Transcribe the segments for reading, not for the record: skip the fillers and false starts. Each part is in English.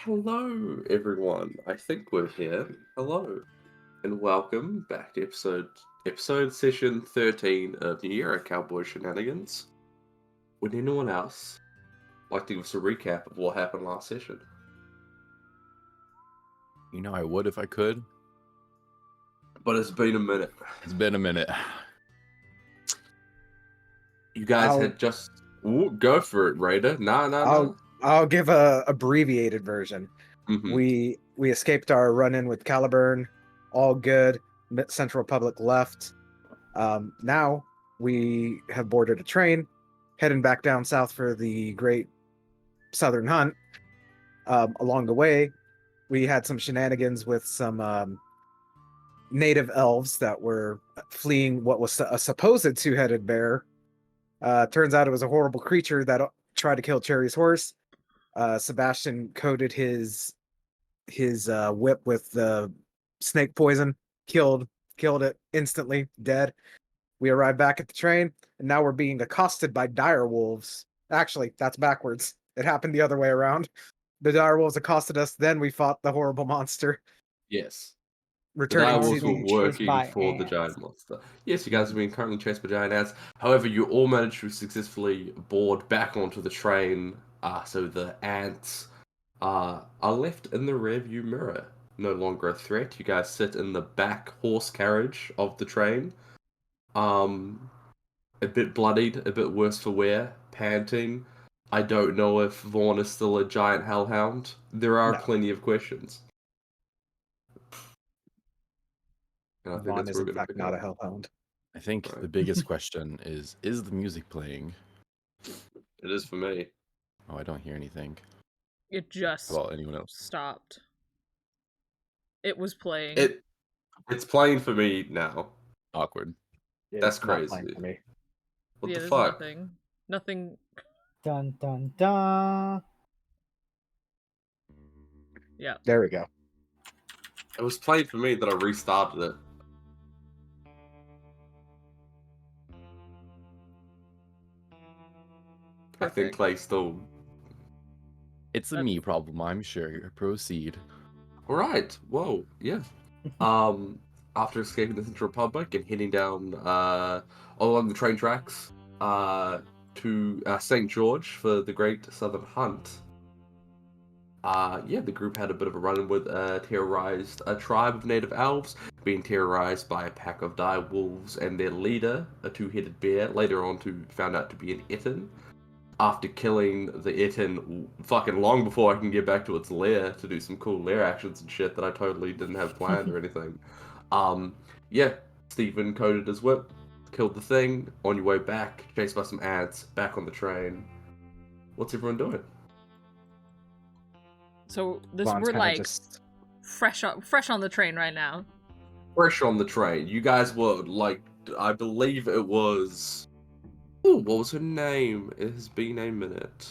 Hello, everyone. I think we're here. Hello, and welcome back to episode session 13 of the Yerra Cowboy Shenanigans. Would anyone else like to give us a recap of what happened last session? You know, I would if I could. But it's been a minute. It's been a minute. You guys had just go for it, Raider. No. I'll give a abbreviated version. Mhm. We escaped our run-in with Caliburn, all good. Central Republic left. Now we have boarded a train, heading back down south for the Great Southern Hunt. Along the way, we had some shenanigans with some native elves that were fleeing what was a supposed two-headed bear. Turns out it was a horrible creature that tried to kill Cherry's horse. Sebastian coated his whip with the snake poison, killed it instantly, dead. We arrived back at the train, and now we're being accosted by dire wolves. Actually, that's backwards. It happened the other way around. The dire wolves accosted us, then we fought the horrible monster. Yes. Returning the to were the working for the giant monster. Yes, you guys have been currently chased by giant ants. However, you all managed to successfully board back onto the train. So the ants are left in the rearview mirror. No longer a threat. You guys sit in the back horse carriage of the train. A bit bloodied, a bit worse for wear, panting. I don't know if Vaughn is still a giant hellhound. There are plenty of questions. And I think Vaughn that's is where in we're going to fact pick not up. a hellhound. I think Right. the biggest question is the music playing? It is for me. Oh, I don't hear anything. It just How about anyone else? stopped. It was playing. It's playing for me now. Awkward. That's It's not crazy. playing for me. What yeah, the there's fuck? Nothing. Dun dun dun. Yeah. There we go. It was playing for me that I restarted it. I think Clay still. It's a me problem, I'm sure. Proceed. Alright, whoa, yeah. After escaping the Central Republic and heading down along the train tracks to St. George for the Great Southern Hunt. The group had a bit of a run-in with terrorized a tribe of native elves, being terrorized by a pack of dire wolves and their leader, a two-headed bear, later on found out to be an Etin. After killing the Etin fucking long before I can get back to its lair to do some cool lair actions and shit that I totally didn't have planned or anything. Stephen coded his whip, killed the thing. On your way back, chased by some ants, back on the train. What's everyone doing? So this Vaughn's we're kinda like just fresh on the train right now. Fresh on the train. You guys were like, I believe it was. Ooh, what was her name? It has been a minute.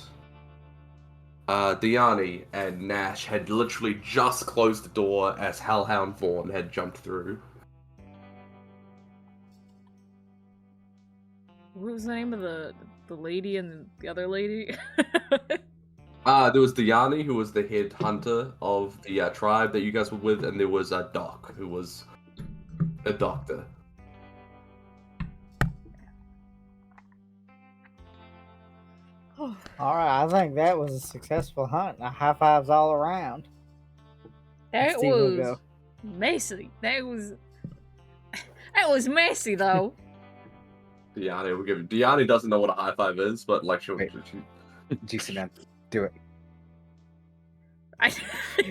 Diani and Nash had literally just closed the door as Hellhound Vaughn had jumped through. What was the name of the lady and the other lady? There was Diani, who was the head hunter of the tribe that you guys were with, and there was Doc, who was a doctor. All right, I think that was a successful hunt. High fives all around. That Steve will was go. messy. That was messy though. Diani, we'll give it. Diani doesn't know what a high five is, but like she. GC man, do it.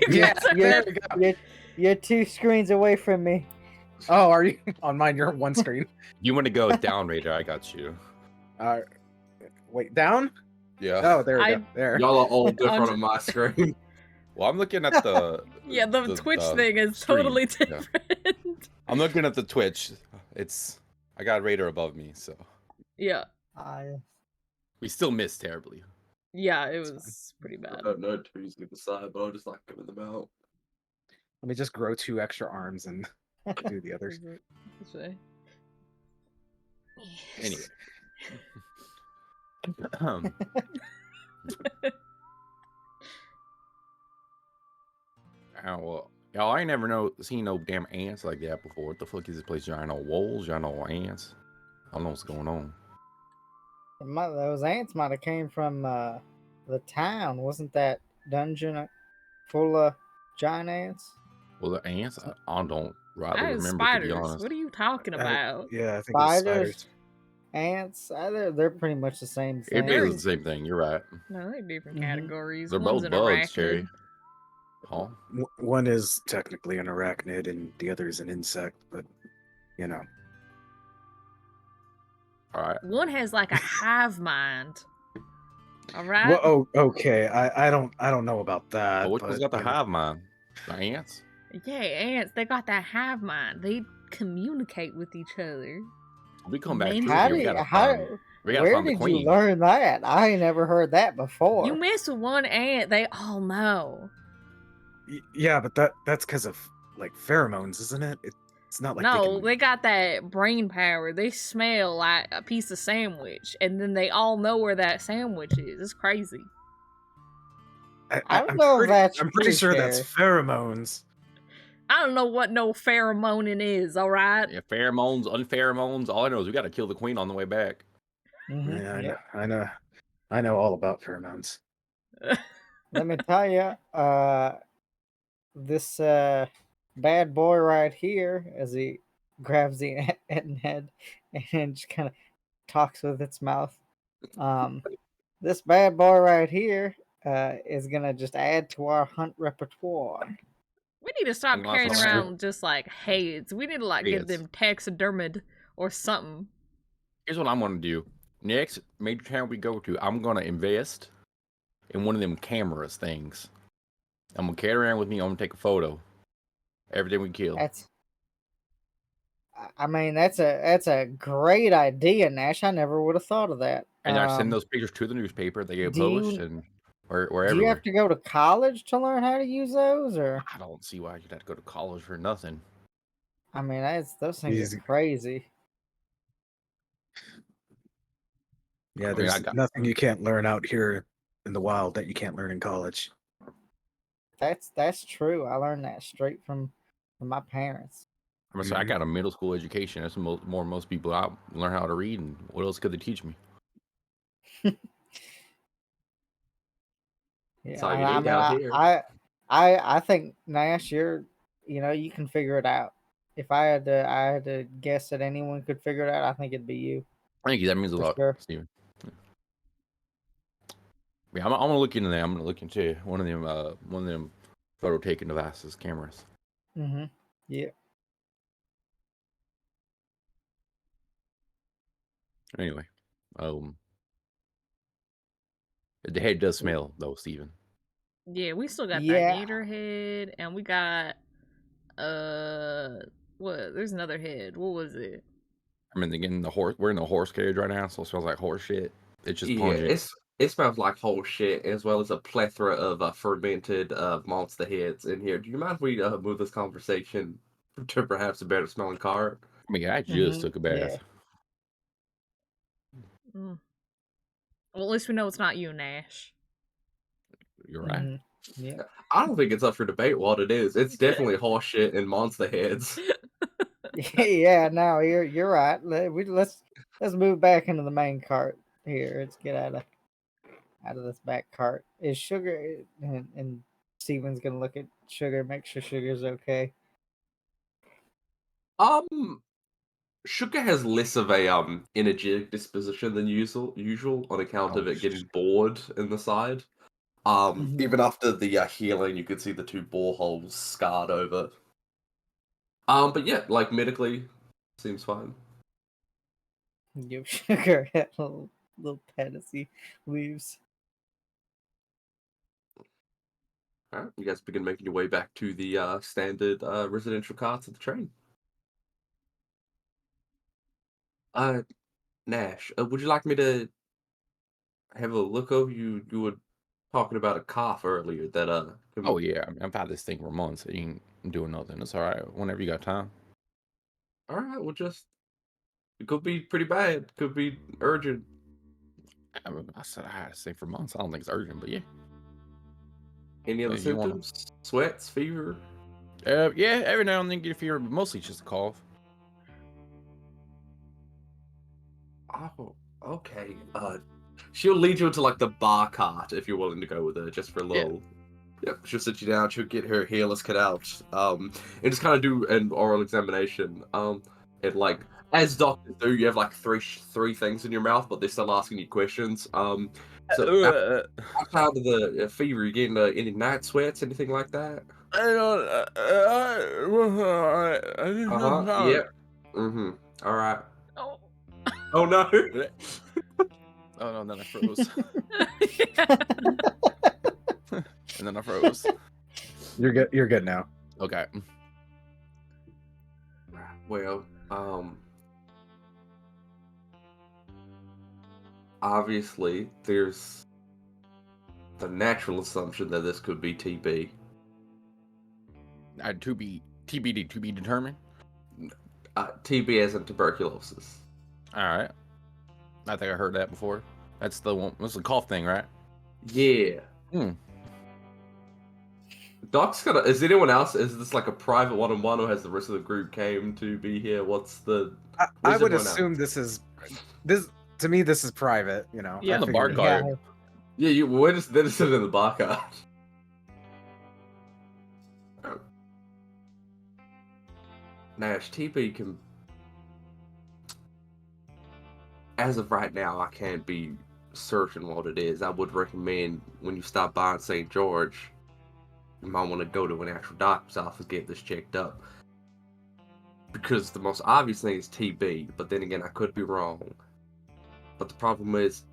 Yeah, there we go. You're 2 screens away from me. Oh, are you on mine? You're on one screen. You want to go down, Raider? I got you. Wait, down? Yeah. Oh, there we go. There. Y'all are all different on my screen. Well, I'm looking at the. Yeah, the Twitch thing is stream. totally Yeah. different. I'm looking at the Twitch. I got Raider above me, so Yeah. we still missed terribly. Yeah, it was pretty I bad. don't know who's gonna decide, but I'll just like giving them out. Let me just grow 2 extra arms and do the others. This way. Anyway. Well, y'all, I ain't never seen no damn ants like that before. What the fuck is this place? Y'all know wolves? Y'all know ants? I don't know what's going on. Those ants might have came from the town. Wasn't that dungeon full of giant ants? Well, the ants? I don't rightly That is remember, spiders. to be honest. What are you talking about? Yeah, I think it's spiders. Ants, they're pretty much the same thing. It is the same thing. You're right. No, they're different Mhm. categories. They're One's both an bugs, arachnid. Cherry. Oh, One is technically an arachnid and the other is an insect, but you know. all right. One has like a hive mind. All right. Well, oh, okay. I don't know about that. But which one's got the you know. hive mind? The ants? Yeah, ants. They got that hive mind. They communicate with each other. We come back Name through How here. do We you, gotta how, find, we gotta where find the did queen. you learn that? I ain't never heard that before. You mess with one ant, they all know. Yeah, but that's because of like pheromones, isn't it? It's not like No, they they got that brain power. They smell like a piece of sandwich, and then they all know where that sandwich is. It's crazy. I don't know if that's I'm pretty true, sure that's Sherry. pheromones. I don't know what no pheromoning is, all right? Yeah, pheromones, unpheromones. All I know is we gotta kill the queen on the way back. Mhm, Yeah, yep. I know all about pheromones. Let me tell you, this bad boy right here, as he grabs the ant head and just kind of talks with its mouth. This bad boy right here is gonna just add to our hunt repertoire. We need to stop Hang on, carrying so- around just like heads. We need to like get Heads. them taxidermied or something. Here's what I'm gonna do. Next major town we go to, I'm gonna invest in one of them cameras things. I'm gonna carry around with me. I'm gonna take a photo. Everything we kill. I mean, that's a great idea, Nash. I never would have thought of that. And I send those pictures to the newspaper. They get do you- published and we're Do you everywhere. have to go to college to learn how to use those, or? I don't see why you'd have to go to college for nothing. I mean, those things Easy. are crazy. Yeah, I mean, there's I got- nothing you can't learn out here in the wild that you can't learn in college. That's true. I learned that straight from my parents. I'm gonna say I got a middle school education. That's more than most people. I learn how to read, and what else could they teach me? Yeah, That's all you I need mean, out here. I think Nash, you can figure it out. If I had to guess that anyone could figure it out, I think it'd be you. Thank you. That means a For lot, sure. Steven. Yeah, I'm gonna look into that. I'm gonna look into one of them photo taking devices, cameras. Mm-hmm. Yeah. Anyway, the head does smell though, Steven. Yeah, we still got that Yeah. gator head, and we got what? There's another head. What was it? I mean, again, we're in the horse carriage right now, so it smells like horse shit. It's just Yeah, pungent. it smells like whole shit, as well as a plethora of fermented monster heads in here. Do you mind if we move this conversation to perhaps a better smelling cart? I mean, I just Mhm, took a bath. yeah. Mm. Well, at least we know it's not you, Nash. You're right. Mhm, yeah. I don't think it's up for debate what it is. It's definitely horse shit and monster heads. Yeah, no, you're right. Let's move back into the main cart here. Let's get out of this back cart. Is Sugar and Steven's gonna look at Sugar, make sure Sugar's okay. Sugar has less of a energetic disposition than usual on account of Oh, it getting bored in the side. Mhm. Even after the healing, you could see the 2 boreholes scarred over. But yeah, like medically, seems fine. Give Sugar a little pet as he leaves. All right, you guys begin making your way back to the standard residential carts of the train. Uh, Nash, would you like me to have a look over? You were talking about a cough earlier that oh yeah. I mean, I've had this thing for months. It ain't doing nothing. It's all right. Whenever you got time. all right, well just it could be pretty bad, could be urgent. I mean, I said I had this thing for months. I don't think it's urgent, but yeah. Any other If you wanna, symptoms? Sweats, fever? yeah. Every now and then get a fever, but mostly just a cough. Oh, okay. She'll lead you into like the bar cart if you're willing to go with her, just for a Yeah. little. Yep, she'll sit you down. She'll get her hairless cut out. And just kind of do an oral examination. And like as doctors do, you have like three things in your mouth, but they're still asking you questions. So outside of the fever, you getting any night sweats, anything like that? Yeah. Mm-hmm. All right. Oh. Oh no. Oh no, then I froze. And then I froze. You're good. You're good now. Okay. Well, obviously, there's the natural assumption that this could be TB. To be TBD to be determined. TB as in tuberculosis. All right. I think I heard that before. That's the one. That's the cough thing, right? Yeah. Hmm. Doc's gonna. Is anyone else? Is this like a private one-on-one, or has the rest of the group came to be here? What's the? I Where's would everyone assume this is to me. This is private. You know. Yeah. I On the figured bar it- card. Yeah, Yeah, we're just they're just sitting in the bar cart. Nash, TB can. As of right now, I can't be certain what it is. I would recommend when you stop by in St. George, you might want to go to an actual doctor's office, get this checked up. Because the most obvious thing is TB, but then again, I could be wrong. But the problem is,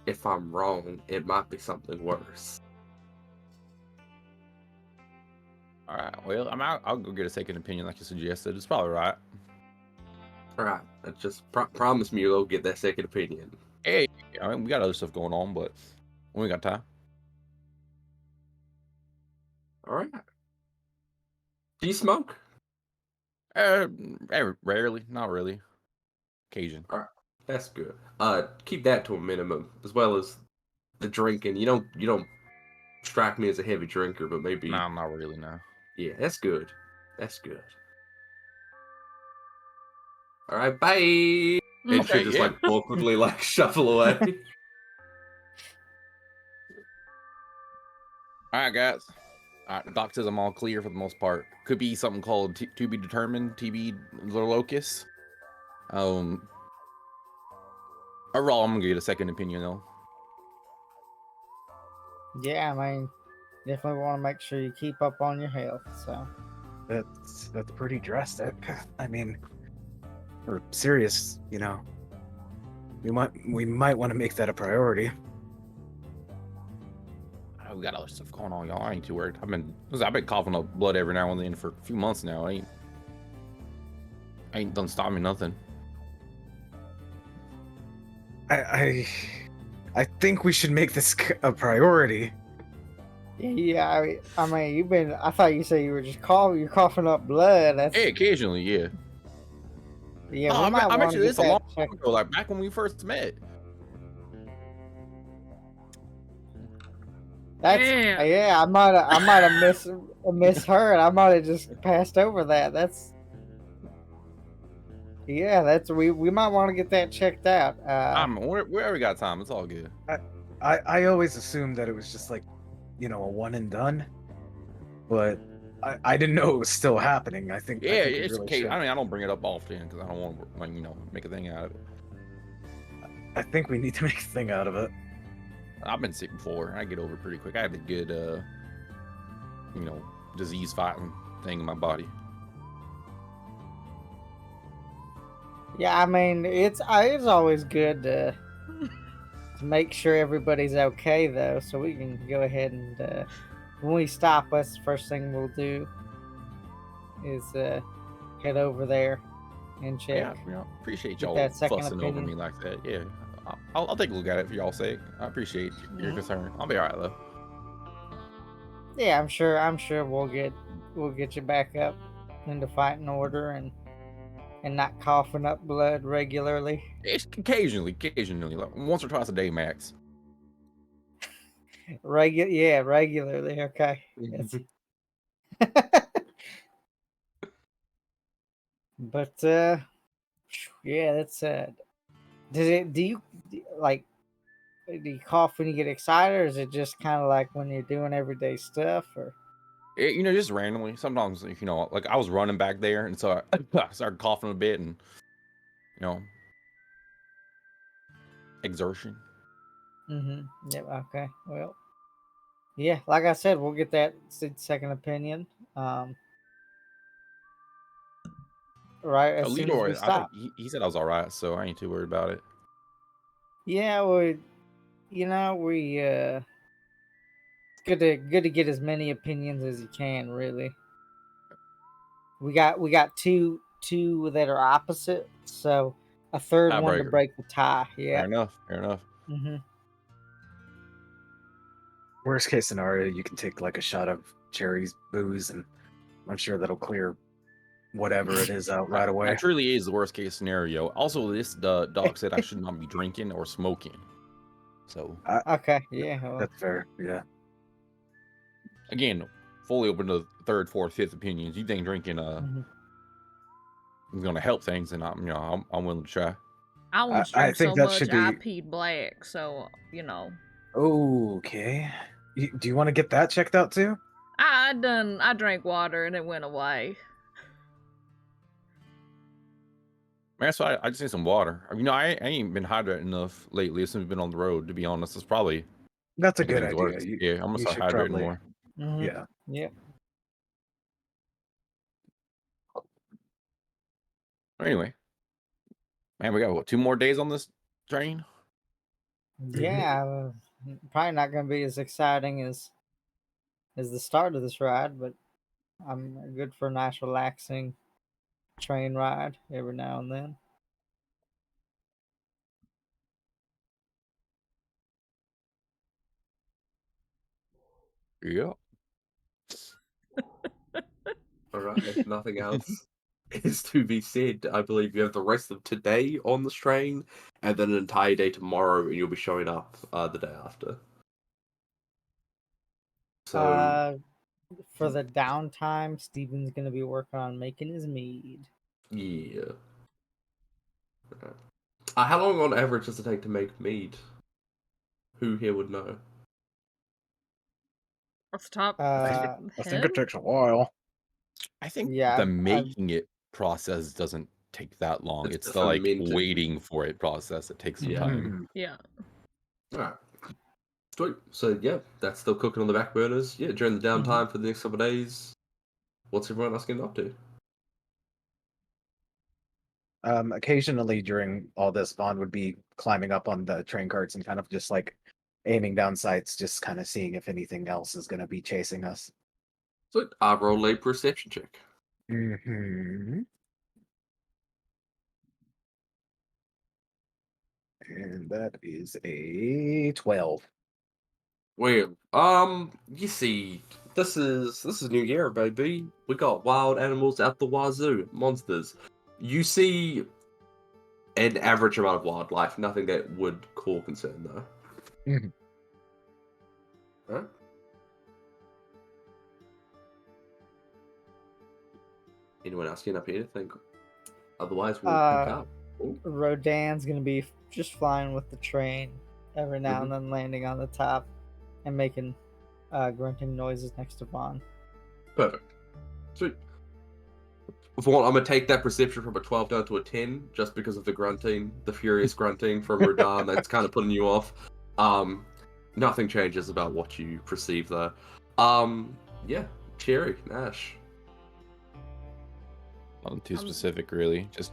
if I'm wrong, it might be something worse. All right. Well, I'll go get a second opinion, like you suggested. It's probably right. Alright, just promise me you'll get that second opinion. Hey, I mean, we got other stuff going on, but we ain't got time. Alright. Do you smoke? Rarely, not really. Occasion. Alright, that's good. Keep that to a minimum, as well as the drinking. You don't strike me as a heavy drinker, but maybe Nah, not really. No. yeah, that's good. That's good. Alright, bye. And she'll Okay, just yeah. like awkwardly like shuffle away. All right, guys. All right, the doc says I'm all clear for the most part. Could be something called to be determined, TB locus. Overall, I'm gonna get a second opinion though. yeah. I mean, definitely want to make sure you keep up on your health. So That's pretty drastic. I mean, or serious. You know. we might want to make that a priority. Oh, we got other stuff going on, y'all. I ain't too worried. I've been coughing up blood every now and then for a few months now. I ain't done stop me nothing. I think we should make this a priority. Yeah, I mean, I thought you said you were just coughing. You're coughing up blood. That's Hey, occasionally, yeah. yeah. Oh, We might I want mentioned to this get a long that time checked. ago, like back when we first met. That's Yeah. yeah. I might have misheard. I might have just passed over that. That's yeah. That's we might want to get that checked out. We already got time. It's all good. I always assumed that it was just like, a one and done, but I didn't know it was still happening. I think Yeah, we it's really okay. should. I mean, I don't bring it up often because I don't want to, like, make a thing out of it. I think we need to make a thing out of it. I've been sick before. I get over it pretty quick. I have a good, disease fighting thing in my body. Yeah, I mean, it's always good to make sure everybody's okay though, so we can go ahead and when we stop, that's the first thing we'll do is head over there and check. Yeah, appreciate Get y'all that second fussing over opinion. me like that. Yeah, I'll take a look at it for y'all's sake. I appreciate your Mhm. concern. I'll be all right though. Yeah, I'm sure we'll get you back up into fighting order and not coughing up blood regularly. It's occasionally, like once or twice a day max. Regularly. Okay. It's but yeah, that's do you like do you cough when you get excited, or is it just kind of like when you're doing everyday stuff, or Just randomly. Sometimes, like I was running back there, and so I started coughing a bit, and exertion. Yep. Okay. Well, yeah, like I said, we'll get that second opinion right as soon as we Leroy, I think stop. he said I was all right, so I ain't too worried about it. Yeah, we good to get as many opinions as you can, really. We got two that are opposite, so a third one to Tiebreaker. break the tie. Fair Yeah. enough. Fair enough. Mm-hmm. Worst case scenario, you can take like a shot of Cherry's booze, and I'm sure that'll clear whatever it is out right away. That truly is the worst case scenario. Also, this doc said I should not be drinking or smoking. So Okay. Yeah. Well, That's fair. Yeah. again, fully open to third, fourth, fifth opinions. You think drinking mhm. is going to help things, and I'm willing to try. I almost I drank think so that much should I be- peed black, so Okay. Do you want to get that checked out too? I drank water and it went away. Man, so I just need some water. I ain't been hydrated enough lately since we've been on the road. To be honest, it's probably That's a making good things idea. worse. Yeah, I'm gonna you start should hydrating probably- more. Mhm. Yeah. Yep. Anyway, man, we got what, 2 more days on this train? Yeah. Probably not going to be as exciting as the start of this ride, but I'm good for a nice relaxing train ride every now and then. Yeah. All right, if nothing else is to be said, I believe you have the rest of today on this train, and then an entire day tomorrow, and you'll be showing up the day after. So, For the downtime, Steven's going to be working on making his mead. yeah. Okay. How long on average does it take to make mead? Who here would know? Off the top Uh, of I the think head? it takes a while. I think Yeah, the I've- making it process doesn't take that long. It's It's the the like fermented- waiting for it process that takes some Yeah. time. Yeah. Alright. Sweet. So, yeah, that's still cooking on the back burners. Yeah, during the downtime for the next couple of days, what's everyone else getting up to? Occasionally during all this, Bond would be climbing up on the train carts and kind of just like aiming down sights, just kind of seeing if anything else is going to be chasing us. So, roll a perception check. Mm-hmm. And that is a 12. Well, you see, this is New Year, baby. We got wild animals out the wazoo, monsters. You see an average amount of wildlife, nothing that would cause concern, though. Mhm. Huh? Anyone else getting up here? Think. Otherwise, we'll pick up. Ooh. Rodan's gonna be just flying with the train every now and then, landing on the top and making grunting noises next to Vaughn. Perfect. Sweet. Vaughn, I'm gonna take that perception from a 12 down to a 10, just because of the grunting, the furious grunting from Rodan. That's kind of putting you off. Nothing changes about what you perceive though. Yeah, Cherry, Nash. Nothing too specific, really. Just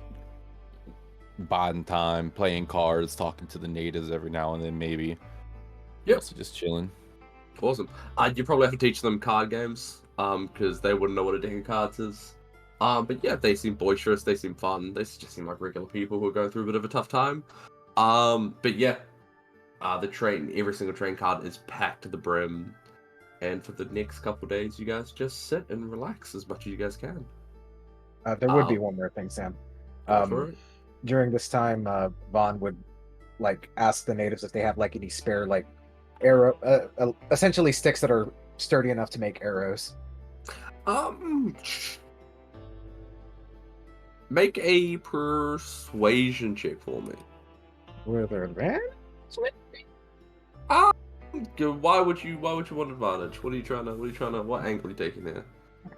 biding time, playing cards, talking to the natives every now and then, maybe. Yep. Also just chilling. Awesome. You probably have to teach them card games, because they wouldn't know what a deck of cards is. But yeah, they seem boisterous, they seem fun, they just seem like regular people who are going through a bit of a tough time. But yeah, the train, every single train card is packed to the brim, and for the next couple of days, you guys just sit and relax as much as you guys can. There would be one more thing, Sam. Go for it. During this time, Vaughn would like ask the natives if they have like any spare like arrow, essentially sticks that are sturdy enough to make arrows. Make a persuasion check for me. Were there that? Why would you want advantage? What angle are you taking there?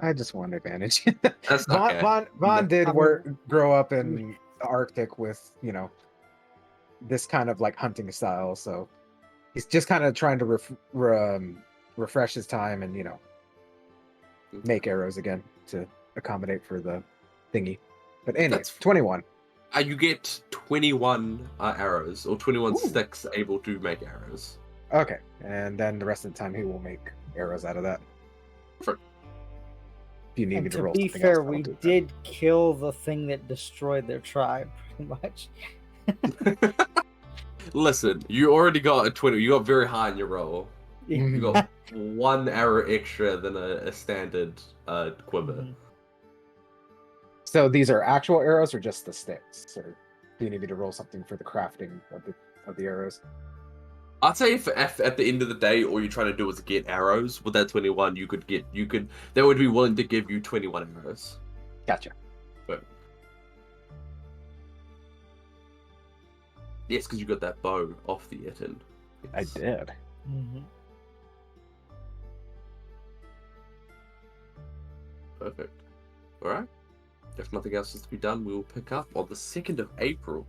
I just want advantage. That's okay. Vaughn did grow up in the Arctic with, this kind of like hunting style, so he's just kind of trying to refresh his time and make arrows again to accommodate for the thingy. But anyway, That's 21. You get 21 arrows, or 21 Ooh. sticks able to make arrows. Okay, and then the rest of the time he will make arrows out of that. If you need me to roll be something fair, else, I'll we do that. did kill the thing that destroyed their tribe, pretty much. Listen, you already got a 20. You got very high in your roll. You got 1 arrow extra than a standard quiver. Mhm. So these are actual arrows or just the sticks? Or do you need me to roll something for the crafting of the arrows? I'd say if at the end of the day, all you're trying to do is get arrows, with that 21, they would be willing to give you 21 arrows. Gotcha. But yes, because you got that bow off the Etin. I did. Mhm. Perfect. All right. If nothing else is to be done, we will pick up on the 2nd of April.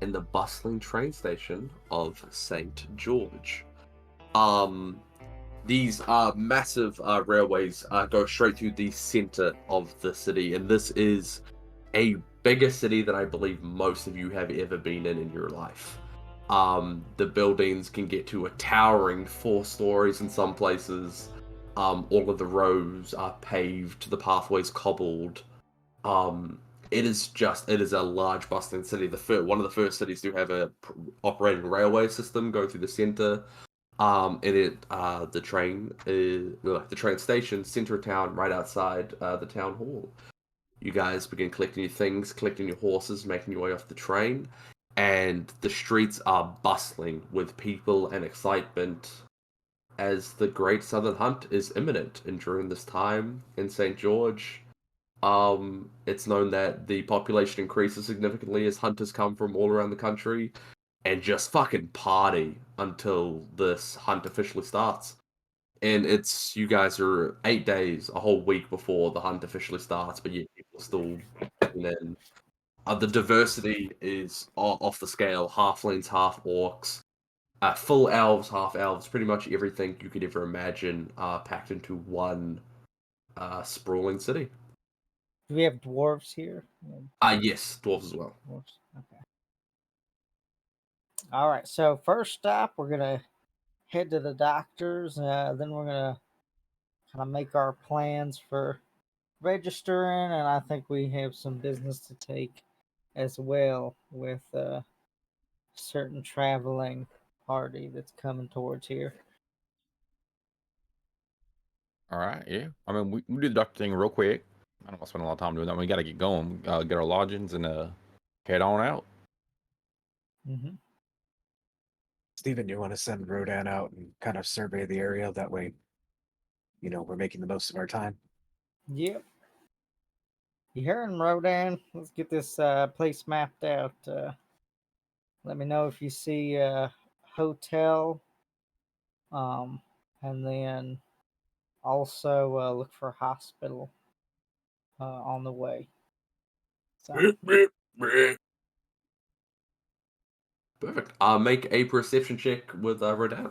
In the bustling train station of St. George. These massive railways go straight through the center of the city, and this is a bigger city than I believe most of you have ever been in your life. The buildings can get to a towering 4 stories in some places. All of the roads are paved, the pathways cobbled. It is a large bustling city. One of the first cities to have a operating railway system go through the center. The train station, center of town, right outside the town hall. You guys begin collecting your things, collecting your horses, making your way off the train, and the streets are bustling with people and excitement as the Great Southern Hunt is imminent. And during this time in St. George, it's known that the population increases significantly as hunters come from all around the country and just fucking party until this hunt officially starts. And you guys are 8 days, a whole week before the hunt officially starts, but yet people are still getting in. The diversity is off the scale. Halflings, half orcs, full elves, half elves, pretty much everything you could ever imagine packed into one sprawling city. Do we have dwarves here? Yes, dwarves as well. Dwarves. Okay. All right. So first stop, we're gonna head to the doctors. Then we're gonna kind of make our plans for registering, and I think we have some business to take as well with a certain traveling party that's coming towards here. All right, yeah. I mean, we do the doctor thing real quick. I don't want to spend a lot of time doing that. We got to get going, get our lodgings, and head on out. Mm-hmm. Steven, you want to send Rodan out and kind of survey the area? That way, we're making the most of our time. Yep. You hearing, Rodan? Let's get this place mapped out. Let me know if you see a hotel. And then also look for a hospital on the way. So, Perfect. Make a perception check with Rodan.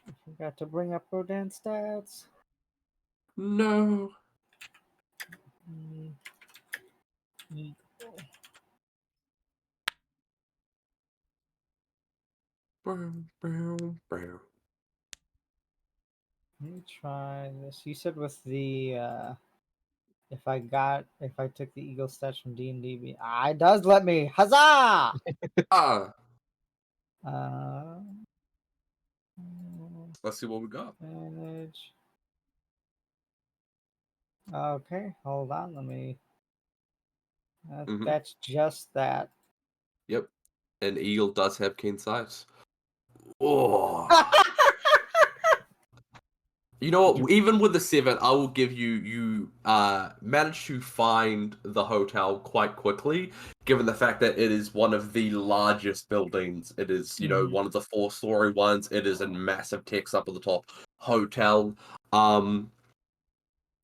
I forgot to bring up Rodan stats. No. Mm, mm. Let me try this. You said with the if I took the Eagle stats from D&D, it does let me. Huzzah! Ah, Uh, let's see what we got. manage. Okay, hold on. Let me. Mhm. That's just that. Yep. An eagle does have keen sight. Oh. You know what? Even with the 7, I will give you managed to find the hotel quite quickly, given the fact that it is one of the largest buildings. It is, Mhm. one of the 4-story ones. It is a massive text up at the top hotel.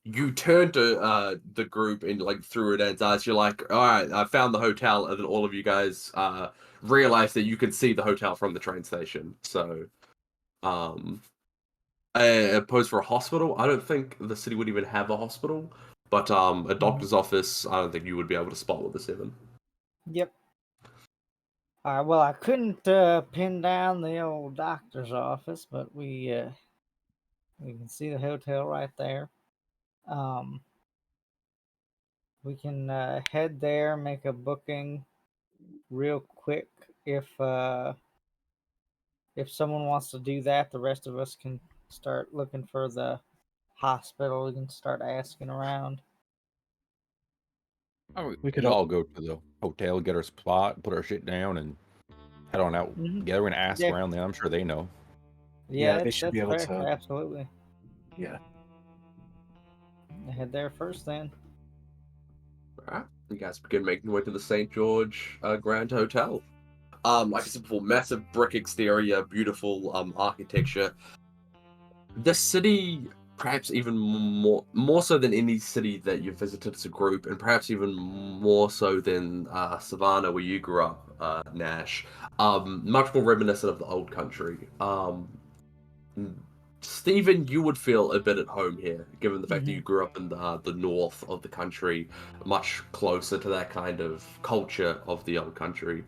You turn to the group and through Rodan's eyes, you're like, all right, I found the hotel, and then all of you guys realize that you can see the hotel from the train station. So, opposed for a hospital, I don't think the city would even have a hospital, but a doctor's office, I don't think you would be able to spot with the 7. Yep. Well, I couldn't pin down the old doctor's office, but we can see the hotel right there. We can head there, make a booking real quick. If someone wants to do that, the rest of us can start looking for the hospital. We can start asking around. We could We all- all go to the hotel, get our spot, put our shit down, and head on out. Mhm. Yeah, we're gonna ask Yeah. around there. I'm sure they know. Yeah, they should be that's able fair. to. Absolutely. Yeah. Head there first, then. Alright, you guys begin making your way to the St. George Grand Hotel. Like I said before, massive brick exterior, beautiful architecture. The city, perhaps even more so than any city that you've visited as a group, and perhaps even more so than Savannah, where you grew up, Nash. Much more reminiscent of the old country. Stephen, you would feel a bit at home here, given the fact that you grew up in the north of the country, much closer to that kind of culture of the old country.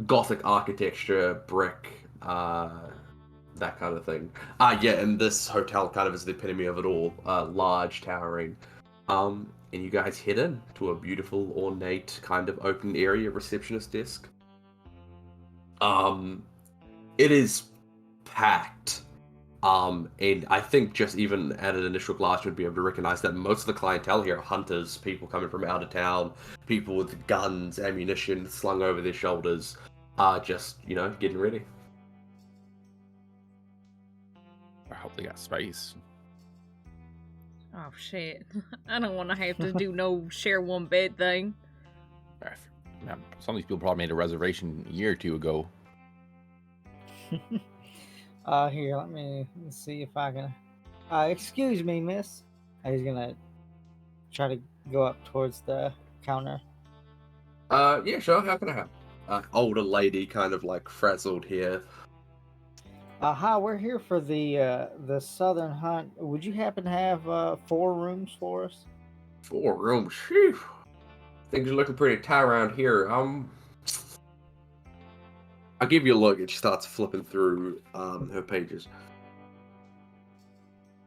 Gothic architecture, brick, that kind of thing. Yeah, and this hotel kind of is the epitome of it all. Large, towering. And you guys head in to a beautiful, ornate, kind of open area receptionist desk. It is packed. And I think just even at an initial glance, you'd be able to recognize that most of the clientele here are hunters, people coming from out of town, people with guns, ammunition slung over their shoulders, just, getting ready. I hope they got space. Oh shit. I don't want to have to do no share one bed thing. Some of these people probably made a reservation a year or two ago. Here, let me see if I can. Excuse me, miss. He's gonna try to go up towards the counter. Yeah, sure, how can I help? Older lady, kind of frazzled here. Hi, we're here for the southern hunt. Would you happen to have 4 rooms for us? 4 rooms. Phew. Things are looking pretty tight around here. I'll give you a look. And she starts flipping through her pages.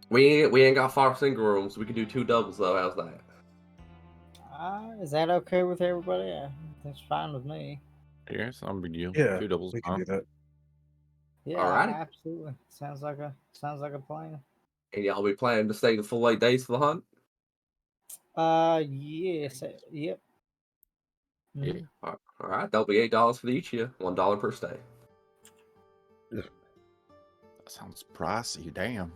We ain't got 5 single rooms. We can do 2 doubles though. How's that? Is that okay with everybody? That's fine with me. Yeah, it's not a big deal. Yeah, 2 doubles. we can do that. Yeah, Alrighty. absolutely. Sounds like a plan. And y'all be planning to stay the full 8 days for the hunt? Yes. Yep. Yeah. Mhm. All right, that'll be $8 for each of you. $1 per stay. That sounds pricey. Damn.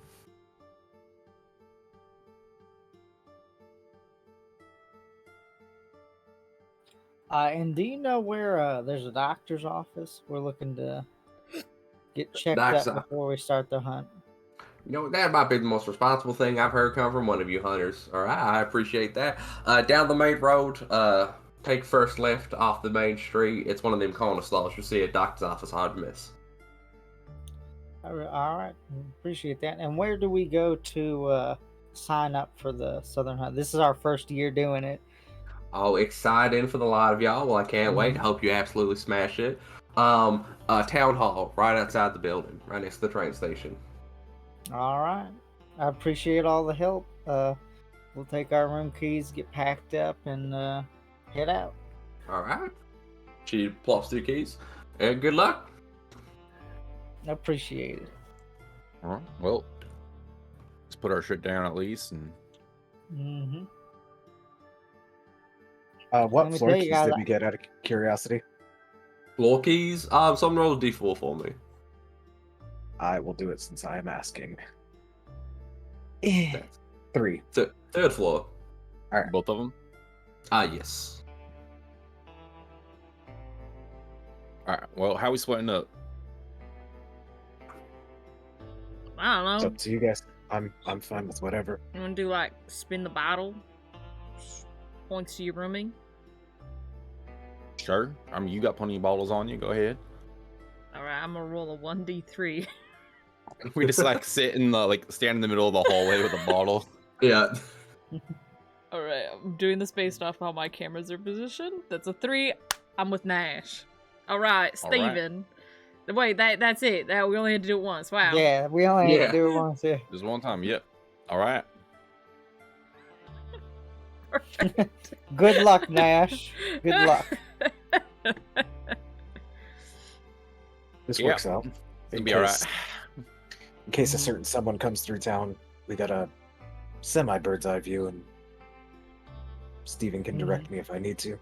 And do you know where there's a doctor's office? We're looking to get checked Doc's up before we start the hunt. You know, that might be the most responsible thing I've heard come from one of you hunters. All right, I appreciate that. Down the main road, take first left off the main street. It's one of them corner stalls. You'll see a doctor's office, hard to miss. All right, appreciate that. And where do we go to sign up for the southern hunt? This is our first year doing it. Oh, exciting for the lot of y'all. Well, I can't wait. I hope you absolutely smash it. Town hall, right outside the building, right next to the train station. All right, I appreciate all the help. We'll take our room keys, get packed up, and head out. All right. She plops 2 keys. And good luck. I appreciate it. All right. Well, let's put our shit down at least. And Mm-hmm. What Let me floor tell you keys guys, did we get out of curiosity? Floor keys. Someone roll a d4 for me. I will do it since I am asking. That's 3. third floor. both of them. Yes. All right. Well, how we splitting up? I don't It's know. up to you guys. I'm fine with whatever. You want to do like spin the bottle? Points to your rooming. Sure. I mean, you got plenty of bottles on you. Go ahead. All right, I'm gonna roll a 1d3. We just like sit in the stand in the middle of the hallway with a bottle. Yeah. All right, I'm doing this based off how my cameras are positioned. That's a 3. I'm with Nash. All right, All right. Steven. Wait, that's it. That we only had to do it once. Wow. Yeah, we only had Yeah. to do it once. Yeah. Just one time. Yep. All right. Good luck, Nash. Good luck. This Yeah. works out. It'll be all right. In case a certain someone comes through town, we got a semi bird's eye view, and Steven can direct me if I need to.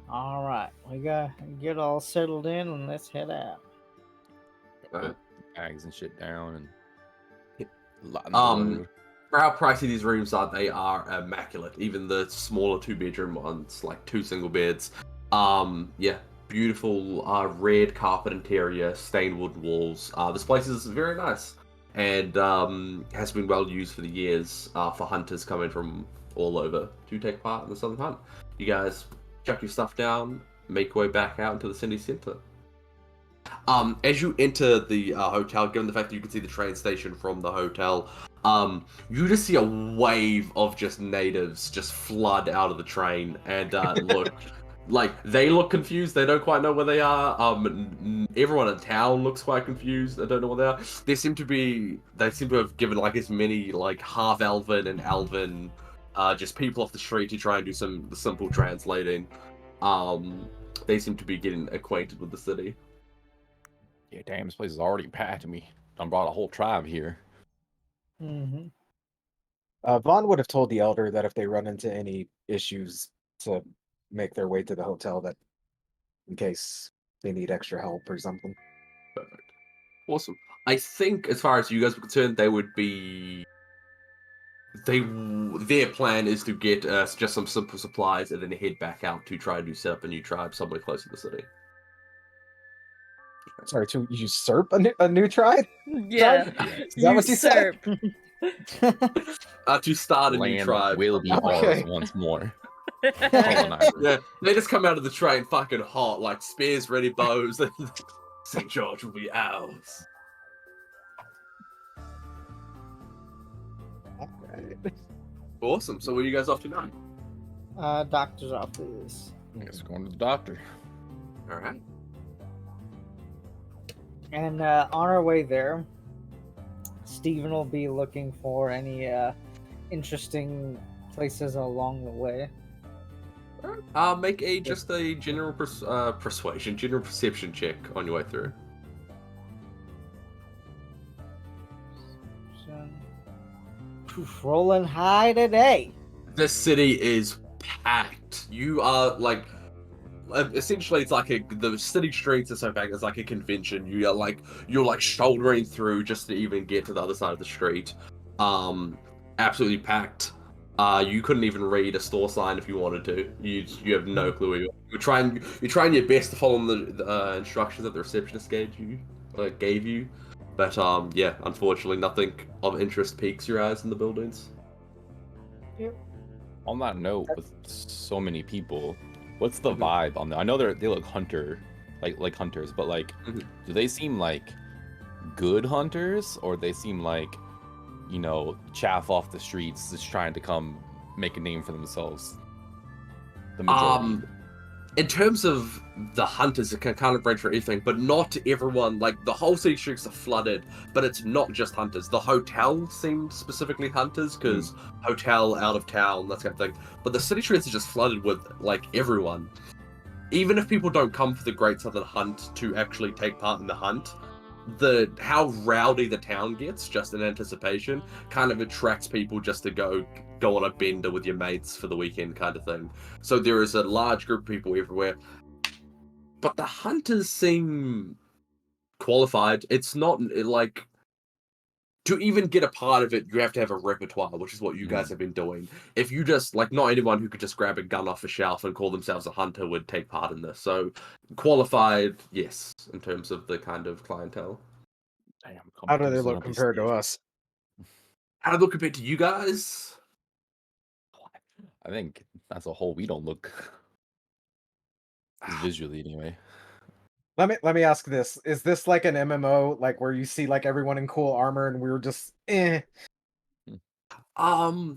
All right, we gotta get all settled in and let's head out. Put bags and shit down and lighten the load. For how pricey these rooms are, they are immaculate. Even the smaller 2-bedroom ones, like 2 single beds. Yeah, beautiful red carpet interior, stained wood walls. This place is very nice and has been well used for the years for hunters coming from all over to take part in the southern hunt. You guys chuck your stuff down, make your way back out into the city center. As you enter the hotel, given the fact that you can see the train station from the hotel, you just see a wave of just natives just flood out of the train and look like they look confused. They don't quite know where they are. Everyone in town looks quite confused. They don't know where they are. They seem to have given like as many like half elven and elven just people off the street to try and do some simple translating. They seem to be getting acquainted with the city. Yeah, damn, this place is already packed to me. I brought a whole tribe here. Mm-hmm. Vaughn would have told the elder that if they run into any issues to make their way to the hotel, that in case they need extra help or something. Perfect. Awesome. I think as far as you guys are concerned, their plan is to get just some simple supplies and then head back out to try to set up a new tribe somewhere close to the city. Sorry, to usurp a new tribe? Yeah. Is that what you said? Usurp. To start a new Land tribe. will be Okay. ours once more. Colonizer. Yeah, they just come out of the train fucking hot, like spears ready, bows. St. George will be ours. Alright. Awesome. So where are you guys off to now? Doctor's office. I guess we're going to the doctor. All right. And on our way there, Steven will be looking for any interesting places along the way. Make just a general persuasion, general perception check on your way through. Rolling high today. This city is packed. You are like, essentially, it's like the city streets are so packed. It's like a convention. You're like shouldering through just to even get to the other side of the street. Absolutely packed. You couldn't even read a store sign if you wanted to. You have no clue where you are. You're trying your best to follow the instructions that the receptionist gave you. But yeah, unfortunately, nothing of interest piques your eyes in the buildings. On that note, with so many people, what's the vibe on them? I know they look like hunters, but like, do they seem like good hunters, or they seem like, you know, chaff off the streets just trying to come make a name for themselves? The majority. In terms of the hunters, it can kind of range for anything, but not everyone. Like, the whole city streets are flooded, but it's not just hunters. The hotel seemed specifically hunters, because hotel, out of town, that kind of thing. But the city streets are just flooded with, like, everyone. Even if people don't come for the Great Southern Hunt to actually take part in the hunt, how rowdy the town gets, just in anticipation, kind of attracts people just to go on a bender with your mates for the weekend kind of thing. So there is a large group of people everywhere. But the hunters seem qualified. It's not like, to even get a part of it, you have to have a repertoire, which is what you guys have been doing. If you just, like, not anyone who could just grab a gun off a shelf and call themselves a hunter would take part in this. So qualified, yes, in terms of the kind of clientele. Damn, How do they competition, look I'll be compared to scared. us? How do they look compared to you guys? I think that's a whole we don't look visually anyway. Let me ask this: is this like an MMO, like where you see like everyone in cool armor and we're just No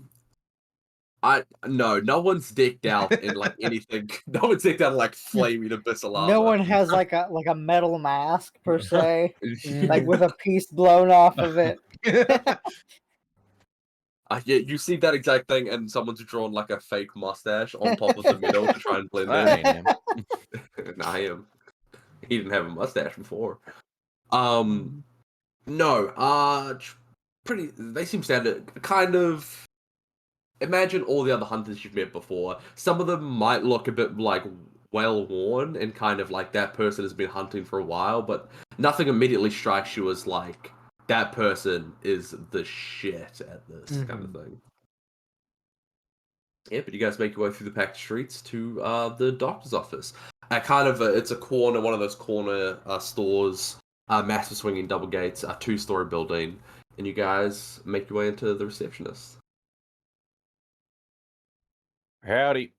one's decked out in like anything. No one's decked out in like flaming abyssal armor. No one has like a metal mask per se, like Mm. with a piece blown off of it. Yeah, you see that exact thing, and someone's drawn like a fake mustache on top of the metal to try and blend That in. ain't him. Nah, he didn't have a mustache before. No, pretty. They seem standard. Kind of. Imagine all the other hunters you've met before. Some of them might look a bit like well worn and kind of like that person has been hunting for a while, but nothing immediately strikes you as like that person is the shit at this kind of thing. Yeah, but you guys make your way through the packed streets to the doctor's office. It's a corner, one of those corner stores, massive swinging double gates, a 2-story building, and you guys make your way into the receptionist. Howdy.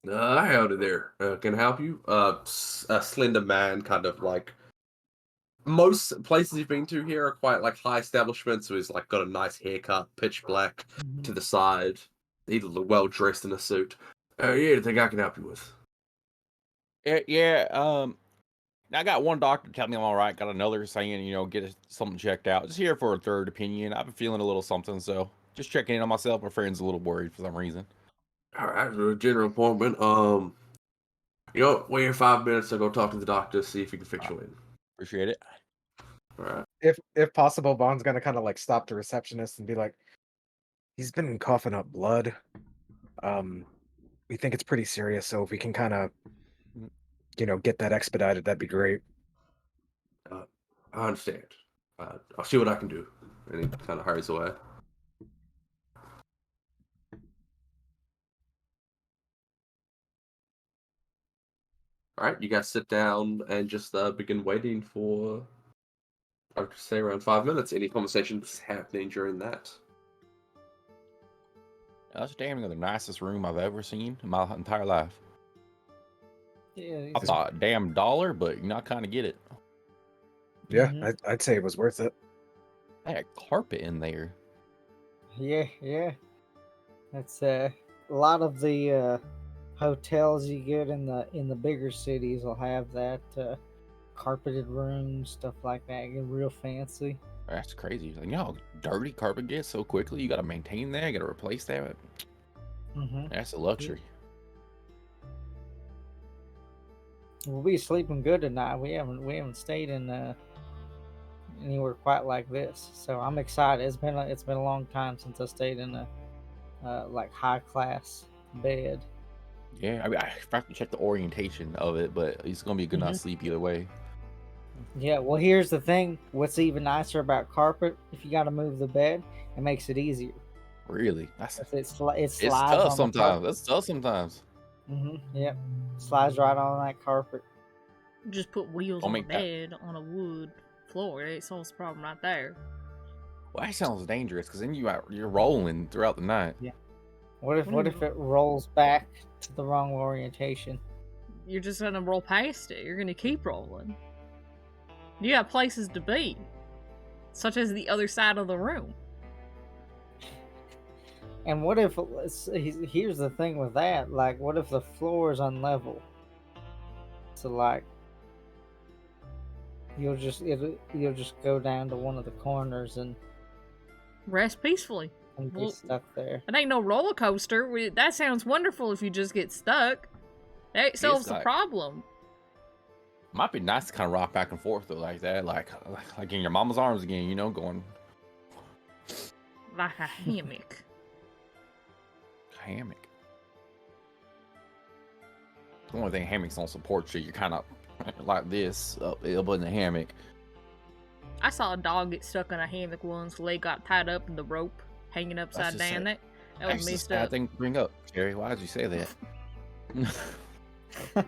Howdy there. Can I help you? A slender man, kind of like most places you've been to here are quite like high establishments. So he's like got a nice haircut, pitch black to the side. He's well dressed in a suit. Yeah, anything I can help you with? Yeah. I got one doctor telling me I'm all right. Got another saying, you know, something checked out. Just here for a third opinion. I've been feeling a little something, so just checking in on myself. My friend's a little worried for some reason. All right, for a general appointment. Wait here 5 minutes to go talk to the doctor, see if he can fix you in. Appreciate it. All right. If possible, Bond's gonna kind of like stop the receptionist and be like, "He's been coughing up blood. We think it's pretty serious. So if we can kind of, get that expedited, that'd be great." I understand. I'll see what I can do. And he kind of hurries away. All right, you guys sit down and just begin waiting for, I would say, around 5 minutes. Any conversations happening during that? That's damn near the nicest room I've ever seen in my entire life. Yeah, I thought, damn dollar, but I kind of get it. Yeah, Mhm. I'd say it was worth it. They had carpet in there. yeah. That's a lot of the hotels you get in the bigger cities will have that carpeted rooms, stuff like that. Get real fancy. That's crazy. Like, you know how dirty carpet gets so quickly? You got to maintain that, you got to replace that. Mm-hmm. That's a luxury. We'll be sleeping good tonight. We haven't stayed in anywhere quite like this, so I'm excited. It's been a long time since I stayed in a like high class bed. Yeah, I mean, I have to check the orientation of it, but it's gonna be a good night's sleep either way. Yeah, well, here's the thing. What's even nicer about carpet? If you got to move the bed, it makes it easier. Really, that's If it it's slides tough on sometimes. the carpet. That's tough sometimes. Yep, slides right on that carpet. Just put wheels Don't on the make that. bed on a wood floor. It solves the problem right there. Well, that sounds dangerous because then you're rolling throughout the night. Yeah. What if it rolls back to the wrong orientation? You're just gonna roll past it. You're gonna keep rolling. You got places to be, such as the other side of the room. And what if here's the thing with that? Like, what if the floor is unlevel? So like, you'll just go down to one of the corners and Rest peacefully. be Well, stuck there. it ain't no roller coaster. That sounds wonderful if you just get stuck. That solves the like- problem. Might be nice to kind of rock back and forth though, like that, like in your mama's arms again, you know, going Like a hammock. hammock. The only thing hammocks don't support you. You're kind of like this up in the hammock. I saw a dog get stuck in a hammock once. Leg got tied up in the rope, hanging upside just down. sad. That was That's a messed sad up. thing to bring up, Jerry. Why did you say that? I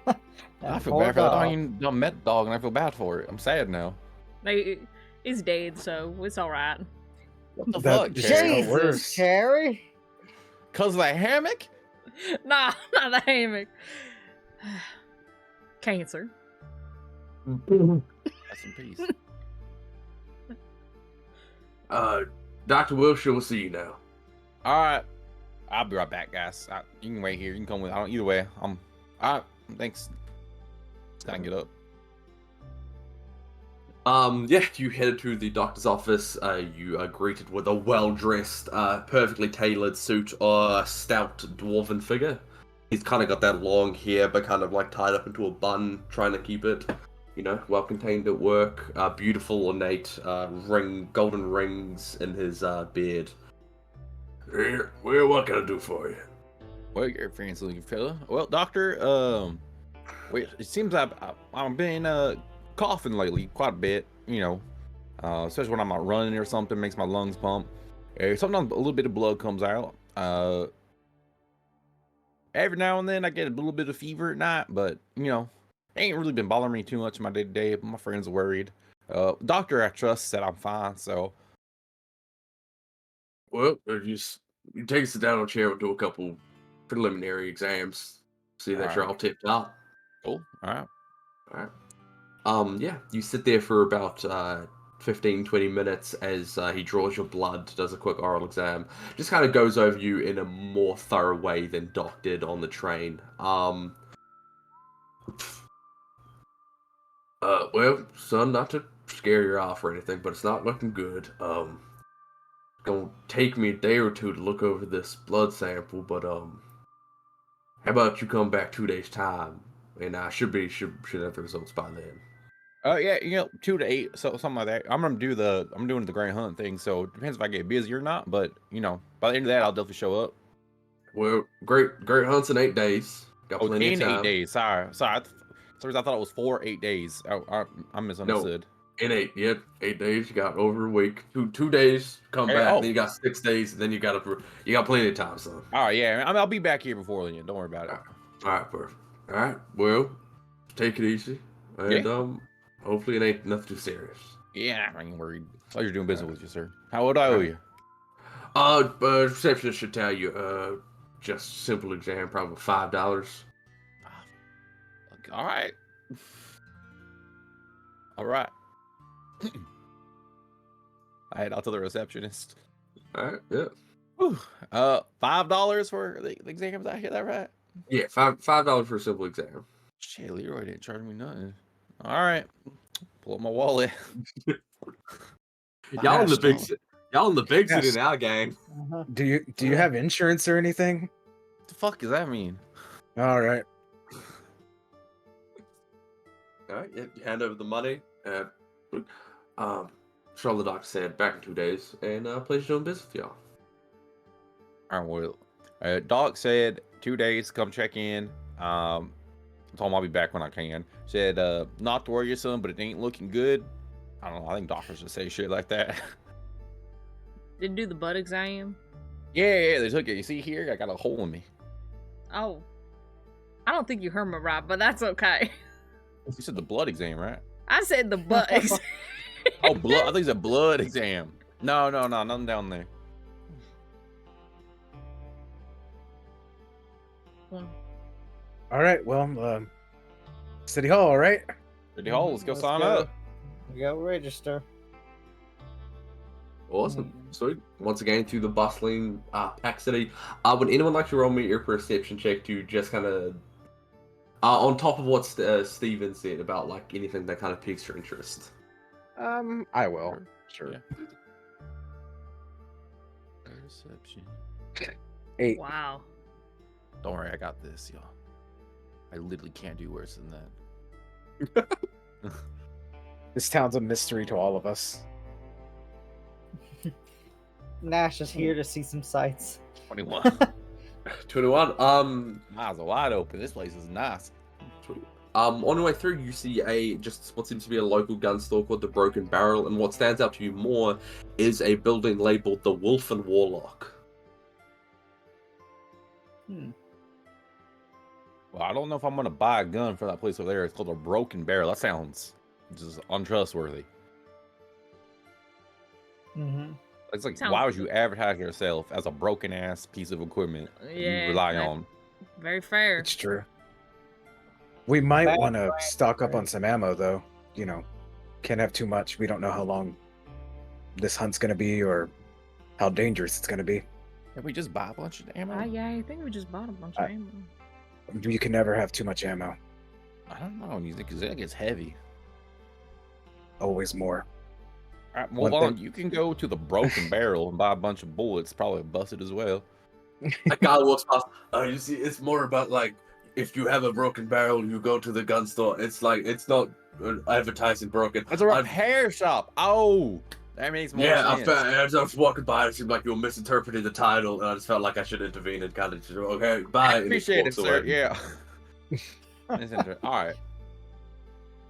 That feel poor bad for that. I dog. don't even done met the dog, and I feel bad for it. I'm sad now. It's dead, so it's all right. What the That- fuck, Jesus. Jerry? how it Jesus, works. Cherry. Cause of that hammock? Nah, not the hammock. Cancer. Rest in peace. Dr. Wilshire will see you now. All right, I'll be right back, guys. You can wait here. You can come with. I don't. Either way, all right. Thanks. Just gotta get up. Yeah, you headed to the doctor's office. You are greeted with a well-dressed, perfectly tailored suit, stout dwarven figure. He's kind of got that long hair, but kind of like tied up into a bun, trying to keep it, well contained at work. Beautiful, ornate, golden rings in his beard. Well, what can I do for you? Well, you're a fancy looking fella. Well, doctor, wait, it seems I've been coughing lately quite a bit. Especially when I'm out running or something, makes my lungs pump. Sometimes a little bit of blood comes out. Every now and then I get a little bit of fever at night, but it ain't really been bothering me too much in my day to day. My friends are worried. Doctor I trust said I'm fine, so. Well, you take a sit down on a chair. We'll do a couple preliminary exams. See that you're all tip top. Cool. All right. All right. Yeah, you sit there for about 15, 20 minutes as he draws your blood, does a quick oral exam, just kind of goes over you in a more thorough way than Doc did on the train. Well, son, not to scare you off or anything, but it's not looking good. Gonna take me a day or two to look over this blood sample, but how about you come back 2 days time, and I should have the results by then. Yeah, 2 to 8, so something like that. I'm doing the grand hunt thing, so it depends if I get busy or not. But by the end of that, I'll definitely show up. Well, great hunts in 8 days. Got Oh, plenty in of time. 8 days. Sorry. I thought it was 8 days. I misunderstood. In 8, yep, 8 days. You got over a week. 2 days. Come Hey, back. oh. Then you got 6 days. And then you got plenty of time, son. All right, yeah. I'll be back here before then. Don't worry about it. All right, perfect. All right. Well, take it easy, and hopefully it ain't nothing too serious. Yeah, I ain't worried. Oh, you're doing business with you, sir. How old I owe you? Receptionist should tell you. Just simple exam, probably $5. All right. All right. I head out to the receptionist. All right, yeah, Whew. $5 for the exams. I hear that right? yeah, $5 for a simple exam. Shit, Leroy didn't charge me nothing. All right, pull up my wallet. Y'all in the big, $5. y'all in the big Yes. city now, gang. Uh-huh. Do you have insurance or anything? What the fuck does that mean? All right. All right, yeah, you hand over the money. Charlotte Doc said back in 2 days, and pleasure doing business with y'all. All right, well, Doc said 2 days. Come check in. Told him I'll be back when I can. Said not to worry, your son, but it ain't looking good. I don't know. I think doctors just say shit like that. Didn't do the butt exam. Yeah, they took it. You see here, I got a hole in me. Oh, I don't think you heard me right, but that's okay. You said the blood exam, right? I said the butt exam. Oh, blood. I think it's a blood exam. No, nothing down there. All right. Well, City Hall, right? City Hall, let's go Let's sign go. up. Go register. Awesome. Sweet. Once again, to the bustling Pack City. Would anyone like to roll me your perception check to just kind of, on top of what Steven said about like anything that kind of piques your interest? I will. Sure. Yeah. Perception. 8. Wow. Don't worry, I got this, y'all. I literally can't do worse than that. This town's a mystery to all of us. Nash is here to see some sights. 21. 21. Eyes are wide open. This place is nice. On your way through, you see just what seems to be a local gun store called the Broken Barrel, and what stands out to you more is a building labeled the Wolf and Warlock. Well, I don't know if I'm gonna buy a gun for that place over there. It's called a Broken Barrel. That sounds just untrustworthy. Mm-hmm. It's like, Sounds- why would you advertise yourself as a broken ass piece of equipment Yeah, you rely that- on? Very fair. It's true. We might Bad want to plan, stock up right? on some ammo, though. You know, can't have too much. We don't know how long this hunt's gonna be or how dangerous it's gonna be. Can we just buy a bunch of ammo? Yeah, I think we just bought a bunch of ammo. You can never have too much ammo. I don't know. You think it gets heavy? Always more. All right, well, One Vaughn, thing- you can go to the Broken Barrel and buy a bunch of bullets, probably busted as well. A guy walks past. You see, it's more about like if you have a broken barrel, you go to the gun store. It's like it's not advertising broken. That's a repair shop. Oh, that makes more Yeah, sense. as I was walking by, it seemed like you were misinterpreting the title, and I just felt like I should intervene and kind of just, okay, bye. I and he appreciate it, walks sir. away. Yeah. That's interesting. All right.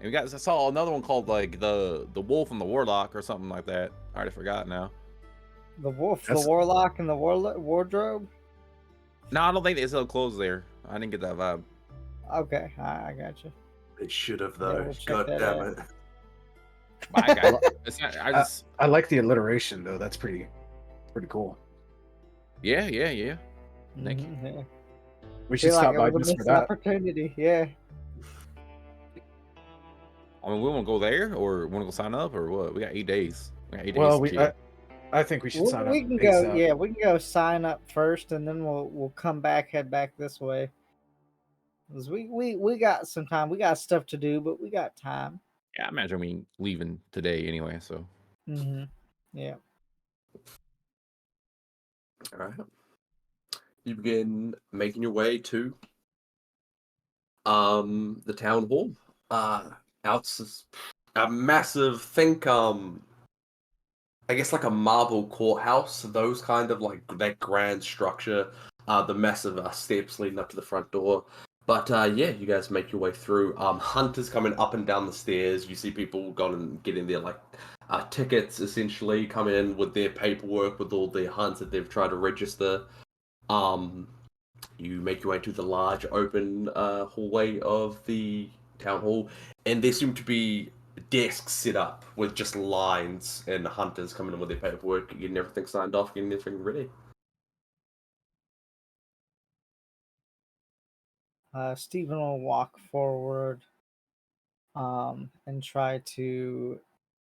And I saw another one called like the Wolf and the Warlock or something like that. I already forgot now. The wolf, That's- the warlock, and the wardrobe. No, I don't think they sell clothes there. I didn't get that vibe. Okay, I got you. They should have Yeah, though. we'll check God that damn out. it. But I just I like the alliteration, though. That's pretty cool. yeah. Thank you. Mhm, yeah. We should Feel stop like by it was just a for missed that. opportunity. Yeah. I mean, we want to go there or want to go sign up or what? We got 8 days. We got 8 Well, days. to we chill. I think we should sign up. We can go. ASAP. Yeah, we can go sign up first, and then we'll come back, head back this way. 'Cause we got some time. We got stuff to do, but we got time. Yeah, I imagine we leaving today anyway. So Mm-hmm. Yeah. All right. You begin making your way to the town hall. Out a massive I guess like a marble courthouse, those kind of like that grand structure. The massive steps leading up to the front door. But yeah, you guys make your way through. Hunters coming up and down the stairs. You see people going and getting their like tickets, essentially coming in with their paperwork with all their hunts that they've tried to register. You make your way to the large open hallway of the town hall, and there seem to be desks set up with just lines and hunters coming in with their paperwork, getting everything signed off, getting everything ready. Stephen will walk forward and try to.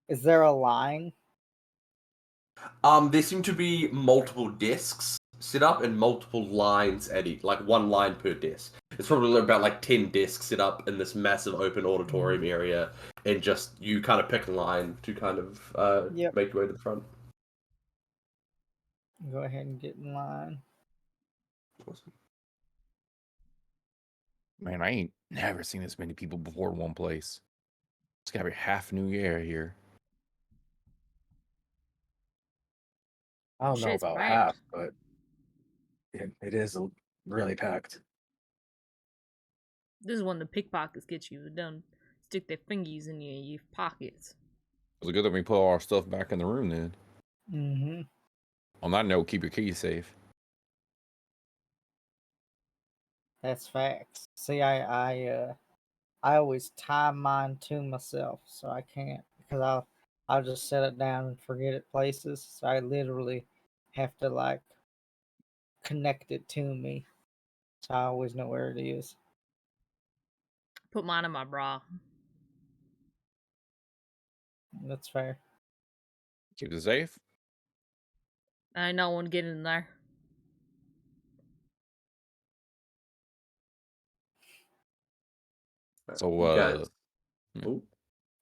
Is there a line? There seem to be multiple desks set up and multiple lines at each, like one line per desk. It's probably about like 10 desks set up in this massive open auditorium area, and just you kind of pick a line to kind of Yep. make your way to the front. Go ahead and get in line. Awesome. Man, I ain't never seen this many people before in one place. It's gotta be half New Year here. I don't know Shit's about packed. half, but it is really packed. This is when the pickpockets get you. They don't stick their fingers in your pockets. It's good that we put all our stuff back in the room then. Mm-hmm. On that note, keep your keys safe. That's facts. See, I always tie mine to myself, so I can't because I'll just set it down and forget it places. So I literally have to like connect it to me, so I always know where it is. Put mine in my bra. That's fair. Keep it safe. I ain't no one get in there. So, You guys. yeah. Oh,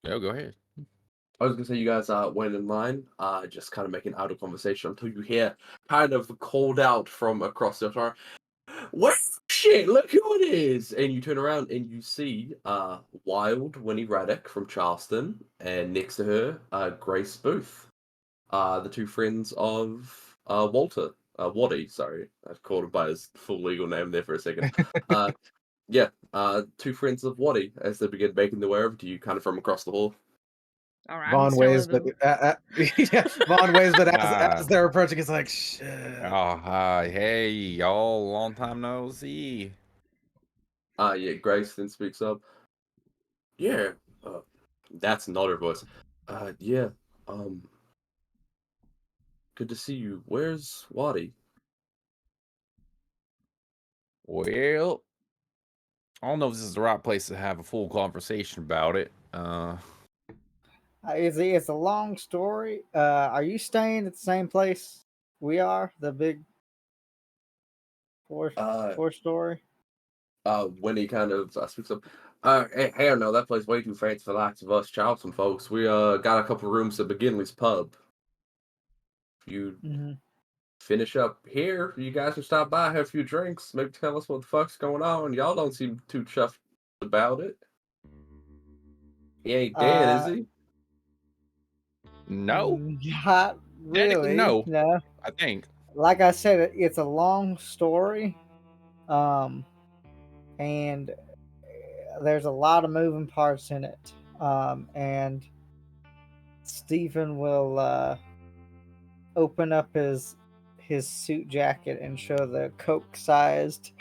Yeah, go ahead. I was gonna say you guys went in line, just kind of making idle conversation until you hear kind of called out from across the auditorium. What shit? Look who it is! And you turn around and you see Wild Winnie Raddick from Charleston, and next to her, Grace Booth, the two friends of Walter, Waddy. Sorry, I called him by his full legal name there for a second. Yeah, two friends of Waddy as they begin making their way over to you, kind of from across the hall. All right, Vaughn waves, but yeah, Vaughn waves, but as they're approaching, it's like shit. Oh, hi. Hey, y'all. Long time no see. Yeah, Grace then speaks up. Yeah, that's not her voice. Yeah, um, good to see you. Where's Waddy? Well, I don't know if this is the right place to have a full conversation about it. It's a long story. Are you staying at the same place we are? The big four story. Winnie kind of speaks up. Hell no, that place way too fancy for the likes of us Charleston folks. We got a couple rooms at McGinley's pub. If you Mm-hmm. finish up here, you guys can stop by, have a few drinks, maybe tell us what the fuck's going on. Y'all don't seem too chuffed about it. He ain't dead, is he? No, Not technically really. No. I think. Like I said, it's a long story. And there's a lot of moving parts in it. And Stephen will open up his suit jacket and show the coke-sized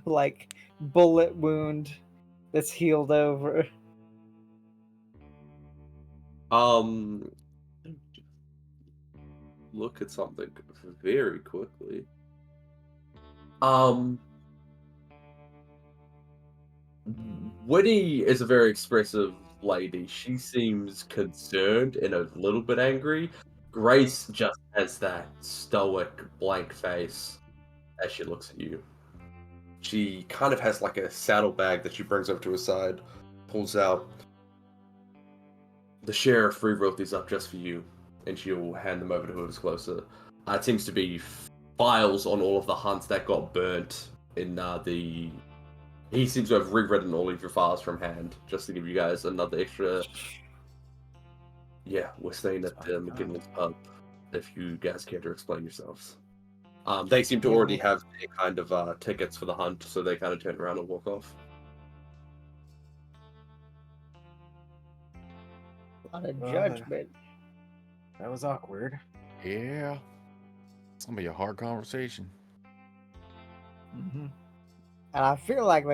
like bullet wound that's healed over. Look at something very quickly. Um, Winnie is a very expressive lady. She seems concerned and a little bit angry. Grace just has that stoic, blank face as she looks at you. She kind of has like a saddlebag that she brings over to her side, pulls out. The sheriff rewrote these up just for you, and she'll hand them over to whoever's closer. It seems to be files on all of the hunts that got burnt in the. He seems to have rewritten all of your files from hand, just to give you guys another extra. Yeah, we're staying at McGinley's pub. If you guys care to explain yourselves, they seem to already have a kind of tickets for the hunt, so they kind of turn around and walk off. A lot of Well, judgment. That was awkward. Yeah, it's gonna be a hard conversation. Mm-hmm. And I feel like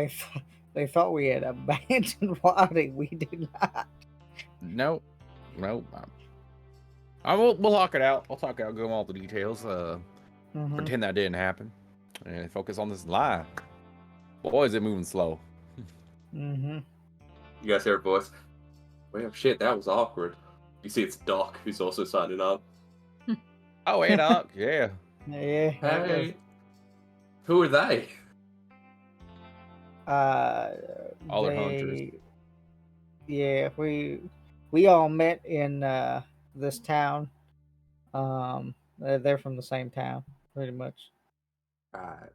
they thought we had abandoned Waddy. We did not. Nope. We'll talk it out. I'll talk it out, go all the details. Mhm. Pretend that didn't happen, and focus on this lie. Boy, is it moving slow. Mhm. You guys hear a voice? Well, shit, that was awkward. You see, it's Doc who's also signing up. Oh, hey, Doc. Yeah. Yeah. Hey, who are they? All are hunters. Yeah, we all met in this town. They're from the same town, pretty much. Right.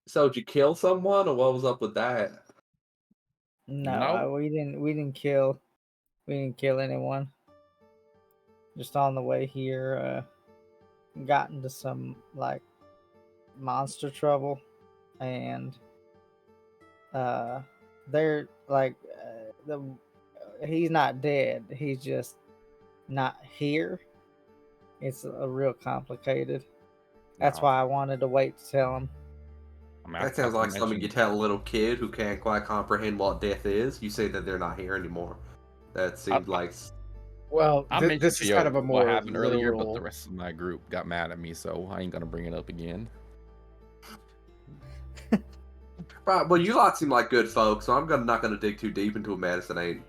So, did you kill someone, or what was up with that? No, Nope. we didn't kill anyone. Just on the way here, got into some like monster trouble, and they're like he's not dead. He's just not here. It's a real complicated. That's No. why I wanted to wait to tell him. I mean, That I sounds like mentioned- something you tell a little kid who can't quite comprehend what death is. You say that they're not here anymore. That seemed like... Well, I mentioned this to is you kind of a what more happened earlier, but literal. the rest of my group got mad at me, so I ain't gonna bring it up again. Right, well, you lot seem like good folks, so I'm not gonna dig too deep into a matter that ain't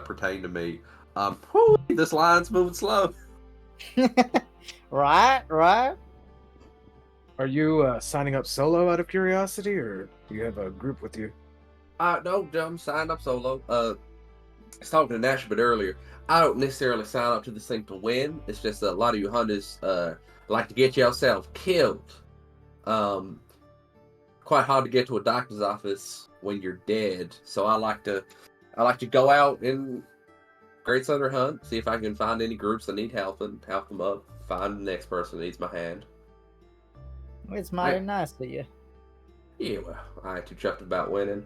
pertain to me. Whew, this line's moving slow. Right. Are you signing up solo out of curiosity, or do you have a group with you? No, I'm signed up solo. I was talking to Nash a bit earlier. I don't necessarily sign up to this thing to win. It's just a lot of you hunters like to get yourself killed. Quite hard to get to a doctor's office when you're dead. So I like to go out and Great Southern Hunt, see if I can find any groups that need help and help them up. Find the next person that needs my hand. It's mighty nice of you. Yeah, well, I ain't too chuffed about winning.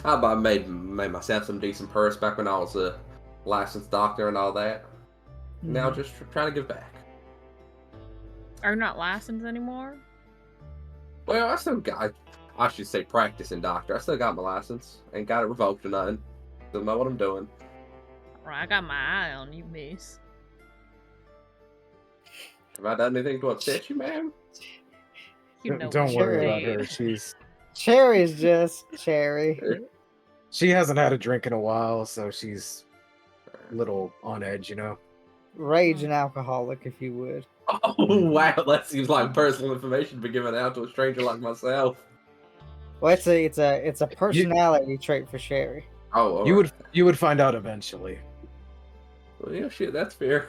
I made myself some decent purse back when I was a licensed doctor and all that. Now Mhm. just trying to give back. Are you not licensed anymore? Well, I still got, I should say practicing doctor. I still got my license. Ain't got it revoked or nothing. Still know what I'm doing. Right, I got my eye on you, miss. Have I done anything to upset you, ma'am? You know Don't what worry you about her. did. Cherry's just cherry. She hasn't had a drink in a while, so she's a little on edge, you know. Raging alcoholic, if you would. Oh, wow, that seems like personal information to be given out to a stranger like myself. Well, it's a personality trait for Sherry. Oh, all You right. would find out eventually. Well, yeah, shit, that's fair.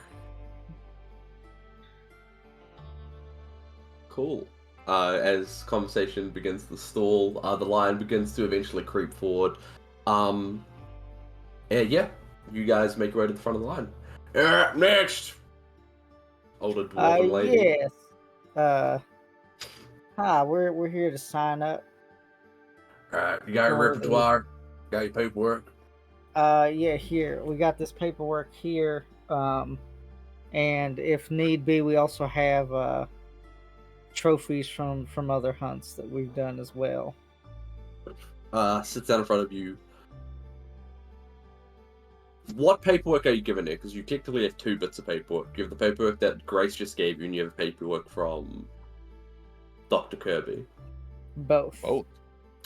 Cool. As conversation begins to stall, the line begins to eventually creep forward. And yeah, you guys make your way to the front of the line. Next! Older dwarven lady. Yes. Hi, we're here to sign up. Alright, you got your For the- repertoire? Got your paperwork? Yeah, here. We got this paperwork here. And if need be, we also have trophies from other hunts that we've done as well. Sits down in front of you. What paperwork are you given here? Because you technically have two bits of paperwork. You have the paperwork that Grace just gave you, and you have paperwork from Dr. Kirby. Both. Both.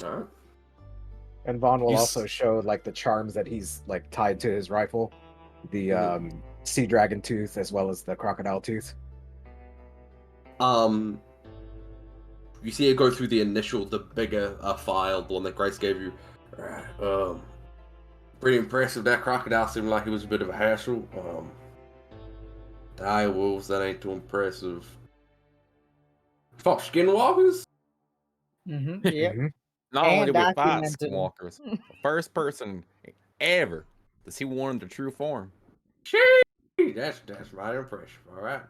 Alright. And Vaughn will You also show like the charms that he's like tied to his rifle, the Mhm. sea dragon tooth as well as the crocodile tooth. You see it go through the bigger file, the one that Grace gave you. Pretty impressive. That crocodile seemed like it was a bit of a hassle. Dire wolves, that ain't too impressive. Fox skinwalkers? Mm-hmm. Yep. Mhm. Not only And did we fight documented. skinwalkers, the first person ever to see one in their true form. That's my impression. All right.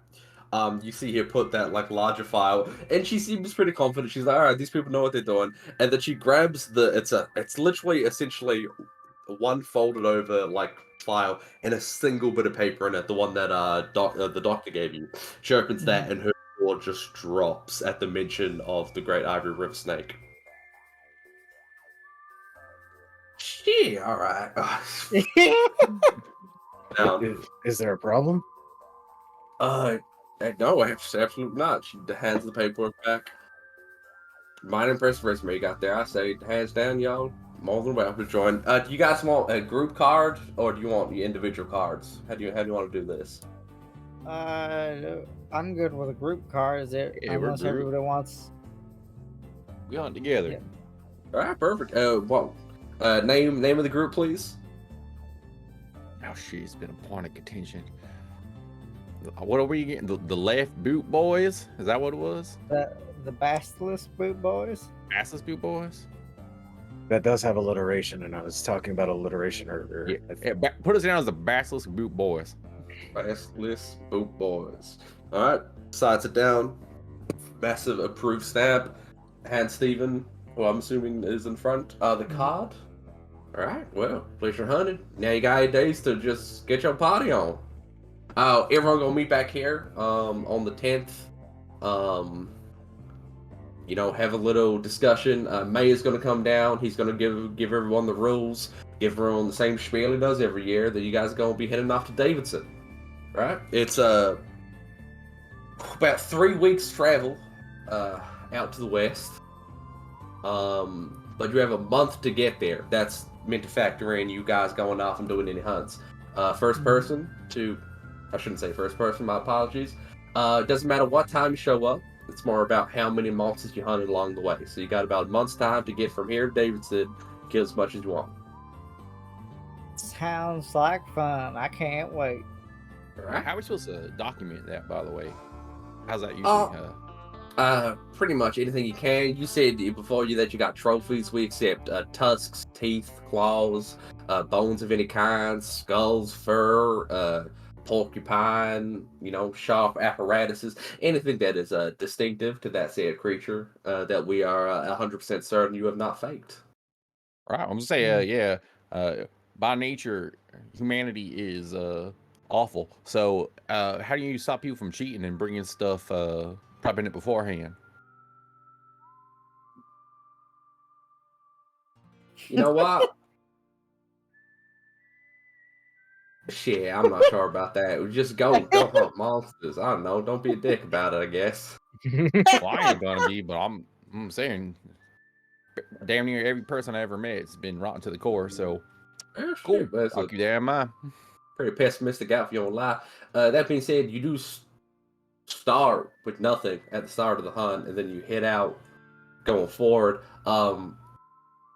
You see her put that like larger file, and she seems pretty confident. She's like, "All right, these people know what they're doing." And then she grabs it's literally essentially one folded over like file and a single bit of paper in it, the one that the doctor gave you. She opens that, and her jaw just drops at the mention of the Great Ivory River Snake. Yeah, all right. Now, Is there a problem? no, absolutely not. She hands the paperwork back. Mine impressive resume you got there. I say, hands down, y'all. More than welcome to join. Do you guys want a group card or do you want the individual cards? How do you want to do this? I'm good with a group card. Is it? Yeah, we're Unless group. everybody wants. We on together. Yeah. All right, perfect. Name of the group, please. Oh shit, it's been a point of contention. What are we getting? The left boot boys? Is that what it was? The Basilisk Boot Boys. Assless boot boys? That does have alliteration, and I was talking about alliteration earlier. Yeah, put us down as the Basilisk boot boys. Basilisk Boot Boys. All right, sides it down. Massive approved stamp. Hand Steven, who I'm assuming is in front. The card. All right, well, pleasure hunting. Now you got 8 days to just get your party on. Everyone gonna meet back here on the 10th. Have a little discussion. May is gonna come down. He's gonna give everyone the rules, give everyone the same spiel he does every year. That you guys are gonna be heading off to Davidson. Right? It's about 3 weeks travel out to the west. But you have a month to get there. That's meant to factor in you guys going off and doing any hunts. First person to, I shouldn't say first person, my apologies. It doesn't matter what time you show up. It's more about how many monsters you hunted along the way. So you got about a month's time to get from here to Davidson, kill as much as you want. Sounds like fun. I can't wait. All right. How are we supposed to document that, by the way? How's that usually? Pretty much anything you can. You said before that you got trophies. We accept tusks, teeth, claws, bones of any kind, skulls, fur, porcupine, sharp apparatuses, anything that is distinctive to that said creature that we are 100% certain you have not faked. Right. I'm gonna say, yeah. By nature, humanity is awful. So, how do you stop people from cheating and bringing stuff, prepping it beforehand? You know what? Shit, I'm not sure about that. We just go hunt monsters. I don't know. Don't be a dick about it, I guess. Well, I ain't gonna be, but I'm saying, damn near every person I ever met has been rotten to the core. So, Oh, cool. shit, that's I'll keep that in mind. pretty pessimistic outfit, you don't lie. That being said, you do start with nothing at the start of the hunt, and then you head out going forward. I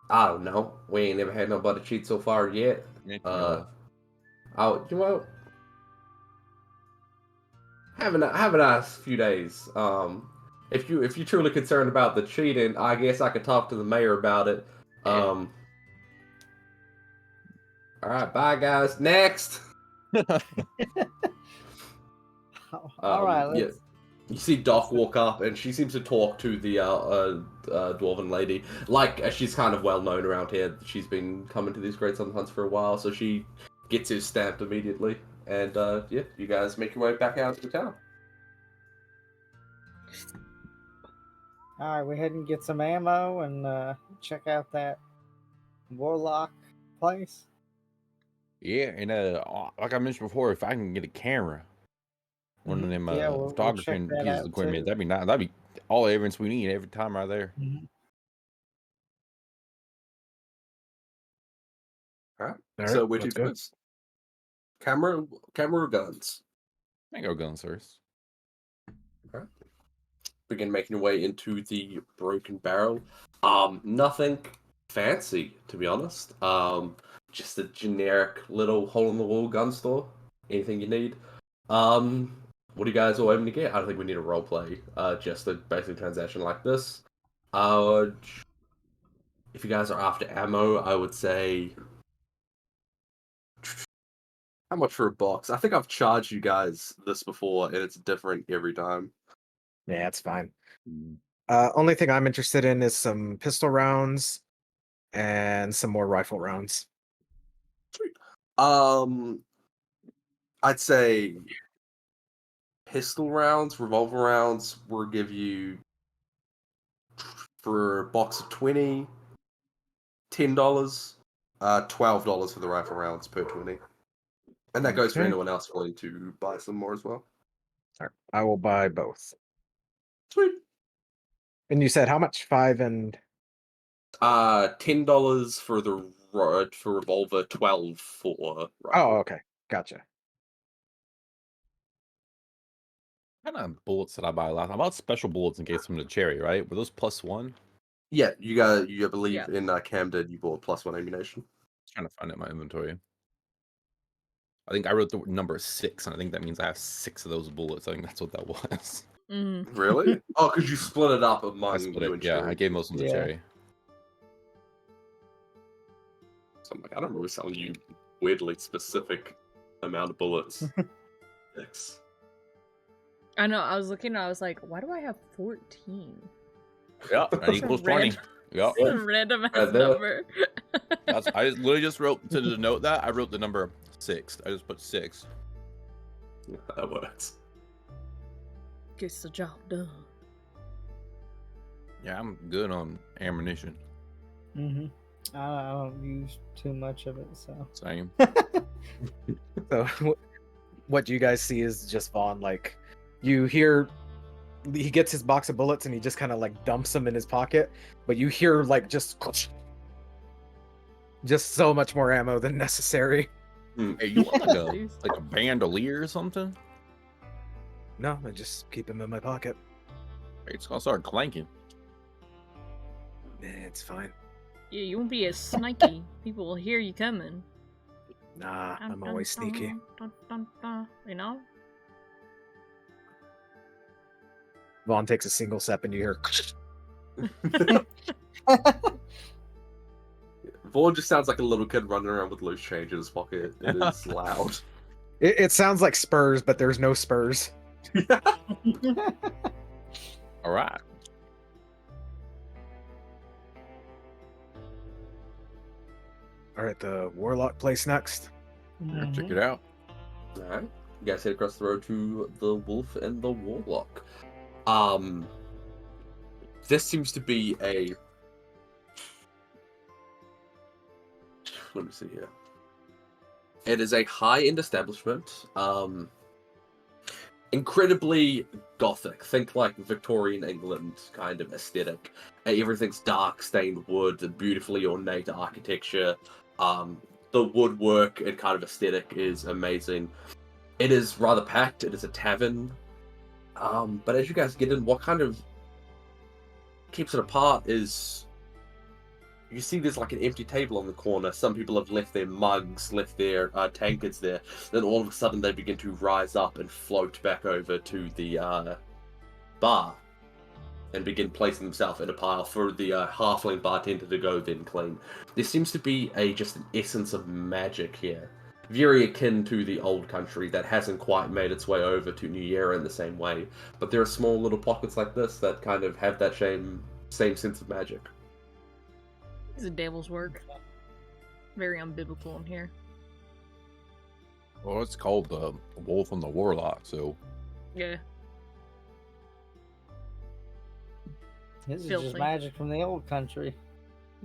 don't know. We ain't never had nobody cheat so far yet. Have a nice few days. If you're truly concerned about the cheating, I guess I could talk to the mayor about it. All right, bye guys. Next. All right, let's. You see Doc walk up, and she seems to talk to the dwarven lady. Like, she's kind of well known around here. She's been coming to these Great Southern Hunts for a while, so she gets his stamped immediately. And you guys make your way back out to the town. All right, we head and get some ammo and check out that warlock place. Yeah, and like I mentioned before, if I can get a camera, one of them Yeah, we'll photography check that pieces out, of equipment, too. that'd be nice. That'd be all the evidence we need every time right there. All right. All So right, which let's is go. good? Camera or guns? I go guns first. Okay. Begin making your way into the Broken Barrel. Nothing fancy, to be honest. Just a generic little hole-in-the-wall gun store. Anything you need. What are you guys all aiming to get? I don't think we need a role play. Just a basic transaction like this. If you guys are after ammo, I would say. How much for a box? I think I've charged you guys this before, and it's different every time. Yeah, it's fine. Only thing I'm interested in is some pistol rounds and some more rifle rounds. Sweet. I'd say pistol rounds, revolver rounds, we'll give you for a box of 20, $10. $12 for the rifle rounds per 20. And that goes for Okay. anyone else willing to buy some more as well. All right, I will buy both. Sweet. And you said how much? 5 and $10 for the for revolver, 12 for rifle. oh, okay, gotcha. What kind of bullets did I buy last? I bought special bullets in case from the cherry, right? Were those +1? Yeah, you believe in Camden, you bought +1 ammunition. Trying to find it in my inventory. I think I wrote the number 6, and I think that means I have 6 of those bullets. I think that's what that was. Really? Oh, because you split it up I among split you it. and Yeah, I Cherry. gave most of them to Yeah. Cherry. So I'm like, I don't remember selling you weirdly specific amount of bullets. Six. I know. I was looking. I was like, why do I have 14? Yeah, that That's a equals 20. red- Yep. It's a random ass Right there. number. I literally just wrote to denote that. I wrote the number 6. I just put 6. Yeah, that works. Gets the job done. Yeah, I'm good on ammunition. Mm-hmm. I don't use too much of it, so. Same. So what you guys see is just Vaughn, like, you hear he gets his box of bullets and he just kind of like dumps them in his pocket, but you hear like just so much more ammo than necessary. Hey, you want like a bandolier or something? No, I just keep them in my pocket. It's gonna start clanking. It's fine. Yeah, you won't be as snaky. People will hear you coming. Nah, Dun, I'm dun, always sneaky. dun, dun, dun, dun, you know? Vaughn takes a single step and you hear Vaughn just sounds like a little kid running around with loose change in his pocket. It is loud. it sounds like spurs, but there's no spurs. All right. All right, the warlock place next. Check it out. Alright. You guys head across the road to the wolf and the warlock. This seems to be a... Let me see here. It is a high-end establishment. Incredibly gothic. Think like Victorian England kind of aesthetic. Everything's dark, stained wood, and beautifully ornate architecture. The woodwork and kind of aesthetic is amazing. It is rather packed. It is a tavern. But as you guys get in, what kind of keeps it apart is you see there's like an empty table on the corner. Some people have left their mugs, left their tankards there. Then all of a sudden they begin to rise up and float back over to the bar and begin placing themselves in a pile for the halfling bartender to go then clean. There seems to be just an essence of magic here. Very akin to the old country that hasn't quite made its way over to New Yerra in the same way. But there are small little pockets like this that kind of have that same sense of magic. It's a devil's work. Very unbiblical in here. Well, it's called the Wolf and the Warlock, so Yeah. This is Filthy. just magic from the old country.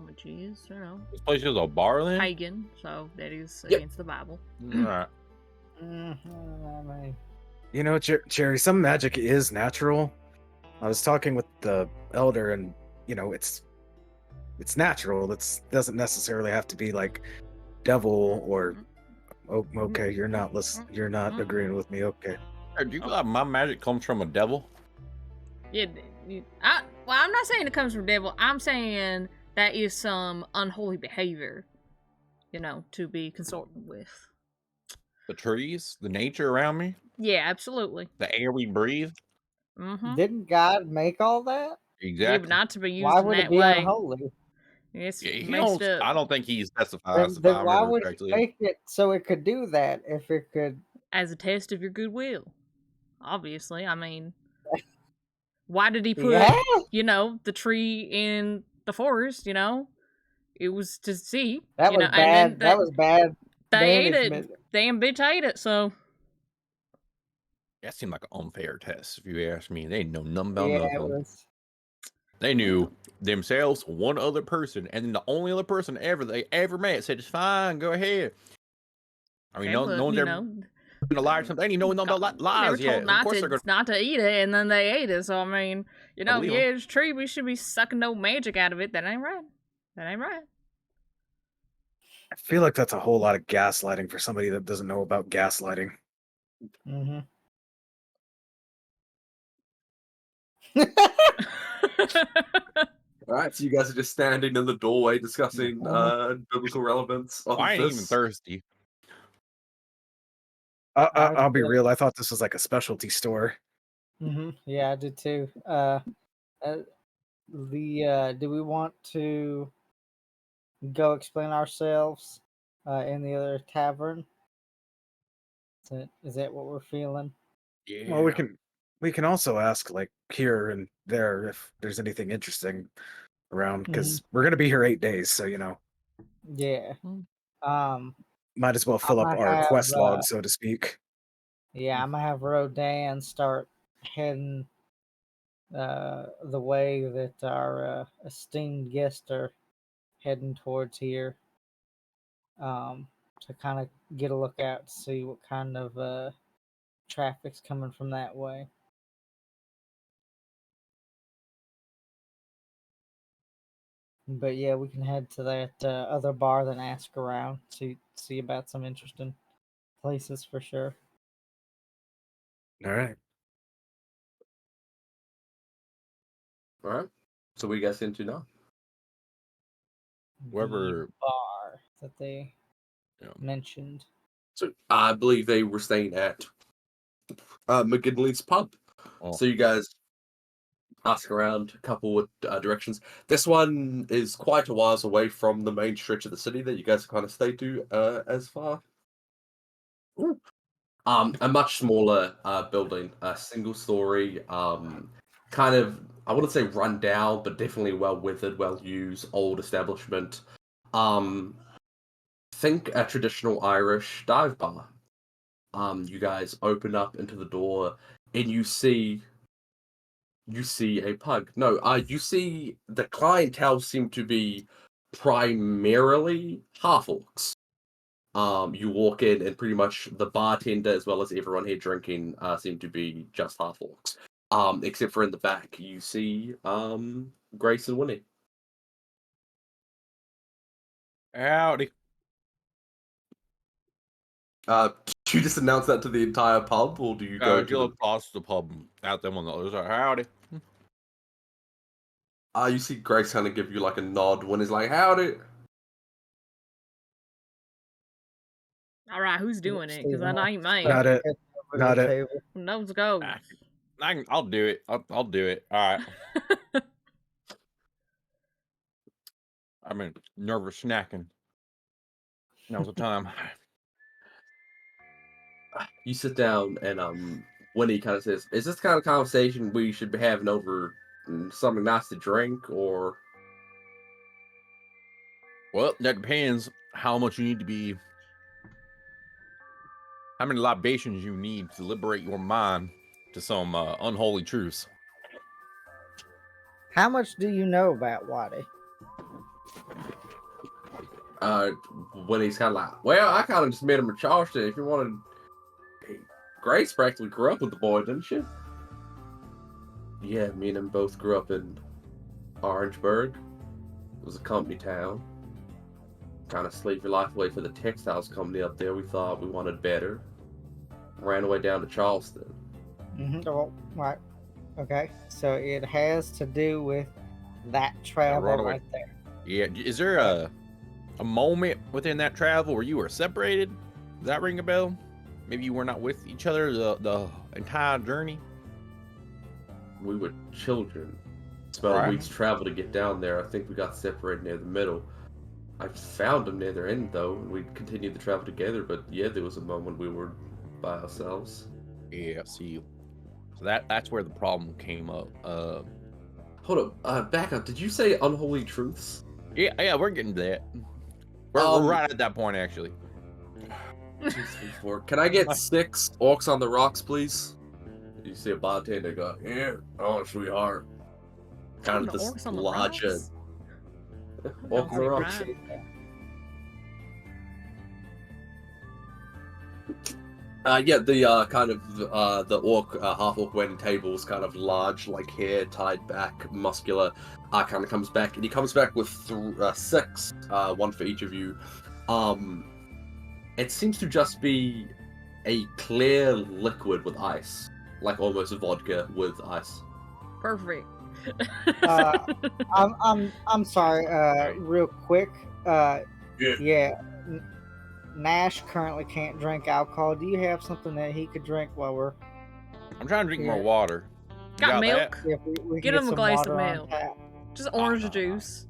Which is, you know, this place is a bar then? pagan, so that is Yep. against the Bible. Alright. You know, Cherry, some magic is natural. I was talking with the elder, and you know, it's natural. It doesn't necessarily have to be like devil or. Oh, okay, you're not listening. You're not agreeing with me. Okay. Hey, do you feel like my magic comes from a devil? Yeah, well, I'm not saying it comes from devil. I'm saying that is some unholy behavior, you know, to be consorting with. The trees, the nature around me, Yeah, absolutely. the air we breathe. Mm-hmm. Didn't God make all that? Exactly. Yeah, but not to be used Why in would it that be way. unholy? It's Yeah, he messed don't, up. I don't think he specifies if Then I why remember would correctly. he make it so it could do that if it could? As a test of your goodwill. Obviously, I mean, why did he put, Yeah. you know, the tree in the forest, you know? It was to see. That you was know, bad. and then That was bad. they ate management. it. Damn bitch ate it, so. That seemed like an unfair test, if you ask me. They didn't know nothing about Yeah, it nothing. was. They knew themselves, one other person, and then the only other person they ever met said, "It's fine, go ahead." I mean, Okay, no but one's you ever know, been a liar or something. They didn't know no they were lies yet. told Of not course to they're not to eat it, and then they ate it. So I mean, you I know, believe yeah, 'em. it's true. We should be sucking no magic out of it. That ain't right. That ain't right. I feel like that's a whole lot of gaslighting for somebody that doesn't know about gaslighting. Mm-hmm. All right, so you guys are just standing in the doorway discussing biblical relevance Well, I of ain't even this. thirsty. I'll be real. I thought this was like a specialty store. Mm-hmm. Yeah, I did too. Do we want to go explain ourselves in the other tavern? Is that what we're feeling? Yeah. Well, we can also ask like here and there if there's anything interesting around because we're gonna be here 8 days, so you know, Yeah. Mm. might as well I fill up might our have, quest log, so to speak. yeah, I'm gonna have Rodan start heading the way that our esteemed guests are heading towards here. To kind of get a look out to see what kind of traffic's coming from that way. But yeah, we can head to that other bar, then ask around, see about some interesting places for sure. All right. All right. So what are you guys into now? Whoever- The bar that they Yeah. mentioned. So I believe they were staying at McGinley's pub. Oh. So you guys ask around a couple of directions. This one is quite a whiles away from the main stretch of the city that you guys kind of stay to as far. Ooh. A much smaller building, a single story, kind of, I wouldn't say run down, but definitely well weathered, well used, old establishment. Think a traditional Irish dive bar. You guys open up into the door and you see a pug. No, you see the clientele seem to be primarily half orcs. You walk in and pretty much the bartender as well as everyone here drinking seem to be just half orcs. Except for in the back you see Grace and Winnie. Howdy. Do you just announce that to the entire pub, or do you go If you to look across the pub out them on the other side. Howdy. the? You see Grace kind of give you like a nod when he's like, "Howdy." All right, who's doing it? Because that ain't me. Not it. Not it. Table. Nose goes. I'll do it. I'll do it. All right. I'm in nervous snacking. Now's the time. You sit down and Winnie kind of says, "Is this the kind of conversation we should be having over something nice to drink, or?" Well, that depends how much you need to be. How many libations you need to liberate your mind to some unholy truths. How much do you know about Waddy? Winnie's kind of like, "Well, I kind of just met him in Charleston. If you wanted, Grace practically grew up with the boy, didn't she?" "Yeah, me and him both grew up in Orangeburg. It was a company town. Kind of slaved your life away for the textiles company up there. We thought we wanted better. Ran away down to Charleston." Mm-hmm. Oh, right. Okay. So it has to do with that travel right away. right there. Yeah. Is there a moment within that travel where you were separated? Does that ring a bell? Maybe you were not with each other the entire journey? We were children. It's about Right. a week's travel to get down there. I think we got separated near the middle. I found him near the end, though, and we continued the travel together. But yeah, there was a moment we were by ourselves. Yeah, see. So that's where the problem came up. Hold up, back up. Did you say unholy truths? Yeah, we're getting to that. We're right at that point, actually. 2, 3, 4. Can I get 6 orcs on the rocks, please? You see a bartender go, "Here, oh, sweetheart." kind of The this orcs on the larger rocks? orc on the Don't rocks. seem Yeah, the kind of the orc, half orc waiting tables, kind of large, like hair tied back, muscular, kind of comes back, and he comes back with 6, one for each of you. It seems to just be a clear liquid with ice, like almost vodka with ice. Perfect. I'm sorry. Real quick. Yeah. Nash currently can't drink alcohol. Do you have something that he could drink while we're? I'm trying to drink more Yeah. water. You Got that? milk? Yeah, we Get can him a some glass of water on milk. tap. Just orange juice.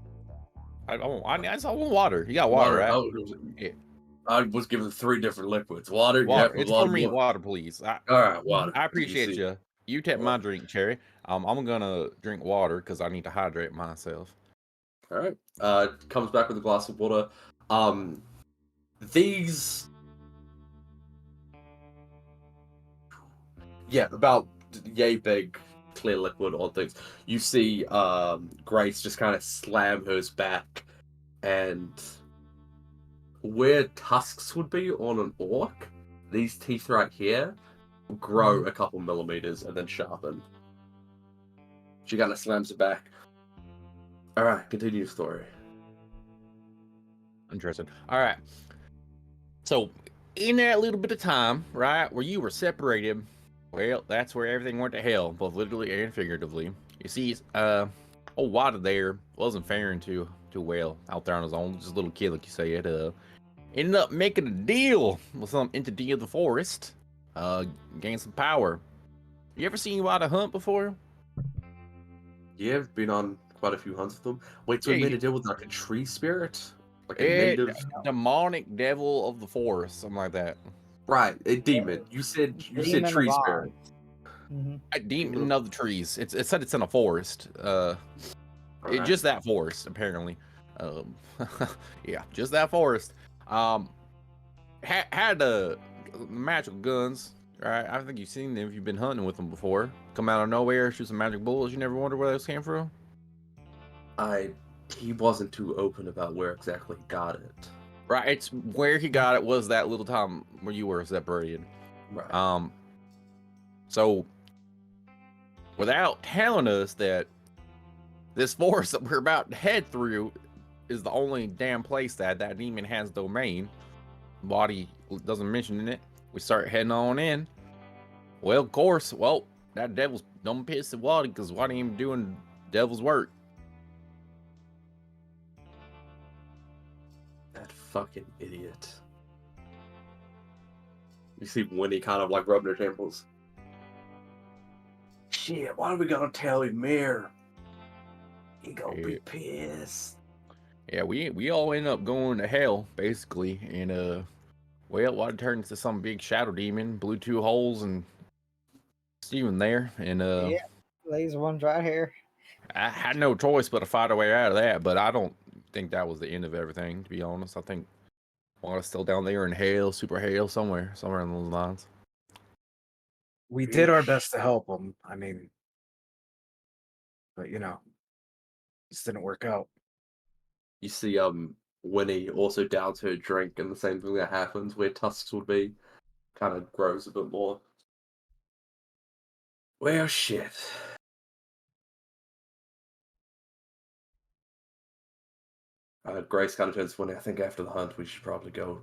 I just want water. You got water, right? Yeah. I was given 3 different liquids. Water, Water. yeah, It's water, for me. water. Water, please. All right, water. I appreciate see. you. You take my drink, Cherry. I'm gonna drink water because I need to hydrate myself. All right. Comes back with a glass of water. These. Yeah, about yay big, clear liquid on things. You see, Grace just kind of slam hers back, and where tusks would be on an orc, these teeth right here grow a couple millimeters and then sharpen. She kind of slams it back. All right, continue your story. Interesting. All right. So, in that little bit of time, right, where you were separated, well, that's where everything went to hell, both literally and figuratively. You see, old Wada there wasn't faring too well out there on his own, just a little kid, like you said. Ended up making a deal with some entity of the forest, gain some power. You ever seen Wada hunt before? Yeah, I've been on quite a few hunts with them. Wait, so Yeah, he made you- a deal with like a tree spirit? Like a It, native? demonic devil of the forest, something like that. Right, a demon. You said Demon of tree Oz. spirit. Mhm. A demon of the trees. It said it's in a forest. Alright. Just that forest, apparently. Yeah, just that forest. Had magical guns, right? I think you've seen them if you've been hunting with them before. Come out of nowhere, shoot some magic bullets. You never wonder where those came from. He wasn't too open about where exactly he got it. Right, it's where he got it was that little time where you were separated. Right. So without telling us that this forest that we're about to head through is the only damn place that demon has domain, Body doesn't mention it. We start heading on in. Well, of course, that devil's dumb pissed at Waddy because Waddy ain't doing devil's work. That fucking idiot. You see Winnie kind of like rubbing her temples. Shit, why are we gonna tell him, Mayor? He gonna be pissed. Yeah, we all end up going to hell basically, and Waddy turned into some big shadow demon, blew 2 holes, and Steven there, and Yeah, laser ones right here. I had no choice but to fight our way out of that. But I don't think that was the end of everything. To be honest, I think Waddy's still down there in hell, super hell, somewhere in those lines. We did our best to help him. I mean, but this didn't work out. You see, Winnie also downs her drink, and the same thing that happens where tusks would be, kind of grows a bit more. Well, shit. Grace kind of turns to Winnie. I think after the hunt, we should probably go.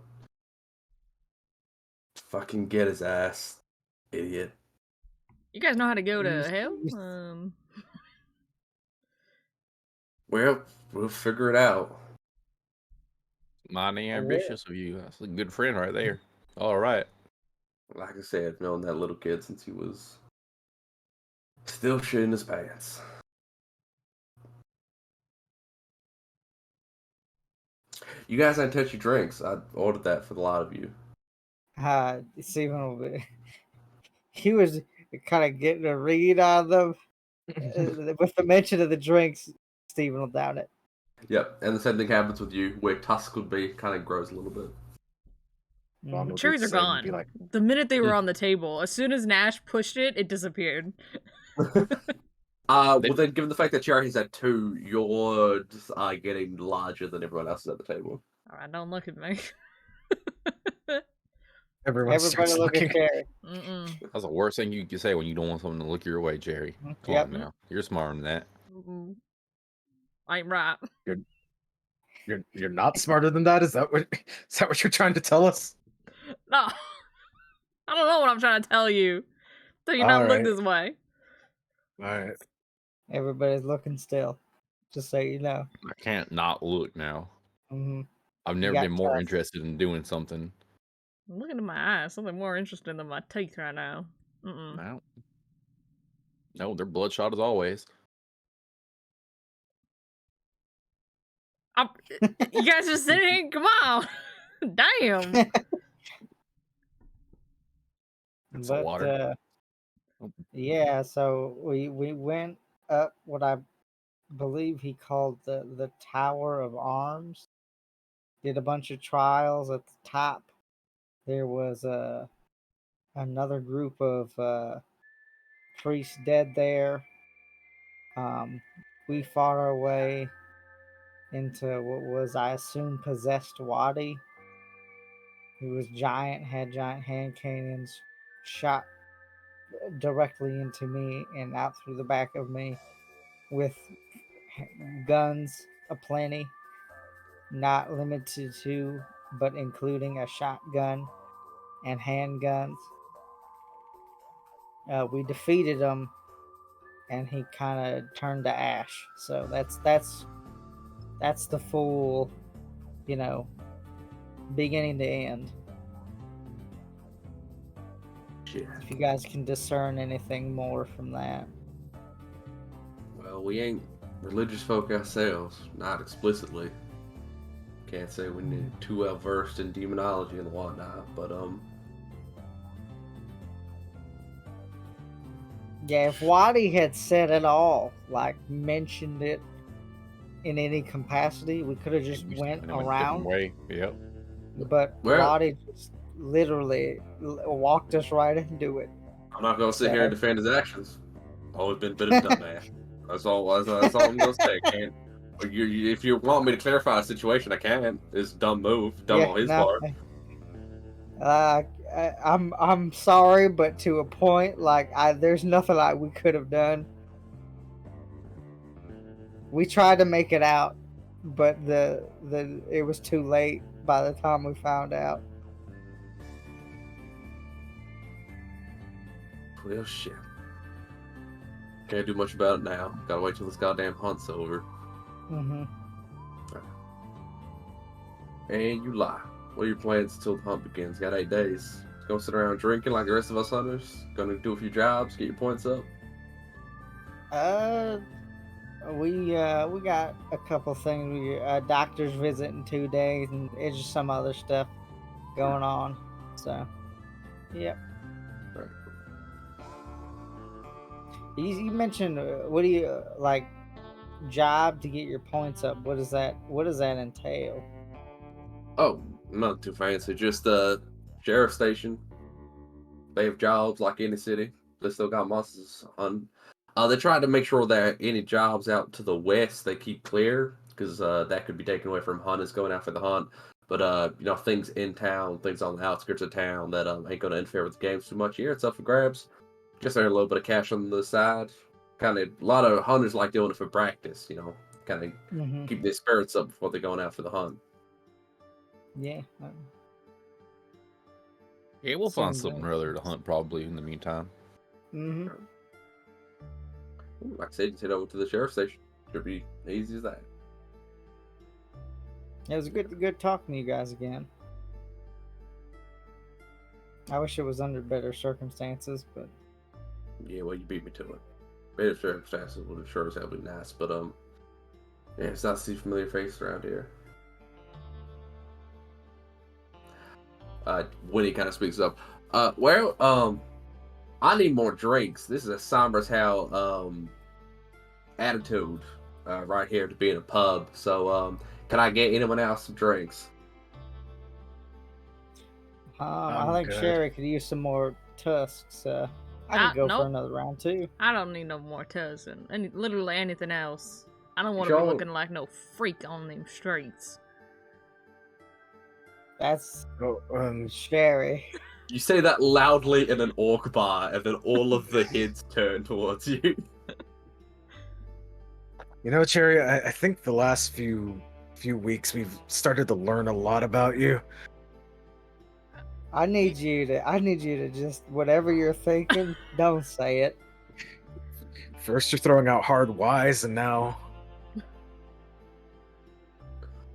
Fucking get his ass, idiot. You guys know how to go to hell? Well, we'll figure it out. Mighty ambitious of you. That's a good friend right there. All right. Like I said, known that little kid since he was still shitting his pants. You guys ain't touch your drinks. I ordered that for the lot of you. Steven will be. He was kind of getting a read on them. With the mention of the drinks, Steven will down it. Yep, and the same thing happens with you, where tusk would be, kind of grows a little bit. Ron will do Cherries the are same and gone. be like, The minute they were on the table, as soon as Nash pushed it, it disappeared. Well then, given the fact that Yerra has had 2, you're just getting larger than everyone else at the table. All right, don't look at me. Everyone Everybody starts look at looking. Jerry. Mm-mm. That's the worst thing you can say when you don't want someone to look your way, Jerry. Come Yep. on now. You're smarter than that. Mm-mm. Ain't right. You're not smarter than that. Is that what you're trying to tell us? No. I don't know what I'm trying to tell you. So you not look Alright. this way. All right. Everybody's looking still. Just so you know. I can't not look now. Mm-hmm. I've never got been more tough. interested in doing something. I'm looking at my eyes. Something more interesting than my teeth right now. Mm-mm. No, they're bloodshot as always. You guys just sitting here? Come on. Damn. That's the water. Yeah, so we went up what I believe he called the Tower of Arms. Did a bunch of trials at the top. There was another group of priests dead there. We fought our way into what was, I assume, possessed Wadi. He was giant, had giant hand cannons, shot directly into me and out through the back of me with guns aplenty, not limited to, but including a shotgun and handguns. We defeated him, and he kind of turned to ash. So that's the full, beginning to end. Shit. If you guys can discern anything more from that. Well, we ain't religious folk ourselves, not explicitly. Can't say we're too well versed in demonology and whatnot, but Yeah, if Wadi had said it all, like mentioned it in any capacity, we could have just went around. Way. Yep. But Well- Wadi just literally walked us right into it. I'm not gonna sit here and defend his actions. Always been a bit of a dumbass. That's all I'm gonna say. Can't. If you want me to clarify a situation, I can. It's a dumb move, dumb on his part. I'm sorry, but to a point, there's nothing like we could have done. We tried to make it out, but it was too late by the time we found out. Well, shit. Can't do much about it now. Gotta wait till this goddamn hunt's over. Mm-hmm. And you lie. What are your plans until the hunt begins? Got 8 days. Gonna sit around drinking like the rest of us hunters? Gonna do a few jobs, get your points up? We got a couple things. We doctor's visit in 2 days, and it's just some other stuff going on. So, yep. Right. You mentioned what do you like job to get your points up? What does that entail? Oh, not too fancy. Just sheriff station. They have jobs like any city. They still got monsters on. They try to make sure that any jobs out to the west they keep clear because that could be taken away from hunters going out for the hunt. But things in town, things on the outskirts of town that ain't gonna interfere with the games too much. Here, it's up for grabs. Just earn a little bit of cash on the side. Kind of a lot of hunters like doing it for practice. Kind of Mm-hmm. keep their spirits up before they're going out for the hunt. Yeah. Yeah, we'll find Sounds something good. or other to hunt probably in the meantime. Mm-hmm. Like I said, just head over to the sheriff's station. Should be easy as that. It was good talking to you guys again. I wish it was under better circumstances, but Yeah, well, you beat me to it. Better circumstances would have sure as hell been nice, but yeah, it's nice to see familiar faces around here. Winnie kind of speaks up. I need more drinks. This is a somber as hell attitude right here to be in a pub. So can I get anyone else some drinks? I I'm think good. Sherry could use some more tusks. I could go for nope. another round too. I don't need no more cousin. Literally anything else. I don't want to be Y'all- looking like no freak on them streets. That's Oh, scary. You say that loudly in an orc bar, and then all of the heads turn towards you. you know, Cherry, I think the last few weeks we've started to learn a lot about you. I need you to just whatever you're thinking, don't say it. First you're throwing out hard Ys, and now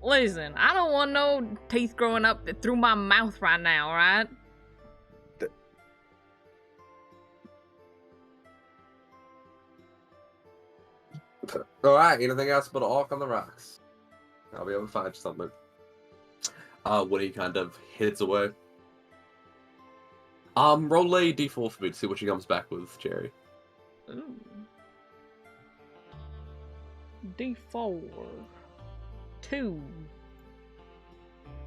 Listen, I don't want no teeth growing up through my mouth right now, right? Alright, anything else but an orc on the rocks? I'll be able to find something. Woody kind of heads away. Roll a d4 for me to see what she comes back with, Jerry. Ooh. D4. 2.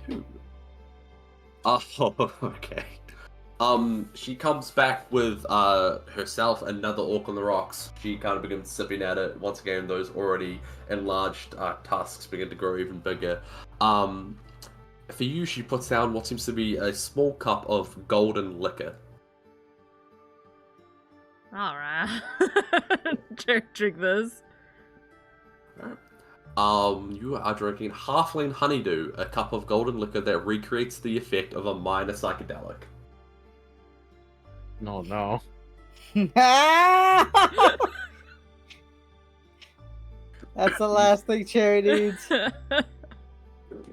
2. Oh, okay. She comes back with herself another orc on the rocks. She kind of begins sipping at it. Once again, those already enlarged tusks begin to grow even bigger. For you, she puts down what seems to be a small cup of golden liquor. Alright. Drink this. You are drinking Halfling Honeydew, a cup of golden liquor that recreates the effect of a minor psychedelic. no. That's the last thing Cherry needs.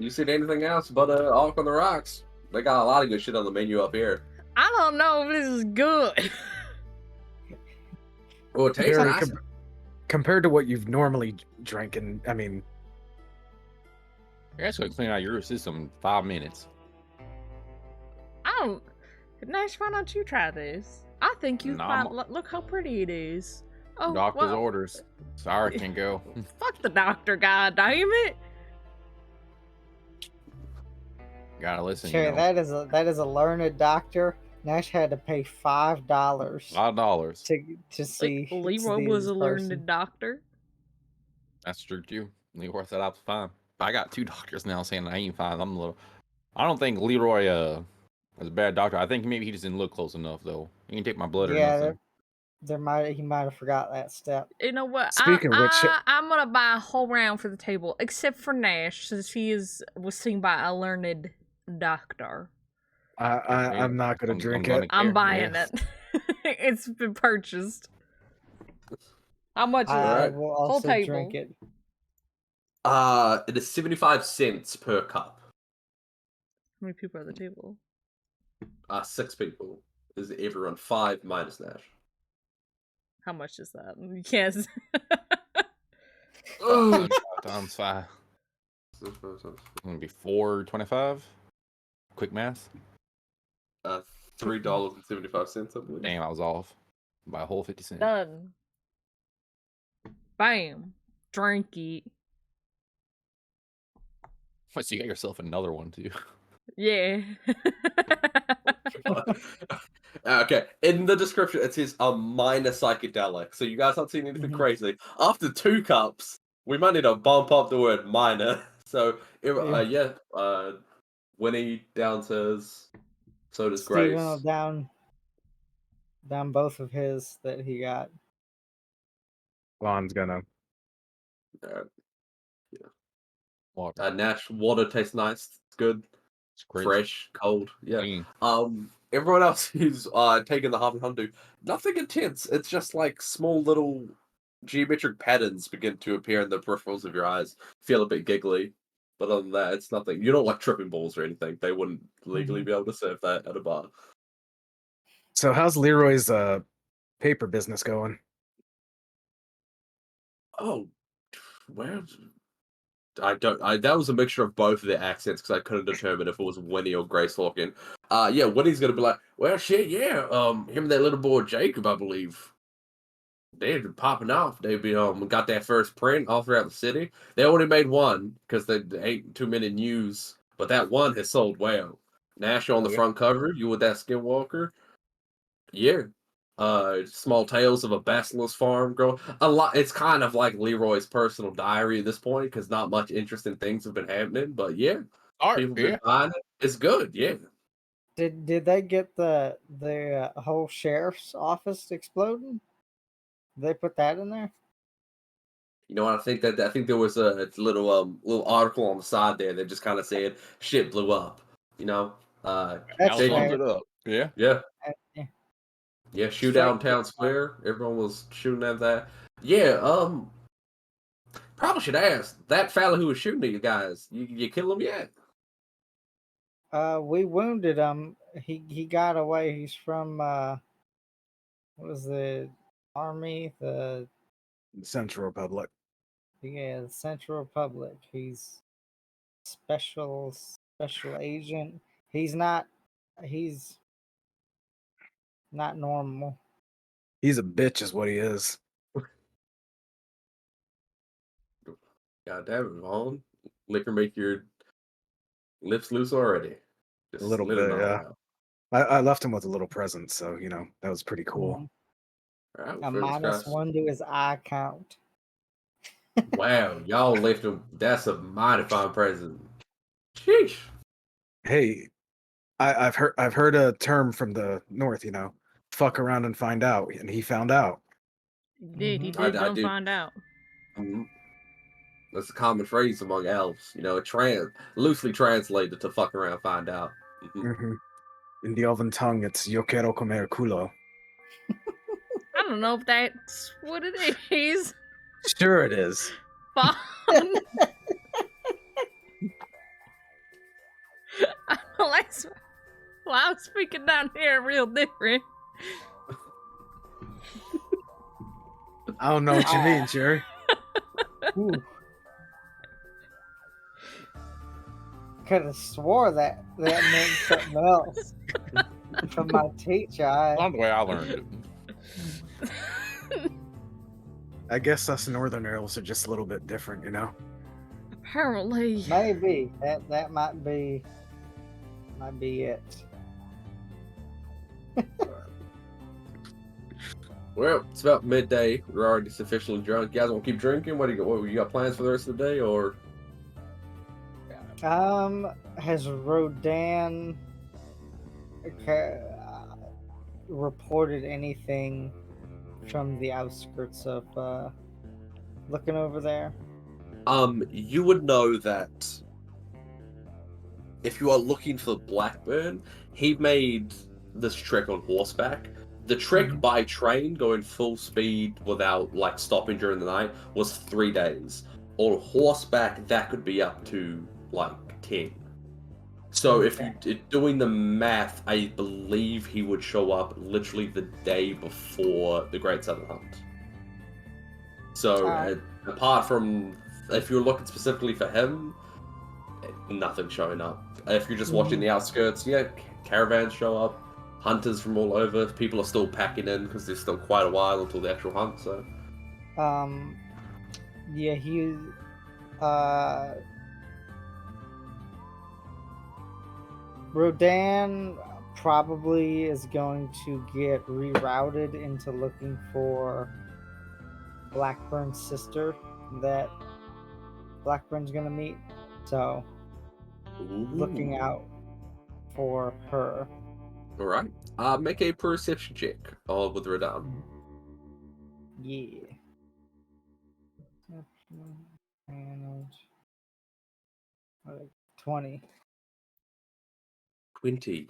You seen anything else but Orc on the Rocks? They got a lot of good shit on the menu up here. I don't know if this is good. Oh, it tastes Very nice. compared to what you've normally drinking, I mean, You're actually going to clean out your system in 5 minutes. I don't. Nash, why don't you try this? I think you Nah, might. Look how pretty it is. Oh, Doctor's well, orders. Sorry, can go. fuck the doctor, god damn it. Gotta listen. Cherry, You know. that is a learned doctor. Nash had to pay $5 $5. to see. to Leroy see was this a learned person. doctor. That's true too. Leroy said I was fine. I got 2 doctors now saying I ain't fine. I'm a little. I don't think Leroy was a bad doctor. I think maybe he just didn't look close enough though. He didn't take my blood or Yeah, nothing. he might have forgot that step. You know what? Speaking of which- I'm gonna buy a whole round for the table, except for Nash, since he was seen by a learned doctor. I'm not gonna drink gonna it. I'm care, buying yeah. it. It's been purchased. How much is I it? will Whole also table. drink it. It is 75 cents per cup. How many people are at the table? 6 people. Is everyone 5 minus Nash? How much is that? You can't. Ugh. 25 times 5. Gonna be 4.25. Quick math. $3.75, I believe. Damn, I was off by a whole 50 cents. Done. Bam. Drink it. So you got yourself another one too. Yeah. Okay, in the description it says a minor psychedelic, so you guys aren't seeing anything Mhm. crazy. After 2 cups, we might need to bump up the word minor. So, Winnie downs his, so does Steven Grace. will down both of his that he got. Lon's gonna. Water. Nash, water tastes nice. It's good. It's crisp, Fresh, cold. Yeah. clean. Everyone else who's taking the half and undo, nothing intense. It's just like small little geometric patterns begin to appear in the peripherals of your eyes. Feel a bit giggly, but other than that, it's nothing. You're not like tripping balls or anything. They wouldn't legally be able to serve that at a bar. So how's Leroy's paper business going? Oh, where? That was a mixture of both of their accents because I couldn't determine if it was Winnie or Grace talking. Yeah, Winnie's gonna be like, well, shit, yeah. Him and that little boy Jacob, I believe, they're popping off. They got their first print all throughout the city. They only made one because there ain't too many news, but that one has sold well. Nash on the Yeah. front cover. You with that Skinwalker? Yeah. Small Tales of a Basilisk Farm Girl. A lot. It's kind of like Leroy's personal diary at this point because not much interesting things have been happening. But yeah, Art, people yeah. been buying it. It's good. Yeah. Did they get the whole sheriff's office exploding? Did they put that in there? You know what? I think there was a little article on the side there that just kind of said shit blew up. You know. That's That sums fair. it up. Yeah. Yeah. Yeah. Yeah. Shootout in Straight town square. Everyone was shooting at that. Yeah. Probably should ask that fella who was shooting at you guys. You kill him yet? We wounded him. He got away. He's from what was the army? The Central Republic. Central Republic. He's special agent. He's not normal. He's a bitch, is what he is. God damn it, Vaughn. Liquor make your lips loose already. A Just little let it bit, all yeah. out. I left him with a little present, so that was pretty cool. Mhm. All right, A fingers crossed. -1 to his eye count. Wow, y'all left him. That's a mighty fine present. Sheesh. Hey, I've heard a term from the north, fuck around and find out, and he found out. He Mhm. did I come do. find out. Mhm. That's a common phrase among elves. Loosely translated to fuck around, find out. Mhm. Hmm. In the elven tongue, it's yo quiero comer culo. I don't know if that's what it is. Sure, it is. Fun. Well, I was speaking down here real different. I don't know what you mean, sure. Ooh. Could have swore that meant something else from my teacher. Not the way I learned it. I guess us northern elves are just a little bit different, Apparently. Maybe that might be it. Well, it's about midday. We're already sufficiently drunk. You guys want to keep drinking? What you got plans for the rest of the day, or? Has Rodan reported anything from the outskirts of looking over there? You would know that if you are looking for Blackburn, he made this trek on horseback. The trek by train, going full speed without stopping during the night, was 3 days. On horseback, that could be up to 10. So if you're doing the math, I believe he would show up literally the day before the Great Southern Hunt. So apart from if you're looking specifically for him, nothing showing up. If you're just watching the outskirts, caravans show up, hunters from all over. People are still packing in because there's still quite a while until the actual hunt. So, he Rodan probably is going to get rerouted into looking for Blackburn's sister that Blackburn's gonna meet. So looking out for her. All right. Make a perception check with Rodan. Yeah. And 20. 20.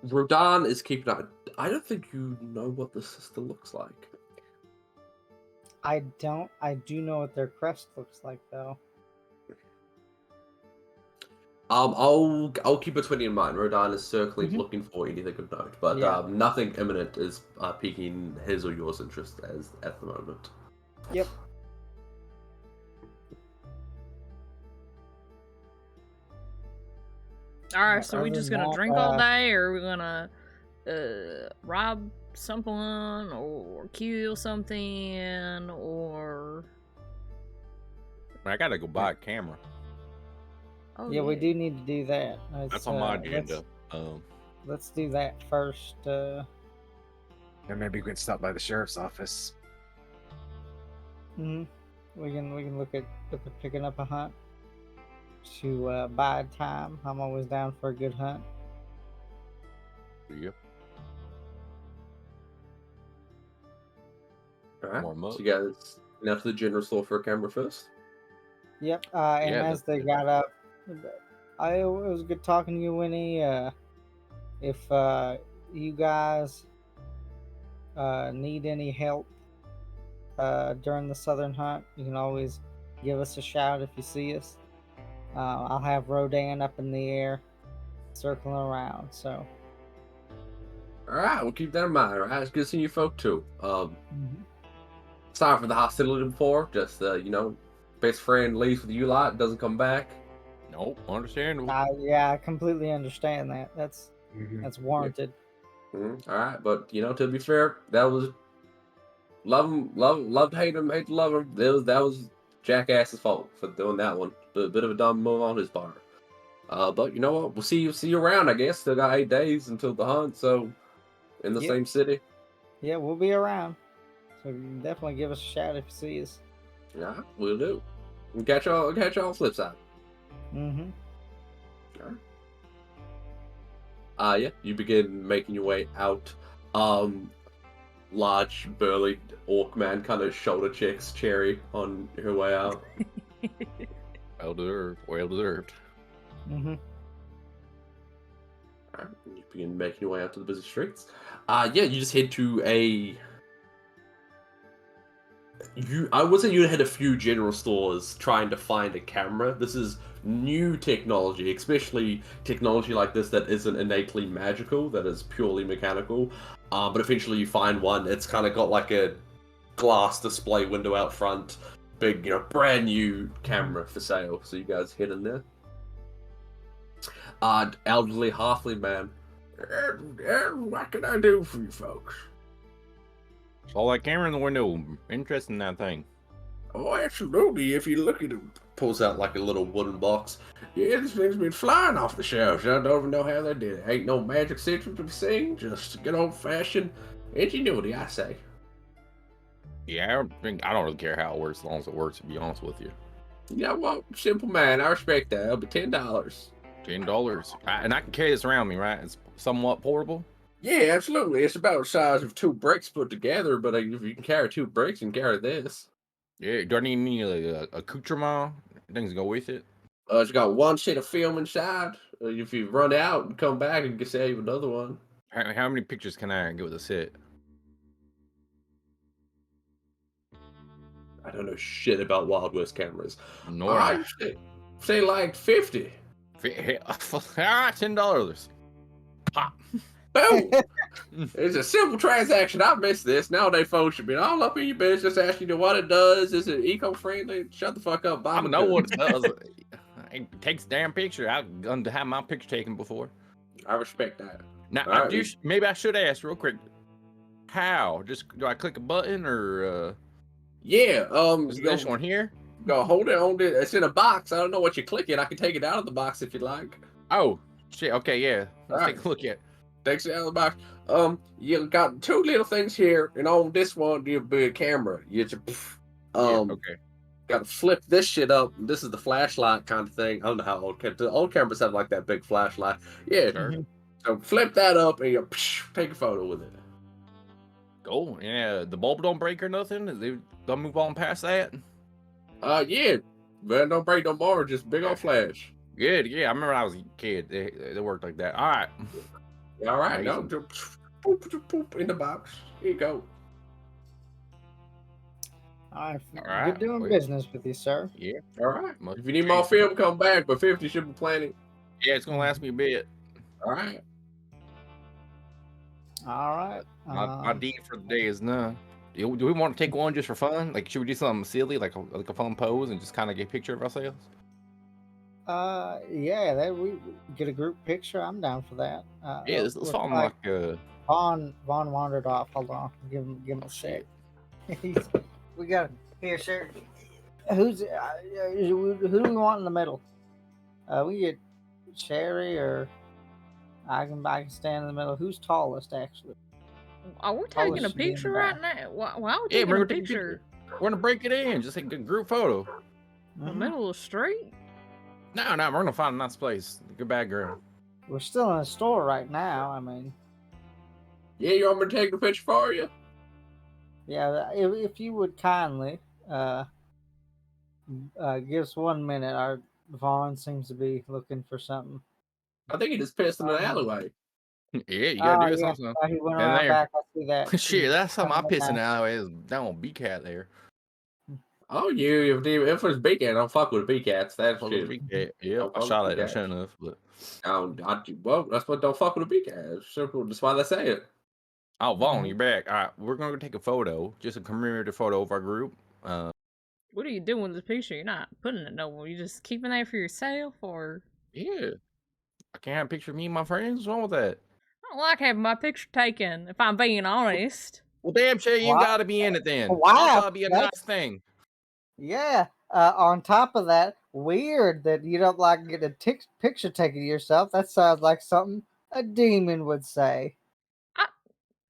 Rodan is keeping up. I don't think you know what the sister looks like. I don't. I do know what their crest looks like, though. I'll keep a 20 in mind. Rodan is circling, looking for anything of note, but nothing imminent is piquing his or yours interest as at the moment. Yep. Alright, so we Other just than gonna that, drink all day, or are we gonna rob someone, or kill something, or... I gotta go buy a camera. Oh, Yeah, we do need to do that. That's on my agenda. let's do that first. And maybe we can stop by the sheriff's office. We can look at picking up a hunt to bide time. I'm always down for a good hunt. Yep. All right. Warm up. So you guys now to the general store for a camera first. Yep. And Yeah, as that's they good. got up, it was good talking to you, Winnie. If you guys need any help during the southern hunt, you can always give us a shout if you see us. I'll have Rodan up in the air, circling around. So. All right, we'll keep that in mind. All right, it's good seeing you folk too. Sorry for the hostility before. Just best friend leaves with you lot, doesn't come back. Nope, understandable. Yeah, I completely understand that. That's warranted. All right, but to be fair, that was love, hate him, hate to love him. That was Jackass's fault for doing that one. A bit of a dumb move on his part. But you know what? We'll see you around. I guess still got 8 days until the hunt, so in the same city. Yeah, we'll be around. So definitely give us a shout if you see us. Yeah, we'll do. We'll catch y'all on the flip side. Mm-hmm. Yeah, you begin making your way out. Large, burly orc man kind of shoulder checks Cherry on her way out. Well deserved. Well deserved. Mm-hmm. Alright, you begin making your way out to the busy streets. Yeah, you just head to I would say you had a few general stores trying to find a camera. This is new technology, especially technology like this that isn't innately magical, that is purely mechanical. But eventually you find one. It's kind of got like a glass display window out front, big, brand new camera for sale. So you guys head in there. Elderly halfling man. What can I do for you folks? Saw that camera in the window. Interested in that thing. Oh, absolutely. If you look at it, pulls out like a little wooden box. Yeah, this thing's been flying off the shelves. I don't even know how they did it. Ain't no magic secret to be seen. Just good old-fashioned ingenuity, I say. Yeah, I don't really care how it works as long as it works, to be honest with you. Yeah, well, simple man. I respect that. It'll be $10. $10. And I can carry this around me, right? It's somewhat portable. Yeah, absolutely. It's about the size of 2 bricks put together, but if you can carry 2 bricks, you can carry this. Yeah, do I need any accoutrement? Things go with it? It's got 1 sheet of film inside. If you run out and come back, you can save another one. How many pictures can I get with a set? I don't know shit about Wild West cameras. No, All right, say like 50. $10. Pop. Boom! It's a simple transaction. I missed this. Nowadays, folks should be all up in your business, asking you what it does. Is it eco-friendly? Shut the fuck up, Bob. I know what it does. It takes a damn picture. I've had my picture taken before. I respect that. Now, maybe I should ask real quick. How? Just do I click a button or? Yeah. Is this one here? Go hold it on. It's in a box. I don't know what you click it. I can take it out of the box if you'd like. Oh shit. Okay, yeah. Let's take a look at. Takes it out of the box. You got 2 little things here, and on this one, you'll be a camera. You just, okay. Got to flip this shit up. This is the flashlight kind of thing. I don't know how the old cameras have like that big flashlight. Yeah. Sure. So flip that up and you take a photo with it. Cool. Yeah. The bulb don't break or nothing. They don't move on past that. Yeah. Man, don't break no more. Just big old flash. Good. Yeah. I remember when I was a kid. They worked like that. All right. All right. No, just poop in the box. Here you go. All right. Good doing business with you, sir. Yeah. All right. If you need more film, come back. But 50 should be plenty. Yeah, it's gonna last me a bit. All right. All right. My deed for the day is none. Do we want to take one just for fun? Like, should we do something silly, like a fun pose, and just kind of get a picture of ourselves? Yeah, that we get a group picture. I'm down for that. Yeah, let's follow like Vaughn wandered off. Hold on, give him a sec. We got here, sir. Who do we want in the middle? We get Sherry or I can stand in the middle. Who's tallest, actually? Are we I'll taking a let you be in picture the right back. now? Why are we Yeah, taking we're a gonna take a picture? We're gonna break it in. Just take a group photo. In the Mhm. middle of the street? No, we're gonna find a nice place. Good background. We're still in a store right now. I mean, Yeah, you want me to take a picture for you? yeah. If you would kindly give us 1 minute. Our Vaughn seems to be looking for something. I think he just pissed in the alleyway. Yeah, you gotta do Yeah. something. He went And around there. back. I see that. Shit, that's something I coming piss in now. the alleyway. Is down on B cat there. Oh, if it's big cat, don't fuck with big cats. That's Fuck with shit. the B cat. Yep, Don't I fuck shot with at it. I big shouldn't cats. have, but Well, that's what don't fuck with a big cat. It's simple. That's why they say it. oh, Vaughn, you're back. All right, we're gonna go take a photo, just a commemorative photo of our group. What are you doing with this picture? You're not putting it nowhere. You just keeping that for yourself, or Yeah, I can't have a picture of me and my friends. What's wrong with that? I don't like having my picture taken. If I'm being honest. Well, damn, Shay, you Wow. gotta be in it then. I Wow, thought it'd be a nice that's- thing. Yeah. On top of that, weird that you don't like get a picture taken of yourself. That sounds like something a demon would say. I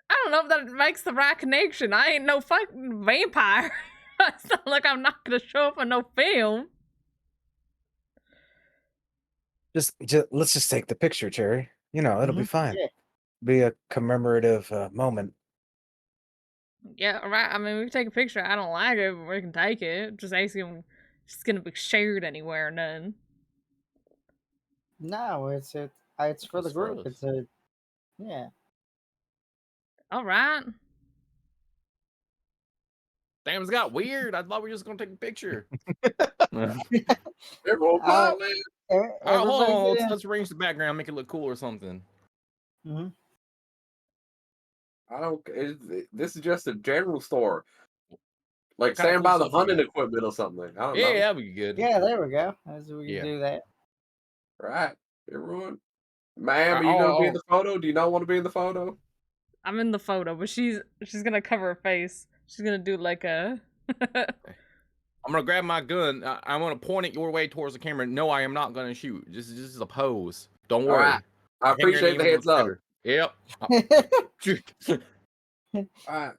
don't know if that makes the right connection. I ain't no fucking vampire. It's not like I'm not gonna show up in no film. Just let's just take the picture, Cherry. You know, it'll be Mhm. fine. Yeah. Be a commemorative moment. Yeah, right. I mean, we can take a picture. I don't like it, but we can take it. Just asking, it's gonna be shared anywhere or none. No, it's for It's the for group. us. It's a yeah. All right. Damn, it's got weird. I thought we were just gonna take a picture. Everyone Uh, pile in. All right, hold Everybody on. get in. Let's arrange the background, make it look cool or something. Mhm. I don't. This is just a general store. Like What kinda stand cool by the stuff you hunting got? equipment or something. I don't Yeah, know. that'd be good. Yeah, there we go. As we can Yeah. do that. Right. Everyone. Ma'am, are you gonna be in the photo? Do you not want to be in the photo? I'm in the photo, but she's gonna cover her face. She's gonna do like a. I'm gonna grab my gun. I'm gonna point it your way towards the camera. No, I am not gonna shoot. This is a pose. Don't All worry. right. I Your finger appreciate the ain't heads up. better. Yep. Shoot. All right.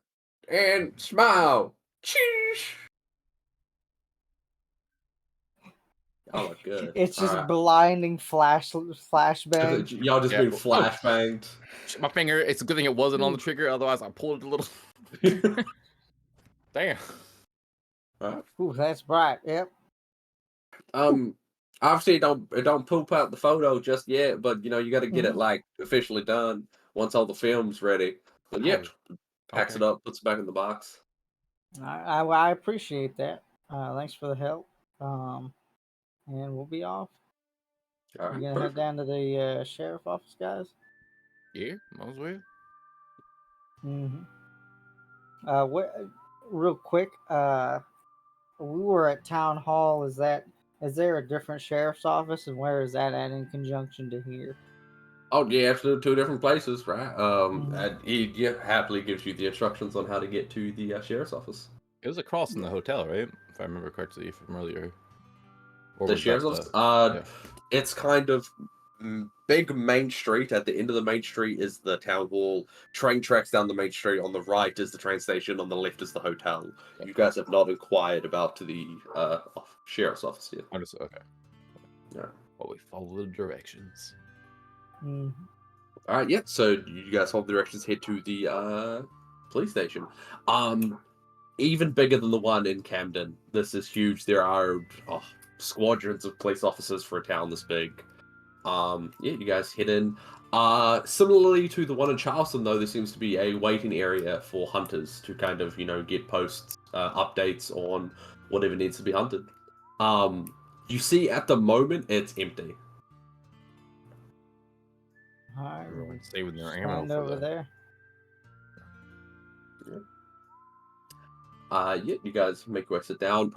And smile. Cheese. Y'all look good. It's just All right. blinding flashbang. Y'all just Yeah. being flashbanged. My finger. It's a good thing it wasn't on the trigger. Otherwise, I pulled it a little. Damn. Right. Ooh, that's bright. Yep. Obviously it don't poop out the photo just yet, but you know you got to get it Mhm. like officially done once all the film's ready. But yeah, packs Okay. it up, puts it back in the box. I appreciate that. Thanks for the help. And we'll be off. All You right, gonna head perfect. down to the sheriff office, guys? Yeah, might as well. Mm-hmm. Real quick, we were at town hall. Is there a different sheriff's office, and where is that at in conjunction to here? Oh yeah, it's two different places, right? Mhm. And he happily gives you the instructions on how to get to the sheriff's office. It was across from the hotel, right? If I remember correctly from earlier. Or The was that sheriff's office, yeah. it's kind of big main street. At the end of the main street is the town hall. Train tracks down the main street. On the right is the train station. On the left is the hotel. You guys have not inquired about the sheriff's office yet. Understood. Okay. Yeah. Well, we follow the directions. Mhm. All right. Yeah. So you guys follow the directions. Head to the police station. Even bigger than the one in Camden. This is huge. There are squadrons of police officers for a town this big. Yeah, you guys head in. Similarly to the one in Charleston, though, there seems to be a waiting area for hunters to kind of, get posts, updates on whatever needs to be hunted. You see at the moment it's empty. All right, Everyone stay with their ammo stand for over the... there. Yeah, you guys make your way sit down.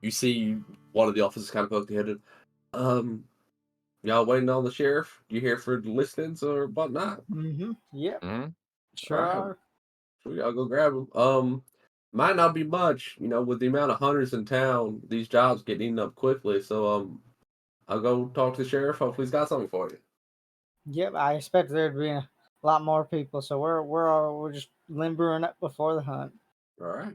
You see one of the officers kind of poke their head in. Y'all waiting on the sheriff? You here for the listings or whatnot? Mm-hmm. Yep. Mhm. Sure Alright. are. So y'all go grab them. Might not be much, with the amount of hunters in town. These jobs get eaten up quickly. So I'll go talk to the sheriff. Hopefully he's got something for you. Yep, I expect there to be a lot more people, so we're just limbering up before the hunt. All right.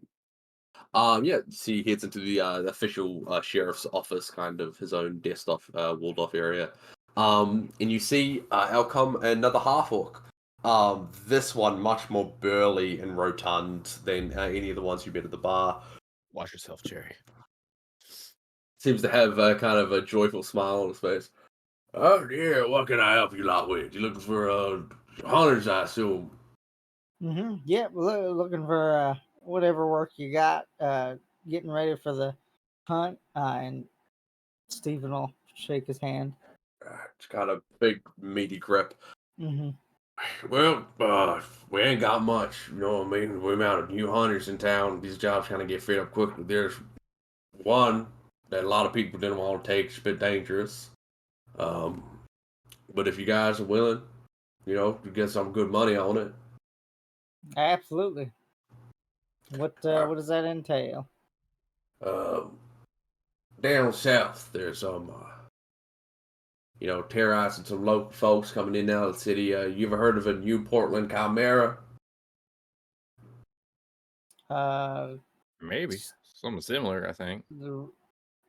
Yeah. See, he heads into the official sheriff's office, kind of his own desk off, walled off area. And you see out come another half orc. This one much more burly and rotund than any of the ones you met at the bar. Watch yourself, Jerry. Seems to have kind of a joyful smile on his face. Oh dear, what can I help you lot with? You looking for hunters, I assume. Yep, looking for whatever work you got. Getting ready for the hunt, and Stephen will shake his hand. It's kind of big, meaty grip. Mm-hmm. Well, we ain't got much, you know what I mean? We're out of new hunters in town. These jobs kind of get filled up quickly. There's one that a lot of people didn't want to take. It's a bit dangerous. Um, but if you guys are willing, you know, to get some good money on it. Absolutely. What does that entail? Um, Down south, there's some, terrorizing some local folks coming in and out of the city. You ever heard of a New Portland Chimera? Uh, Maybe something similar. I think. the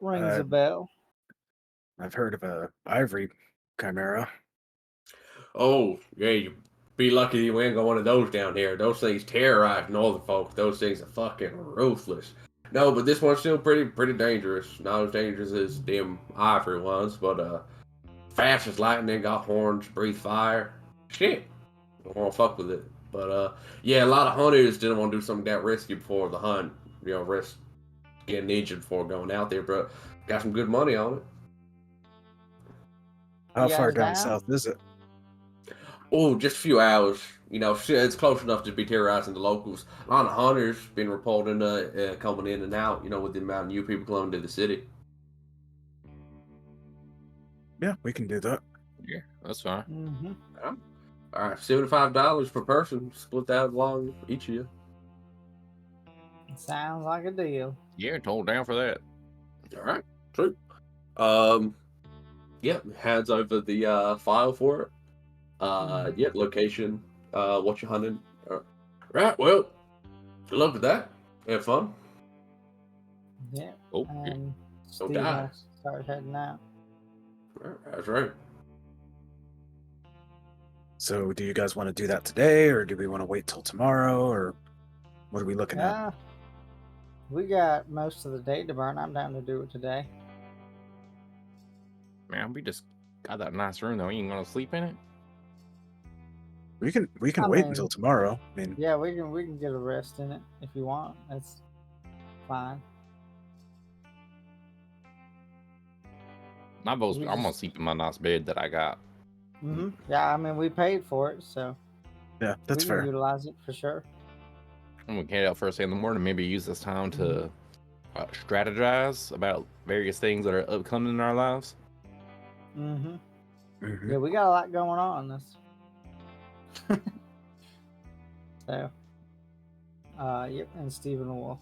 rings Uh, a bell. I've heard of a ivory chimera. Oh, yeah, you be lucky we ain't got one of those down here. Those things terrorize northern folk. Those things are fucking ruthless. No, but this one's still pretty dangerous. Not as dangerous as them ivory ones, but fast as lightning, got horns, breathe fire. Shit. Don't want to fuck with it. But yeah, a lot of hunters didn't want to do something that risky before the hunt. You know, risk getting injured before going out there, but got some good money on it. How You far guys down down? south is it? Oh, just a few hours. You know, shit, it's close enough to be terrorizing the locals. A lot of hunters been reporting coming in and out. You know, with the amount of new people coming to the city. Yeah, we can do that. Yeah, that's fine. Mm-hmm. All right, $75 per person. Split that along each of you. Sounds like a deal. Yeah, told down for that. All right, true. Yeah, hands over the file for it. Yeah, location. What you're hunting. Right. Well, good luck with that. Have fun. Yeah. Oh, And Don't Steve die. will start heading out. Right, that's right. So, do you guys want to do that today, or do we want to wait till tomorrow, or what are we looking at? Yeah. We got most of the day to burn. I'm down to do it today. man, we just got that nice room though. You ain't gonna sleep in it? We can I wait mean, until tomorrow. I mean, Yeah, we can get a rest in it if you want. That's fine. My vote's, We I'm gonna just- sleep in my nice bed that I got. Yeah, I mean we paid for it, so yeah, that's we can fair. utilize it for sure. I'm gonna get out first thing in the morning. Maybe use this time to strategize about various things that are upcoming in our lives. Mm-hmm. Mhm. Yeah, we got a lot going on this. So, yep, and Steven will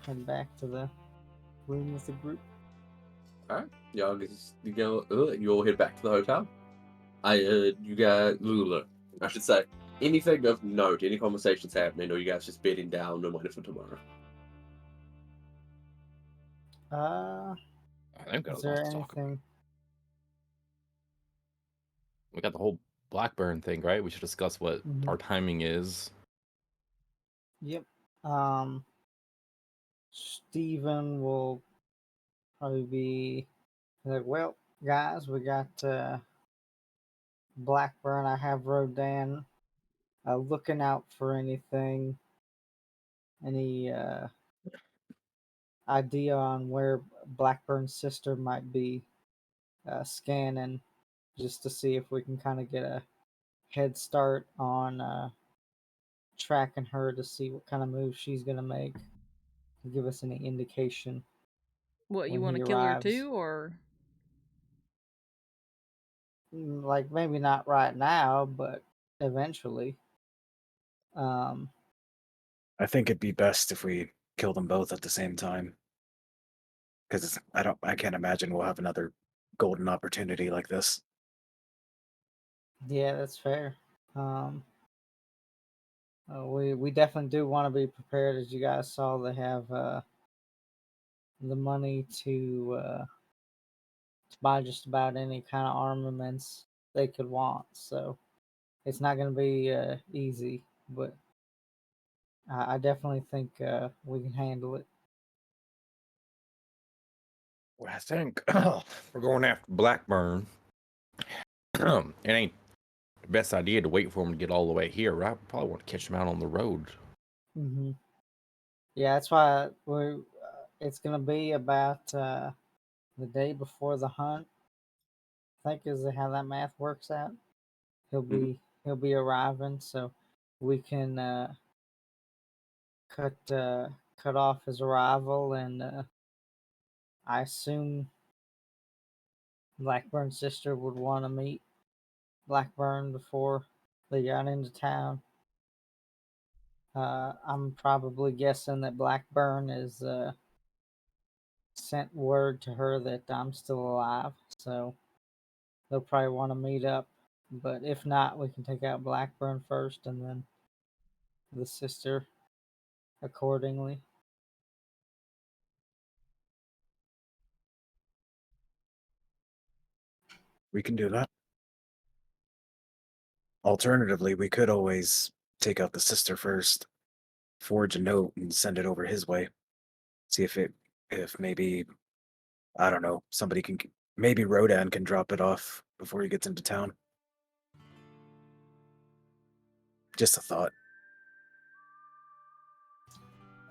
head back to the room with the group. All right. You all head back to the hotel. You guys, Lula, I should say, anything of note, any conversations happening, or you guys just bedding down and waiting for tomorrow? I think we got Is a lot there to talk about. anything? We got the whole Blackburn thing, right? We should discuss what Mhm. our timing is. Yep. Steven will probably be like, well, guys, we got Blackburn. I have Rodan looking out for anything, any idea on where Blackburn's sister might be, scanning just to see if we can kind of get a head start on tracking her to see what kind of move she's going to make. Give us any indication What, you when want he to kill her arrives. too, or Like maybe not right now, but eventually. Um, I think it'd be best if we kill them both at the same time, because I can't imagine we'll have another golden opportunity like this. Yeah, that's fair. Um, we definitely do want to be prepared. As you guys saw, they have the money to buy just about any kind of armaments they could want. So it's not going to be easy, but I definitely think we can handle it. Well, I think we're going after Blackburn. It ain't the best idea to wait for him to get all the way here, right? Probably want to catch him out on the road. Hmm. Yeah, that's why it's going to be about the day before the hunt. I think is how that math works out. He'll Mhm. be he'll be arriving, so we can cut off his arrival, and I assume Blackburn's sister would want to meet Blackburn before they got into town. I'm probably guessing that Blackburn is sent word to her that I'm still alive, so they'll probably want to meet up. But if not, we can take out Blackburn first and then the sister accordingly. We can do that. Alternatively, we could always take out the sister first, forge a note, and send it over his way. See if maybe, I don't know, somebody can, maybe Rodan can drop it off before he gets into town. Just a thought.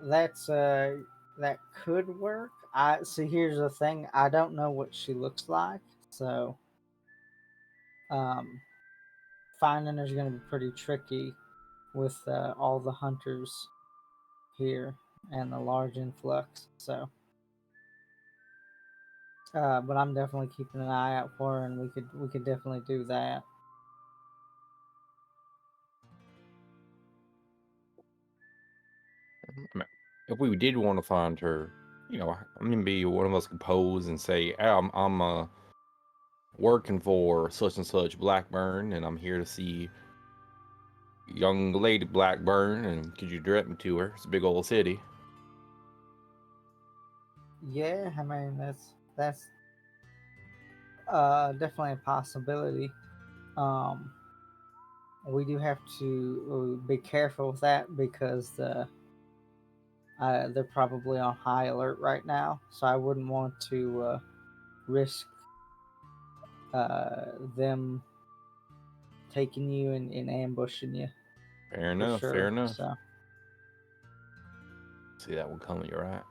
That could work. I see. Here's the thing. I don't know what she looks like, so um, finding her is going to be pretty tricky with all the hunters here and the large influx. So, but I'm definitely keeping an eye out for her, and we could definitely do that. I mean, if we did want to find her, I'm gonna be one of us could pose and say, hey, I'm working for such and such Blackburn, and I'm here to see young lady Blackburn, and could you direct me to her? It's a big old city. Yeah, I mean that's definitely a possibility. Um, we do have to be careful with that because they're probably on high alert right now. So I wouldn't want to risk them taking you and ambushing you Fair for enough, fair sure. enough. So See that one coming, you're right.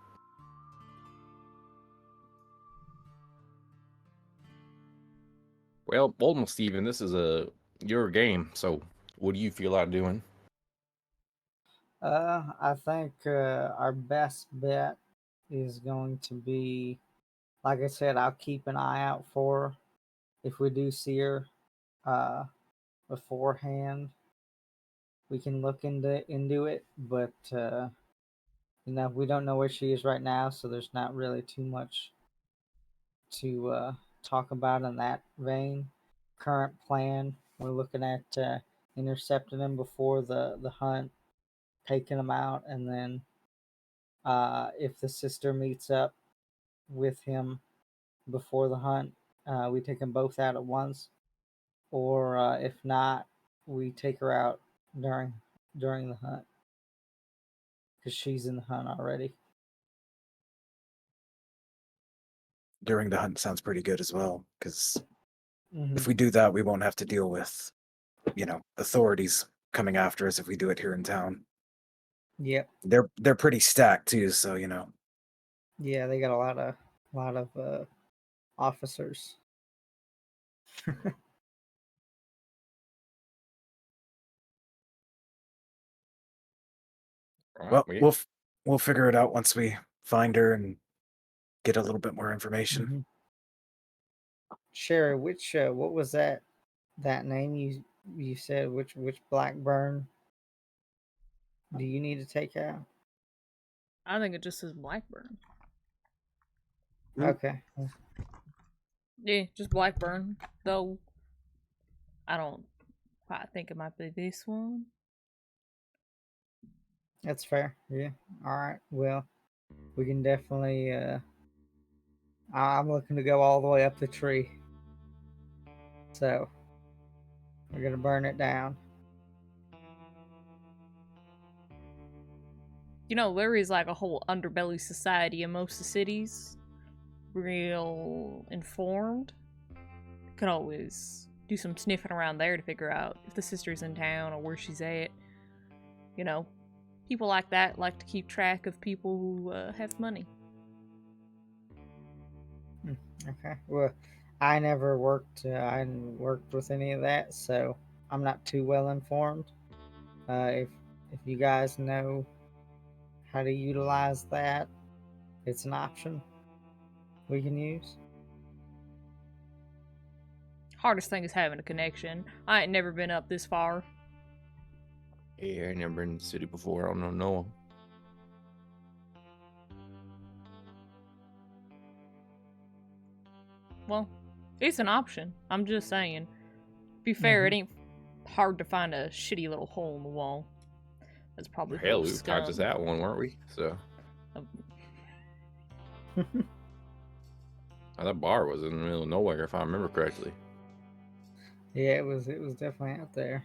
Well, almost Steven, this is your game, so what do you feel like doing? I think our best bet is going to be, like I said, I'll keep an eye out for her. If we do see her uh, beforehand, we can look into it. But we don't know where she is right now, so there's not really too much to talk about in that vein. Current plan, we're looking at intercepting him before the hunt, taking him out, and then if the sister meets up with him before the hunt, we take them both out at once. Or if not, we take her out during the hunt because she's in the hunt already. During the hunt sounds pretty good as well, because Mm-hmm. if we do that, we won't have to deal with, authorities coming after us if we do it here in town. Yep. They're pretty stacked too, so Yeah, they got a lot of officers. All right, well, we'll figure it out once we find her and get a little bit more information. Mm-hmm. Sherry, which what was that name you said? Which Blackburn do you need to take out? I think it just says Blackburn. Hmm. Okay. Yeah, just Blackburn. Though I don't quite think it might be this one. That's fair. Yeah. All right. Well, we can definitely. I'm looking to go all the way up the tree. So we're gonna burn it down. You know, there is like a whole underbelly society in most of the cities. Real informed. Could always do some sniffing around there to figure out if the sister's in town or where she's at. You know, people like that like to keep track of people who have money. Okay. Well, I never worked. I hadn't worked with any of that, so I'm not too well informed. If you guys know how to utilize that, it's an option we can use. Hardest thing is having a connection. I ain't never been up this far. Yeah, I ain't never been in the city before. I don't know no one. Well, it's an option. I'm just saying. Be fair, it ain't hard to find a shitty little hole in the wall. That's probably Hell, we full of practiced scum. that one, weren't we? So that bar was in the middle of nowhere, if I remember correctly. Yeah, it was definitely out there.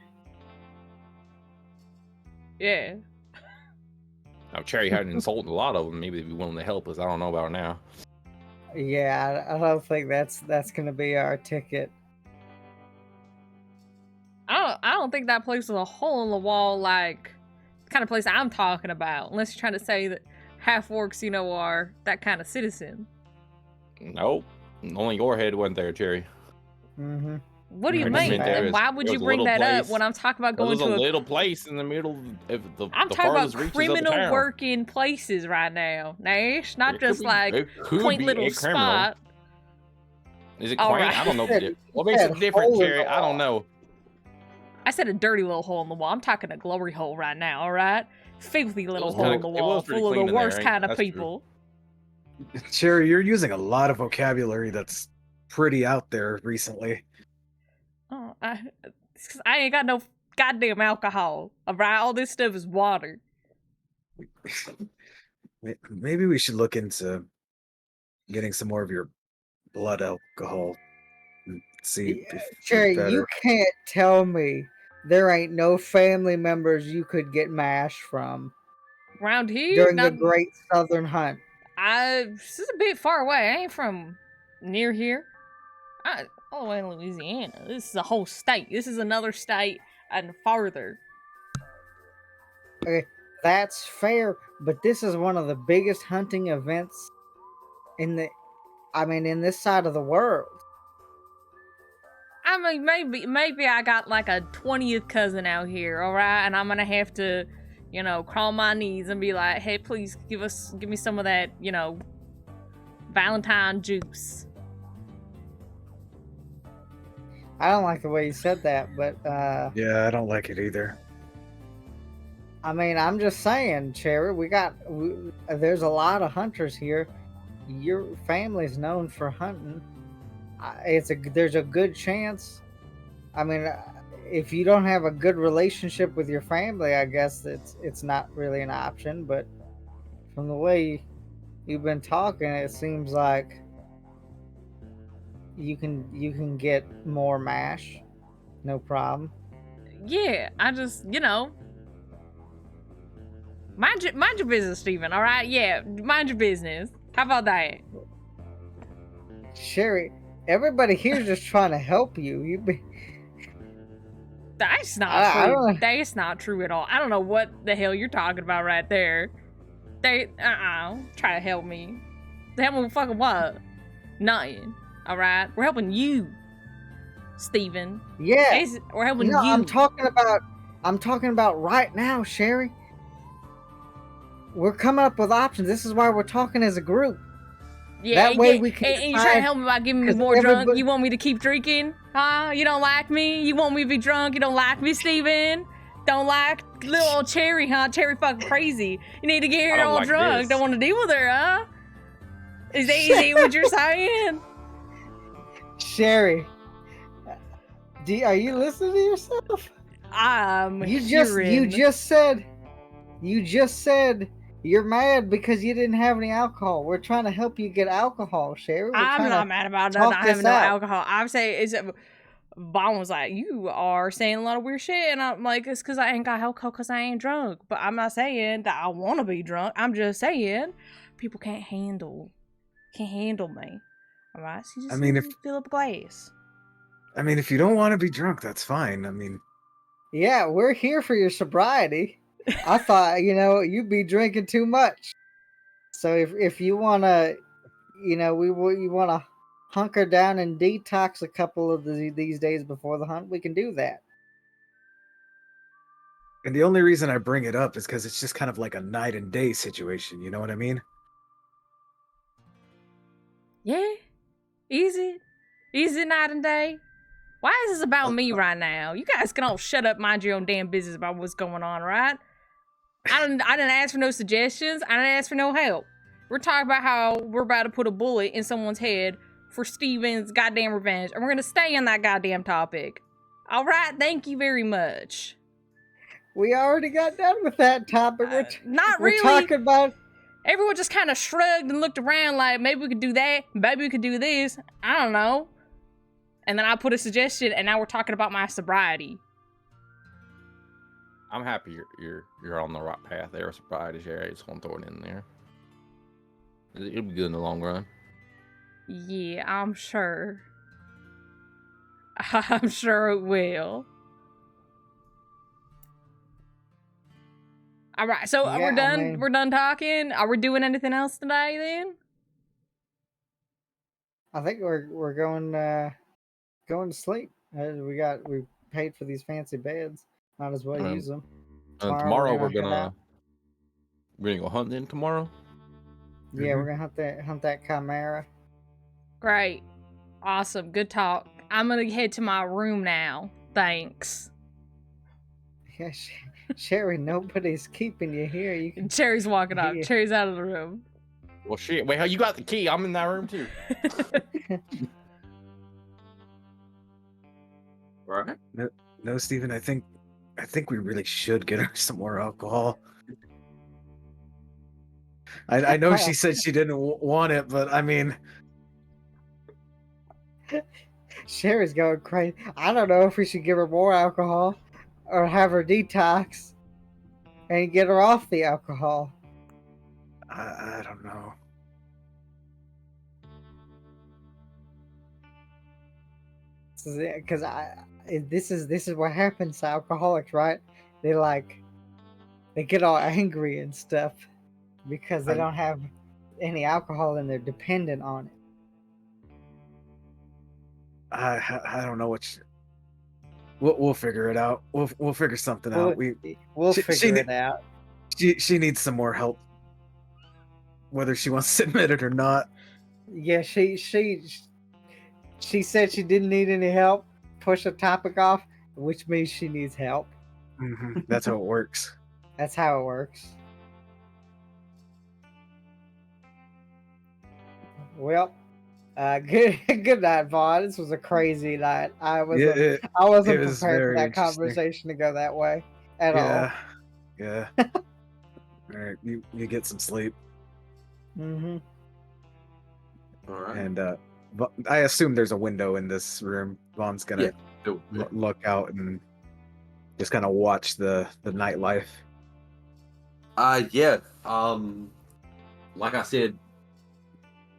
Yeah. Now, Cherry hadn't insulted a lot of them. Maybe they'd be willing to help us. I don't know about now. Yeah, I don't think that's gonna be our ticket. I don't think that place is a hole in the wall like the kind of place I'm talking about. Unless you're trying to say that half orcs, you know, are that kind of citizen. Nope. Only your head went there, Cherry. Mm-hmm. What do you I just mean? meant there And why would there you was a bring little that up place- when I'm talking about going There's to a a little place in the middle of the I'm the talking farthest about reaches of the criminal town. working places right now, Nash. Not It could just be- like it could quaint be little a criminal. spot. Is it All quaint? right. I don't know. You What makes said it different, hole in Cherry? the I don't wall. know. I said a dirty little hole in the wall. I'm talking a glory hole right now, alright? Filthy little was hole kinda- in the it was wall, pretty full of clean the in there, worst ain't- kind of that's true. people. Cherry, you're using a lot of vocabulary that's pretty out there recently. Oh, it's 'cause I ain't got no goddamn alcohol, alright? All this stuff is water. Maybe we should look into getting some more of your blood alcohol and see if Cherry, it's you better. can't tell me there ain't no family members you could get mash from Around here, during not, the Great Southern Hunt. this is a bit far away. I ain't from near here. All the way in Louisiana. This is a whole state. This is another state and farther. Okay, that's fair, but this is one of the biggest hunting events in this side of the world. I mean, maybe I got like a 20th cousin out here, all right, and I'm gonna have to, you know, crawl on my knees and be like, hey, please give me some of that, you know, Valentine juice. I don't like the way you said that, but Yeah, I don't like it either. I mean, I'm just saying, Cherry, there's a lot of hunters here. Your family's known for hunting. There's a good chance. I mean, if you don't have a good relationship with your family, I guess it's not really an option. But from the way you've been talking, it seems like you can get more mash, no problem. Yeah, I just, you know, mind your business, Steven, all right? Yeah, mind your business. How about that? Sherry, everybody here's just trying to help you. That's not I true. don't- That's not true at all. I don't know what the hell you're talking about right there. Try to help me. Help me with fucking what? Nothing. All right, we're helping you, Steven. Yeah. We're helping No, you. I'm talking about right now, Sherry. We're coming up with options. This is why we're talking as a group. Yeah, That way we can and you're trying to decide, help me by giving me 'cause more drunk. everybody- You want me to keep drinking? Huh? You don't like me? You want me to be drunk? You don't like me, Steven? Don't like little old Cherry, huh? Cherry fucking crazy. You need to get I her don't all like drunk. this. Don't want to deal with her, huh? Is that what you're saying? Sherry, Are you listening to yourself? I'm You hearing. just said you're mad because you didn't have any alcohol. We're trying to help you get alcohol, Sherry. We're I'm trying not to mad about talk not this having no out. alcohol. I'm saying it's. Vaughn was like, "You are saying a lot of weird shit," and I'm like, "It's because I ain't got alcohol because I ain't drunk." But I'm not saying that I want to be drunk. I'm just saying people can't handle me. All right, so you I just mean, need if to fill up a glass. if you don't want to be drunk, that's fine. I mean, Yeah, we're here for your sobriety. I thought, you'd be drinking too much. So if you wanna, you wanna hunker down and detox a couple of these days before the hunt, we can do that. and the only reason I bring it up is because it's just kind of like a night and day situation. You know what I mean? Yeah, easy night and day. Why is this about Uh, me right now? You guys can all shut up, mind your own damn business about what's going on, right? I didn't ask for no suggestions. I didn't ask for no help. We're talking about how we're about to put a bullet in someone's head for Steven's goddamn revenge, and we're gonna stay on that goddamn topic. All right, thank you very much. We already got done with that topic. Not We're really. talking about. Everyone just kind of shrugged and looked around like maybe we could do that, maybe we could do this. I don't know. And then I put a suggestion, and now we're talking about my sobriety. I'm happy you're on the right path there, sobriety, Sherry. I just want to throw it in there. It'll be good in the long run. Yeah, I'm sure. I'm sure it will. All right, so Yeah, we're done. I mean- We're done talking. Are we doing anything else today then? I think we're going to sleep. We paid for these fancy beds. Might as well use them. Tomorrow we're head gonna out. go hunting tomorrow. Yeah, we're gonna hunt that Chimera. Great, awesome, good talk. I'm gonna head to my room now. Thanks. Yeah, Sherry, nobody's keeping you here. You can. Cherry's walking out. Yeah. Cherry's out of the room. Well, shit. Wait, how you got the key? I'm in that room too. Right? No, Steven, I think we really should get her some more alcohol. I know she said she didn't want it, but I mean, Sherry's going crazy. I don't know if we should give her more alcohol or have her detox and get her off the alcohol. I don't know. Because this is what happens to alcoholics, right? They get all angry and stuff because they don't have any alcohol and they're dependent on it. I don't know what. We'll figure it out. We'll figure something out. We'll she figure it out. She needs some more help, whether she wants to admit it or not. Yeah, she said she didn't need any help. Push the topic off, which means she needs help. That's how it works. That's how it works. Well, good night, Vaughn. This was a crazy night. I wasn't it prepared was for very that interesting. conversation to go that way at all. Yeah. All right, you get some sleep, Mm-hmm. All right. and I assume there's a window in this room. Vaughn's gonna look out and just kind of watch the nightlife. Yeah. Like I said,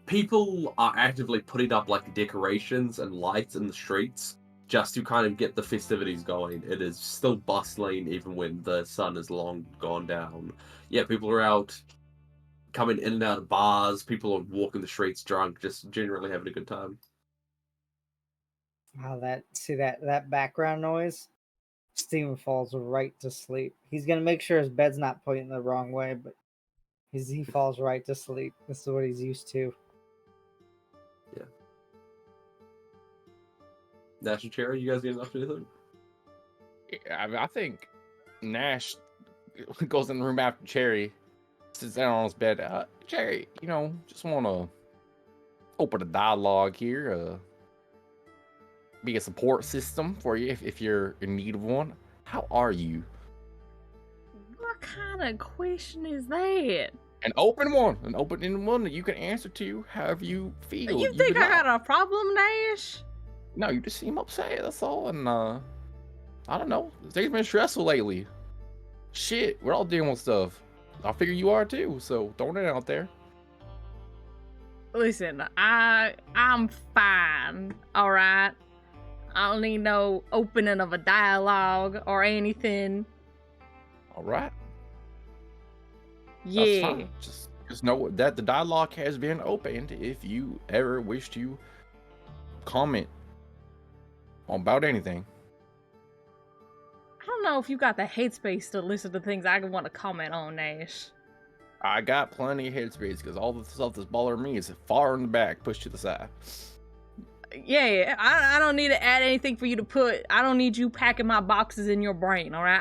people are actively putting up like decorations and lights in the streets just to kind of get the festivities going. It is still bustling even when the sun is long gone down. Yeah, people are out coming in and out of bars. People are walking the streets drunk, just generally having a good time. Wow, that background noise. Steven falls right to sleep. He's gonna make sure his bed's not pointing the wrong way, but he falls right to sleep. This is what he's used to. Yeah. Nash and Cherry, you guys getting up to anything? I think Nash goes in the room after Cherry, sits down on his bed. Cherry, just want to open a dialogue here. be a support system for you if you're in need of one. How are you? What kind of question is that? An open one that you can answer to however you feel. You think can I got a problem, Nash? No, you just seem upset. That's all. And I don't know. Things been stressful lately. Shit, we're all dealing with stuff. I figure you are too. So throwing it out there. Listen, I'm fine. All right. I don't need no opening of a dialogue or anything. All right. That's Yeah. fine. Just know that the dialogue has been opened. If you ever wish to comment about anything. I don't know if you got the headspace to listen to things I want to comment on, Nash. I got plenty of headspace because all the stuff that's bothering me is far in the back, pushed to the side. Yeah, I don't need to add anything for you to put. I don't need you packing my boxes in your brain, all right?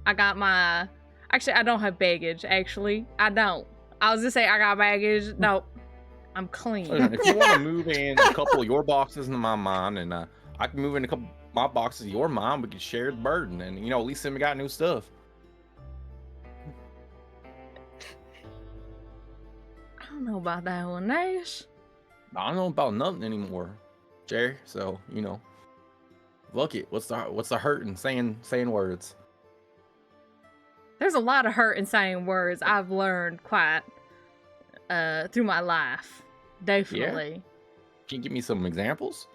I got my... Actually, I don't have baggage, actually. I don't. I was just saying I got baggage. No, I'm clean. Listen, if you want to move in a couple of your boxes into my mine, and I can move in a couple of my boxes to your mine, we can share the burden, and at least then we got new stuff. I don't know about that one, Nash. I don't know about nothing anymore, Jerry. So fuck it. What's the hurt in saying words? There's a lot of hurt in saying words I've learned quite through my life. Definitely. Yeah? Can you give me some examples?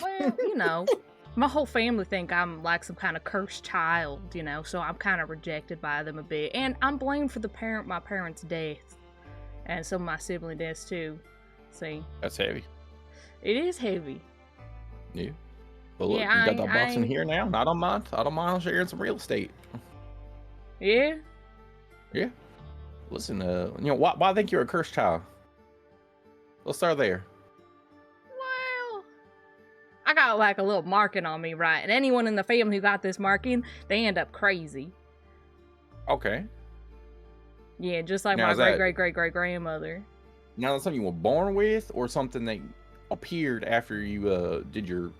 Well, my whole family think I'm like some kind of cursed child, so I'm kind of rejected by them a bit. And I'm blamed for my parents' death. And some of my sibling deaths too. See? That's heavy. It is heavy. Yeah. But look, Yeah, you got that box in here now. I don't mind sharing some real estate. Yeah? Yeah. Listen, why I think you're a cursed child? Let's start there. Well, I got like a little marking on me, right? And anyone in the family who got this marking, they end up crazy. Okay. Yeah, just like Now, my great-great-great-great-grandmother. Now that's something you were born with, or something that appeared after you did your,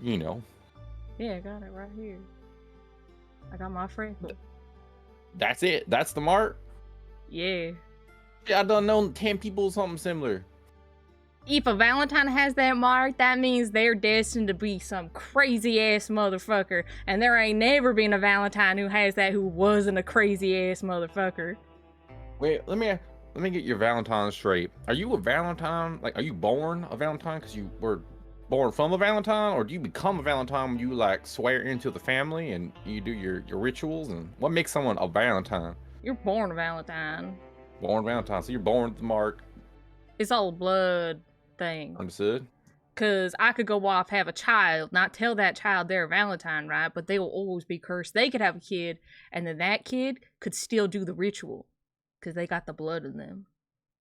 Yeah, I got it right here. I got my freckle. That's it. That's the mark. Yeah. I done known 10 people something similar. If a Valentine has that mark, that means they're destined to be some crazy ass motherfucker. And there ain't never been a Valentine who has that who wasn't a crazy ass motherfucker. Wait, let me get your Valentine straight. Are you a Valentine? Like, are you born a Valentine because you were born from a Valentine, or do you become a Valentine when you like swear into the family and you do your rituals? And what makes someone a Valentine? You're born a Valentine. Born Valentine, so you're born with the mark. It's all a blood thing. Understood? Because I could go off, have a child, not tell that child they're a Valentine, right? But they will always be cursed. They could have a kid, and then that kid could still do the ritual because they got the blood in them.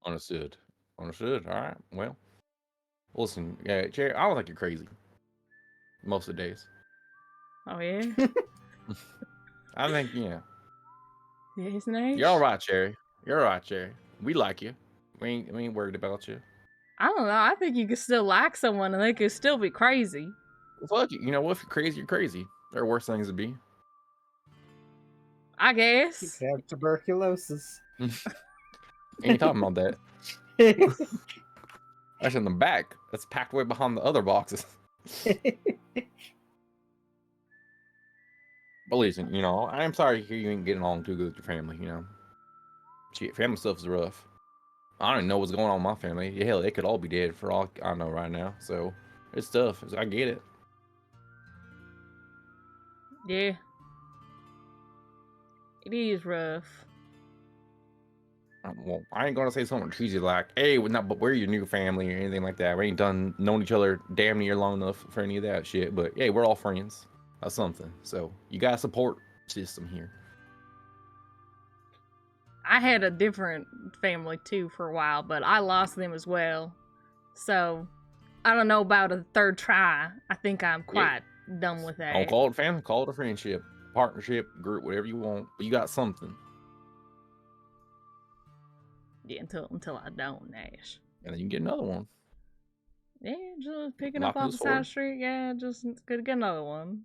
Understood. All right. Well, listen, yeah, Jerry, I don't think you're crazy most of the days. Oh, yeah? I think, yeah. Yeah, his name? You're all right, Jerry. We like you. We ain't worried about you. I don't know. I think you could still like someone and they could still be crazy. Well, fuck it. You know what? If you're crazy, you're crazy. There are worse things to be. I You guess. could have tuberculosis. Ain't talking about that. That's in the back. That's packed way behind the other boxes. But listen, I am sorry to hear you ain't getting along too good with your family, Shit, family stuff is rough. I don't even know what's going on with my family. Hell, they could all be dead for all I know right now. So it's tough. I get it. Yeah. It is rough. Well, I ain't gonna say something cheesy like, "Hey, but we're your new family" or anything like that. We ain't known each other damn near long enough for any of that shit. But hey, we're all friends. That's something. So you got a support system here. I had a different family too for a while, but I lost them as well. So I don't know about a third try. I think I'm quite done with that. Don't call it family, call it a friendship, partnership, group, whatever you want. But you got something. Yeah, until I don't, Nash. And then you can get another one. Yeah, just picking up Lawful off moves the side of forward. the street. Yeah, just get another one.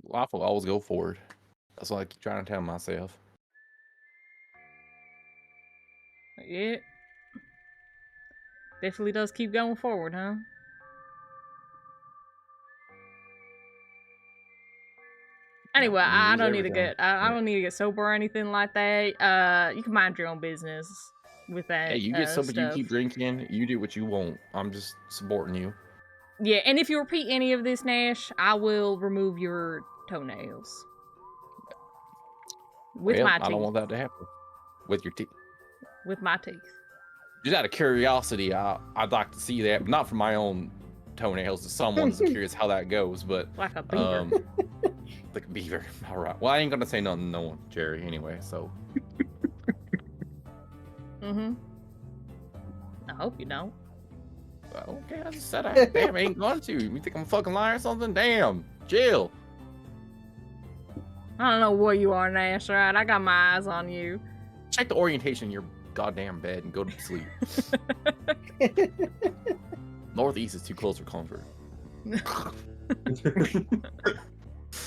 Lawful always go forward. That's what I keep trying to tell myself. Yeah. Definitely does keep going forward, huh? Anyway, I Use don't need to everything. get I don't need to get sober or anything like that. You can mind your own business with that Hey, you get sober, you stuff. keep drinking, you do what you want. I'm just supporting you. Yeah, and if you repeat any of this, Nash, I will remove your toenails. With Well, my I don't teeth. want that to happen. With your teeth. With my teeth. Just out of curiosity, I'd like to see that, but not for my own toenails. If someone is curious how that goes, but Like a beaver. like a beaver. All right. Well, I ain't gonna say nothing, no one, Jerry. Anyway, so. Mm-hmm. I hope you don't. Well, okay, I just said I damn ain't going to. You think I'm a fucking liar or something? Damn, chill. I don't know what you are, Nash, alright? I got my eyes on you. Check the orientation in your goddamn bed and go to sleep. Northeast is too close for comfort.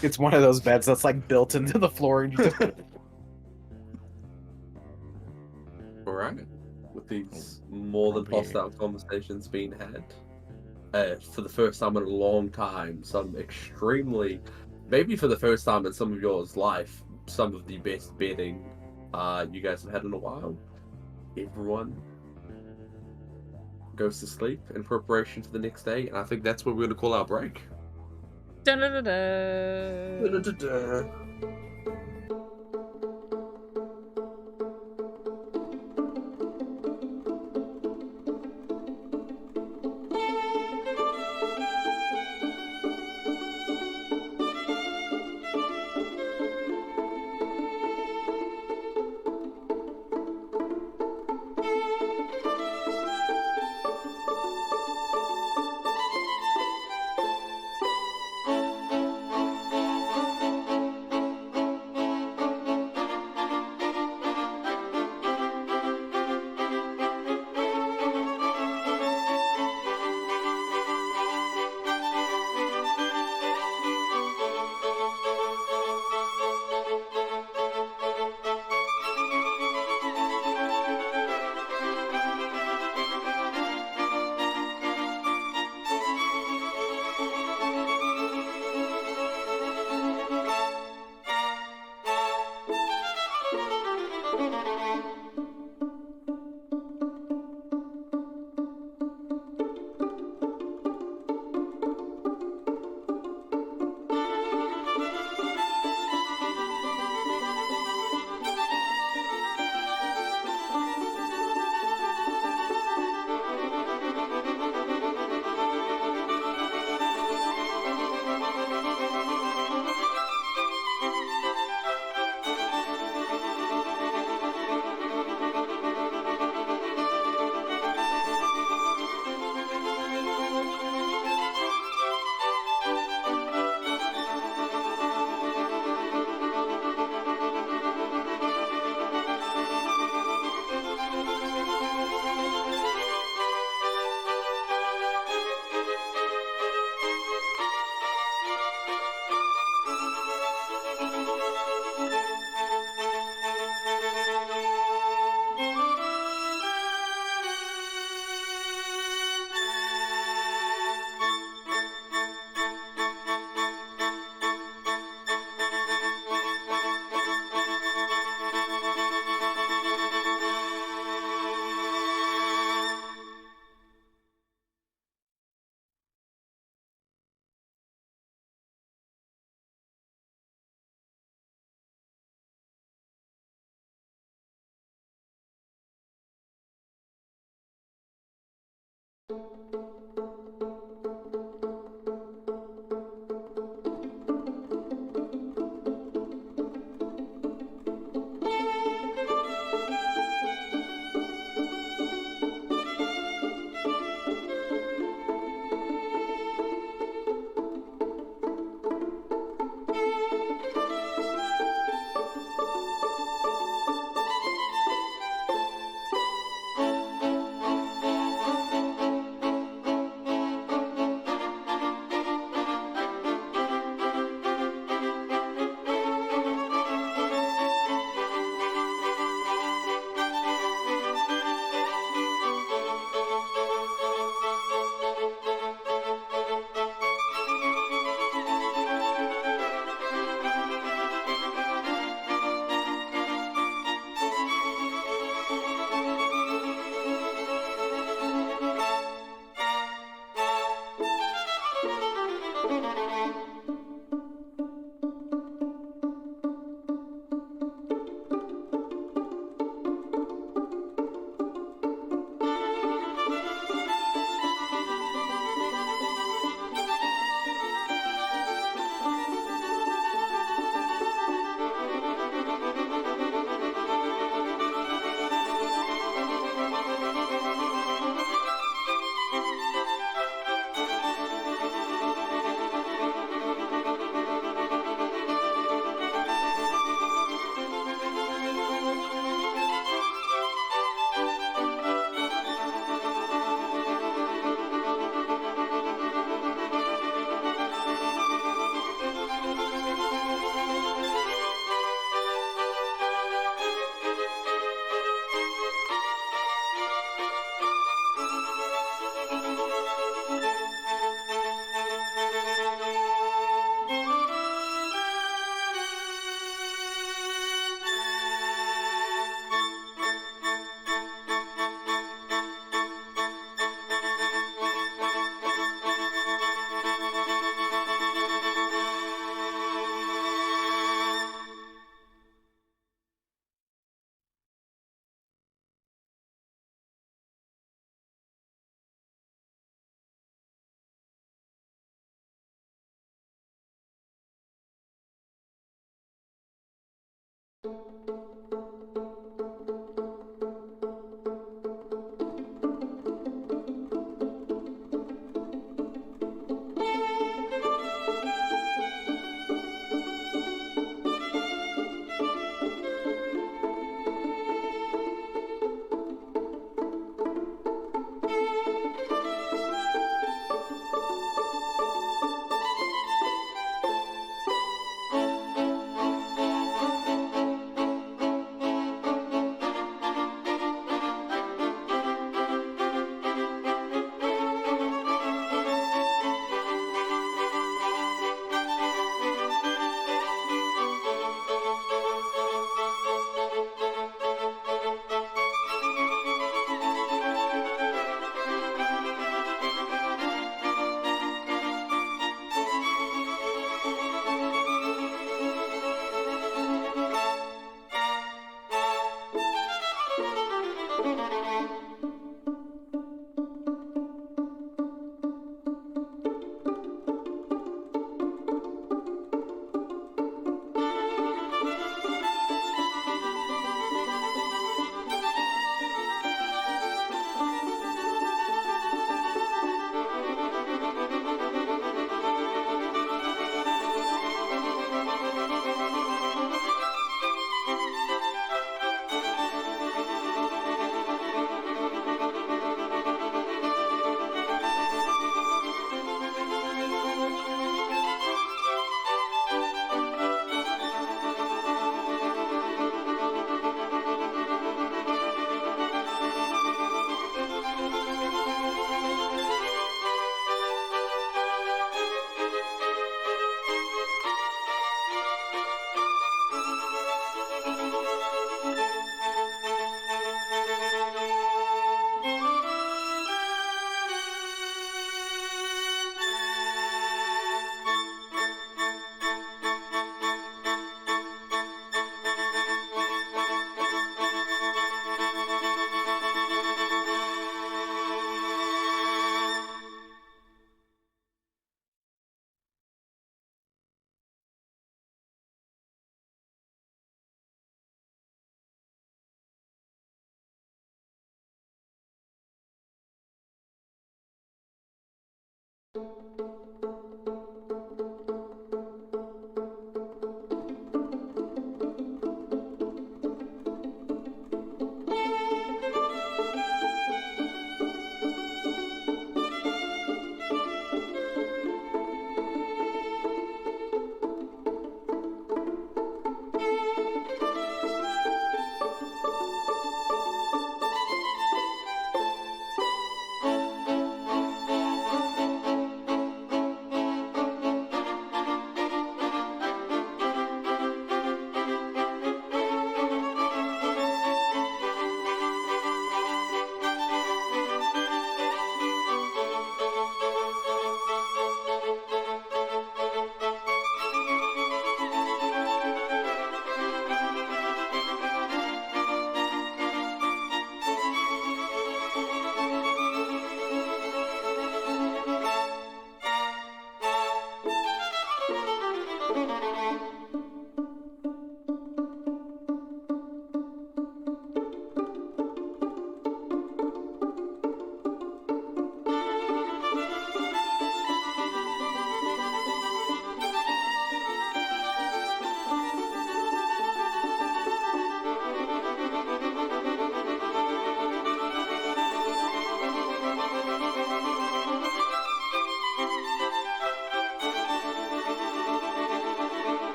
It's one of those beds that's like built into the floor. And you just... All right. With these more than hostile conversations being had, for the first time in a long time, some extremely, maybe for the first time in some of yours life, some of the best bedding you guys have had in a while. Everyone goes to sleep in preparation for the next day, and I think that's where we're going to call our break. Da-da-da-da. Da-da-da-da.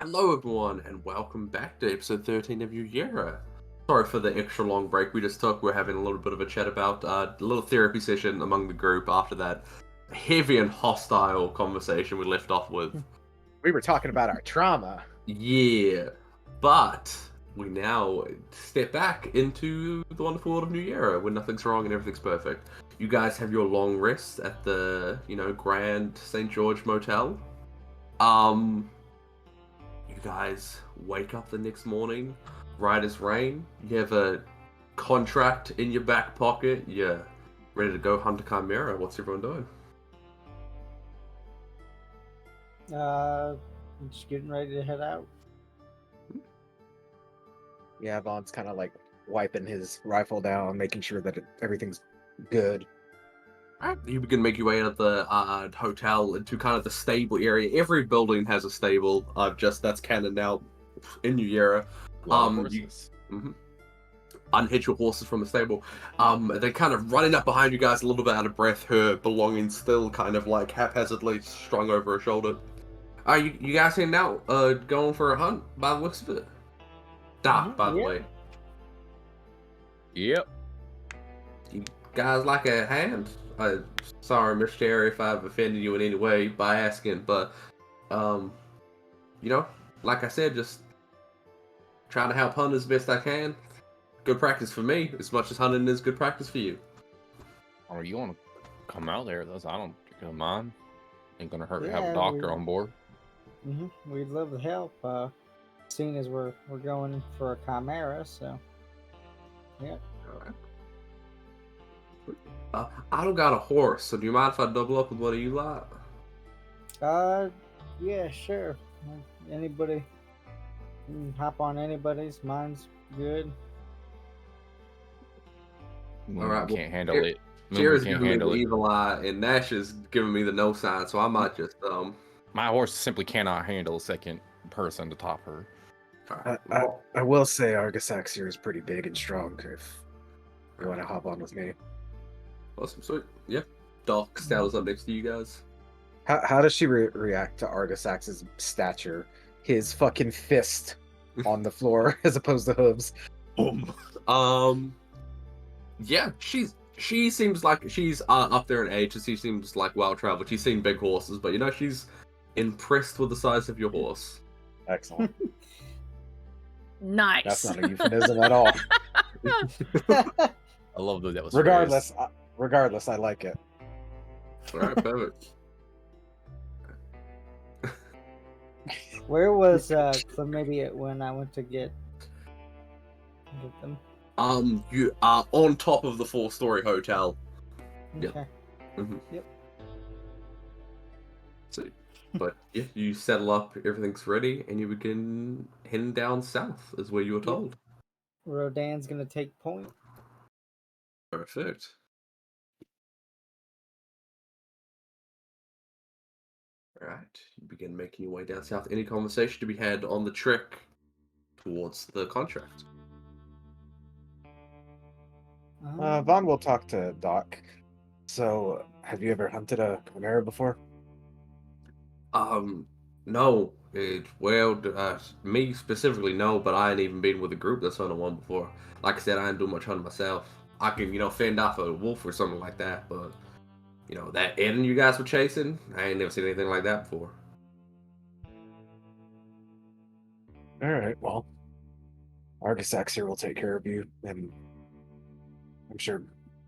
Hello everyone, and welcome back to episode 13 of Yerra. Sorry for the extra long break we just took. We're having a little bit of a chat about a little therapy session among the group after that heavy and hostile conversation we left off with. We were talking about our trauma. Yeah, but we now step back into the wonderful world of New Yerra where nothing's wrong and everything's perfect. You guys have your long rest at the, Grand St. George Motel. You guys wake up the next morning, right as rain. You have a contract in your back pocket. You're ready to go hunt a Chimera. What's everyone doing? I'm just getting ready to head out. Yeah, Vaughn's kind of like wiping his rifle down, making sure that everything's good. Alright, you begin to make your way out of the hotel into kind of the stable area. Every building has a stable. Just that's canon now in New Yerra. A lot of You horses. unhitch your horses from the stable. They're kind of running up behind you guys, a little bit out of breath. Her belongings still kind of like haphazardly strung over her shoulder. You guys heading out? Going for a hunt by the looks of it. Doc, by the yeah. way. Yep. You guys like a hand? Sorry, Mr. Terry, if I've offended you in any way by asking, but you know, like I said, just trying to help hunt as best I can. Good practice for me, as much as hunting is good practice for you. Or you want to come out there? I don't mind. Ain't gonna hurt to have Yeah, a doctor on board. We'd love to help. Seeing as we're going for a Chimera, so yeah. I don't got a horse, so do you mind if I double up with what you like? Yeah, sure. Anybody, you can hop on anybody's. Mine's good. Moon Alright, well, can't handle it. Moon Jared's can't giving me the handle it. evil eye, and Nash is giving me the no sign, so I might just My horse simply cannot handle a second person to top her. I will say Argisax here is pretty big and strong. If you want to hop on with me, Awesome, sweet. Yeah. Doc stands up next to you guys. how does she react to Argisax's stature? His fucking fist on the floor as opposed to hooves. Yeah, she seems like she's up there in age, and she seems like well traveled. She's seen big horses, but she's impressed with the size of your horse. Excellent. Nice. That's not a euphemism at all. I love that was Regardless, I like it. All right, perfect. Where was Chlamydia when I went to get them? You are on top of the 4-story hotel. Yep. Okay. Yep. So, but yeah, you settle up, everything's ready, and you begin heading down south, is where you were told. Rodan's gonna take point. Perfect. Alright, you begin making your way down south. Any conversation to be had on the trek towards the contract? Vaughn will talk to Doc. So, have you ever hunted a Chimera before? No. Me specifically, no, but I ain't even been with a group that's hunted one before. Like I said, I ain't do much hunting myself. I can, fend off a wolf or something like that, but, that Eden you guys were chasing, I ain't never seen anything like that before. Alright, well, Argisax here will take care of you, and I'm sure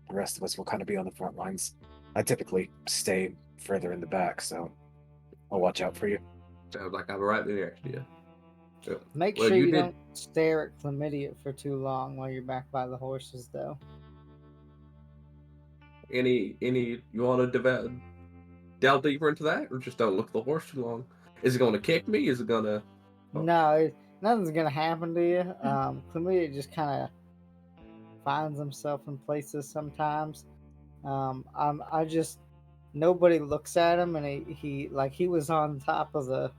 the rest of us will kind of be on the front lines. I typically stay further in the back, so I'll watch out for you. Sounds like I'm right there next to you. Yeah. Make Well, sure you you did- don't stare at Chlamydia for too long while you're back by the horses, though. Any you want to delve deeper into that, or just don't look at the horse too long? Is it going to kick me? Is it going to? Oh. No, nothing's gonna happen to you. Chlamydia just kind of finds himself in places sometimes. I just nobody looks at him, and he was on top of the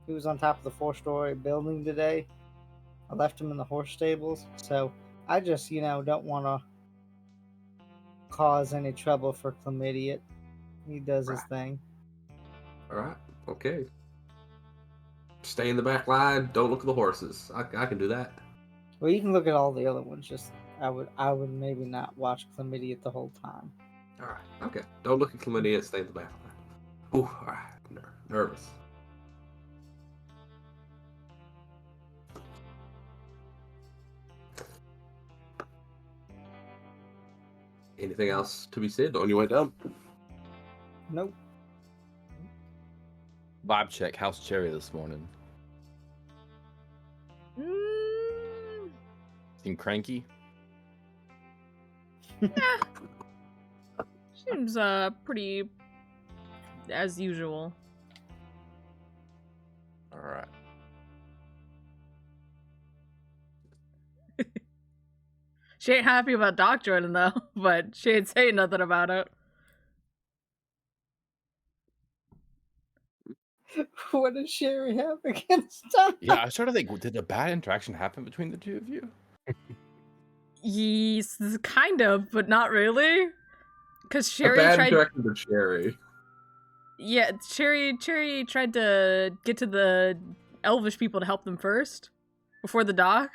4-story building today. I left him in the horse stables, so I just don't want to cause any trouble for Chlamydia. He does his thing. All right. Okay. Stay in the back line. Don't look at the horses. I can do that. Well, you can look at all the other ones. Just I would maybe not watch Chlamydia the whole time. All right. Okay. Don't look at chlamydia. Stay in the back line. Ooh. All right. Nervous. Anything else to be said on your way down? Nope. Vibe check. How's Cherry this morning? Seem cranky? Seems pretty as usual. All right. She ain't happy about Doc joining though, but she ain't saying nothing about it. What does Sherry have against Doc? Yeah, I started to think, did a bad interaction happen between the two of you? Yes, kind of, but not really. Because A Sherry bad tried. interaction with Sherry. Yeah, Cherry tried to get to the Elvish people to help them first, before the doc,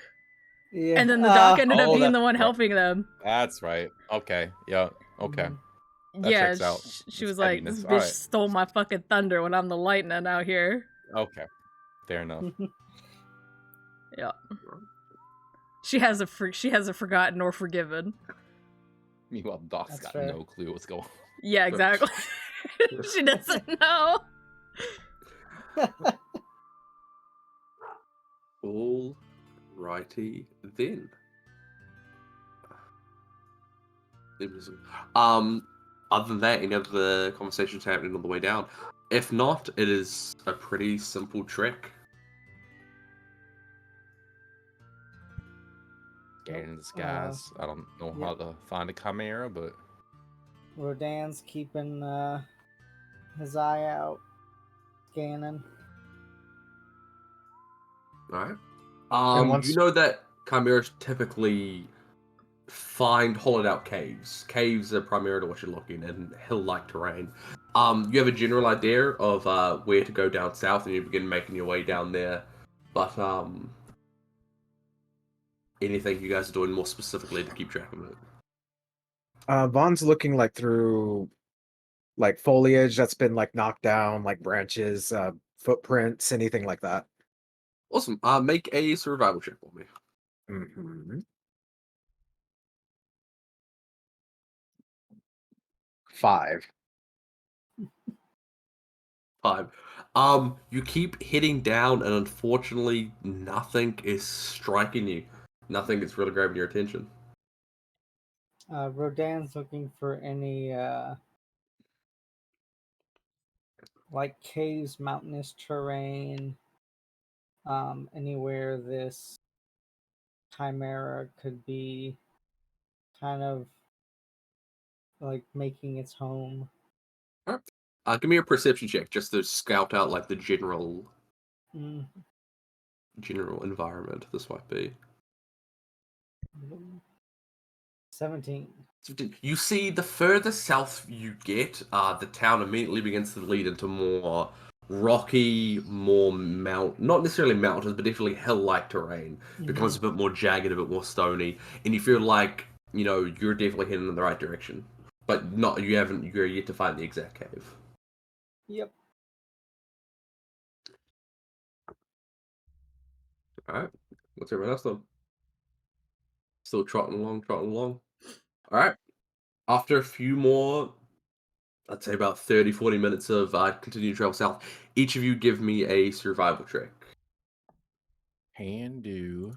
Yeah. and then the doc ended up Oh, being the that's one right. helping them. That's right. Okay. Yeah. Okay. Mhm. That Yeah, checks out. she It's was like, pettiness. "This All bitch right. stole my fucking thunder when I'm the lightning out here." Okay. Fair enough. Yeah, she has a forgotten or forgiven. Meanwhile, Doc's That's got fair. no clue what's going on. Yeah, exactly. She doesn't know. All righty then. Other than that, any other conversations happening on the way down? If not, it is a pretty simple trick. Scared in disguise. I don't know how to find a Chimera, but Rodan's keeping his eye out, scanning. Alright. And once- You know that chimeras typically find hollowed out caves. Caves are primarily what you're looking in hill-like terrain. You have a general idea of where to go down south, and you begin making your way down there. But anything you guys are doing more specifically to keep track of it? Vaughn's looking like through like foliage that's been like knocked down, like branches, footprints, anything like that. Awesome. Make a survival check for me. Mm-hmm. 5. 5. You keep heading down, and unfortunately, nothing is striking you. Nothing is really grabbing your attention. Rodan's looking for any like caves, mountainous terrain, anywhere this chimera could be kind of like making its home. Give me a perception check, just to scout out like the general Mm. environment. This might be. 17. You see, the further south you get, the town immediately begins to lead into more rocky, more not necessarily mountains, but definitely hill-like terrain. Becomes a bit more jagged, a bit more stony, and you feel like, you know, you're definitely heading in the right direction. But you're yet to find the exact cave. Yep. Alright, what's everyone else done? Still trotting along. Alright, after a few more, I'd say about 30, 40 minutes of continued travel south, each of you give me a survival check. can do.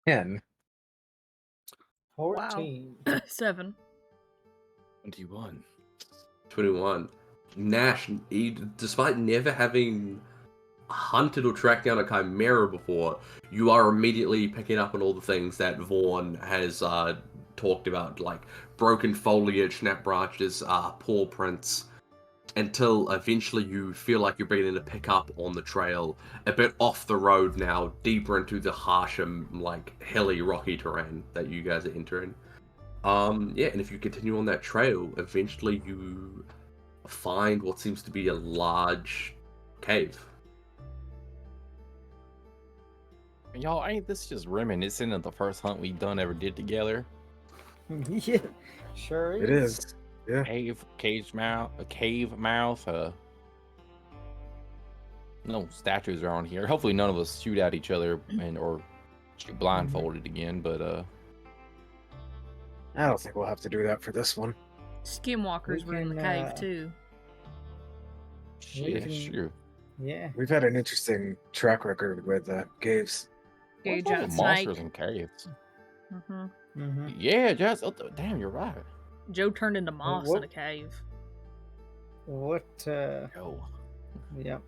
10. 14. 7. 21. 21. Nash, despite never having hunted or tracked down a chimera before, you are immediately picking up on all the things that Vaughn has talked about, like broken foliage, snapped branches, paw prints, until eventually you feel like you're beginning to pick up on the trail a bit off the road now, deeper into the harsher, like hilly, rocky terrain that you guys are entering. Yeah, and if you continue on that trail, eventually you find what seems to be a large cave. Y'all, ain't this just reminiscent of the first hunt we ever did together? Yeah, sure It is. Yeah. Cave mouth. No statues are on here. Hopefully, none of us shoot at each other or shoot blindfolded again. But I don't think we'll have to do that for this one. Skinwalkers were in the can, cave too. shit, can- sure. Yeah. We've had an interesting track record with caves. What's Gauge all the out monsters snake. in caves? hmm Mm-hmm. Yeah, Jess. Oh, damn, you're right. Joe turned into moss in what- a cave. What? Yo. Yep.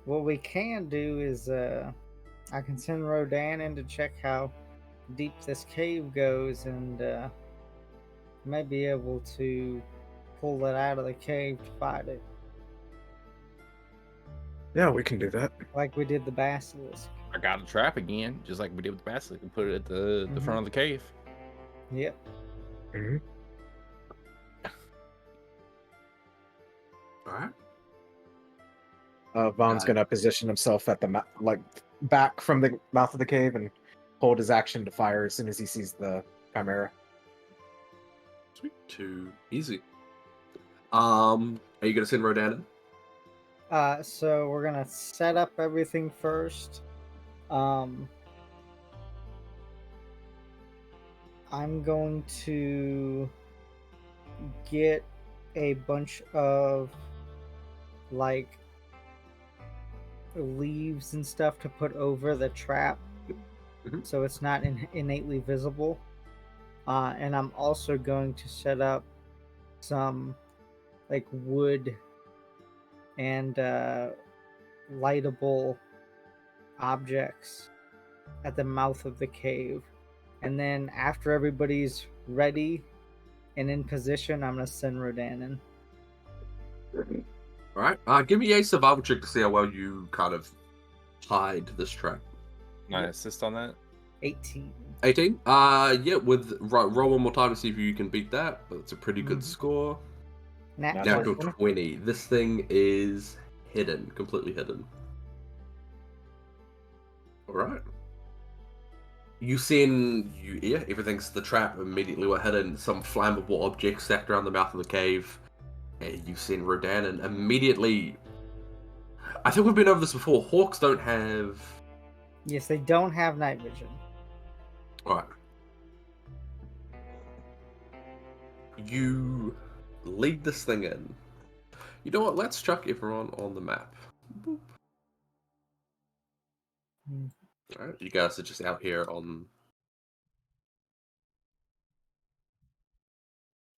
What we can do is I can send Rodan in to check how deep this cave goes, and may be able to pull it out of the cave to fight it, Yeah, we can do that. like we did the basilisk. I got a trap again, just like we did with the basilisk, and put it at the front of the cave. Yep. Mhm. All right. Vaughn's gonna position himself at the like back from the mouth of the cave and hold his action to fire as soon as he sees the Chimera. Sweet. Too easy. Are you gonna send Rodan in? So we're gonna set up everything first. I'm going to get a bunch of like leaves and stuff to put over the trap Mhm. so it's not innately visible. And I'm also going to set up some like wood and lightable objects at the mouth of the cave. And then after everybody's ready and in position, I'm gonna send Rodan in. All right. Give me a survival check to see how well you kind of hide this trap. Can I assist on that? 18. 18. Yeah. With roll one more time to see if you can beat that. But it's a pretty good Mhm. score. Nat Nat Natural 20. 20. This thing is hidden, completely hidden. All right. Yeah, everything's the trap. Immediately we're hidden. Some flammable objects stacked around the mouth of the cave. And you send Rodan, and immediately. I think we've been over this before. Hawks don't have. Yes, they don't have night vision. All right. You lead this thing in. You know what? Let's chuck everyone on the map. Boop. Hmm. All right, you guys are just out here on.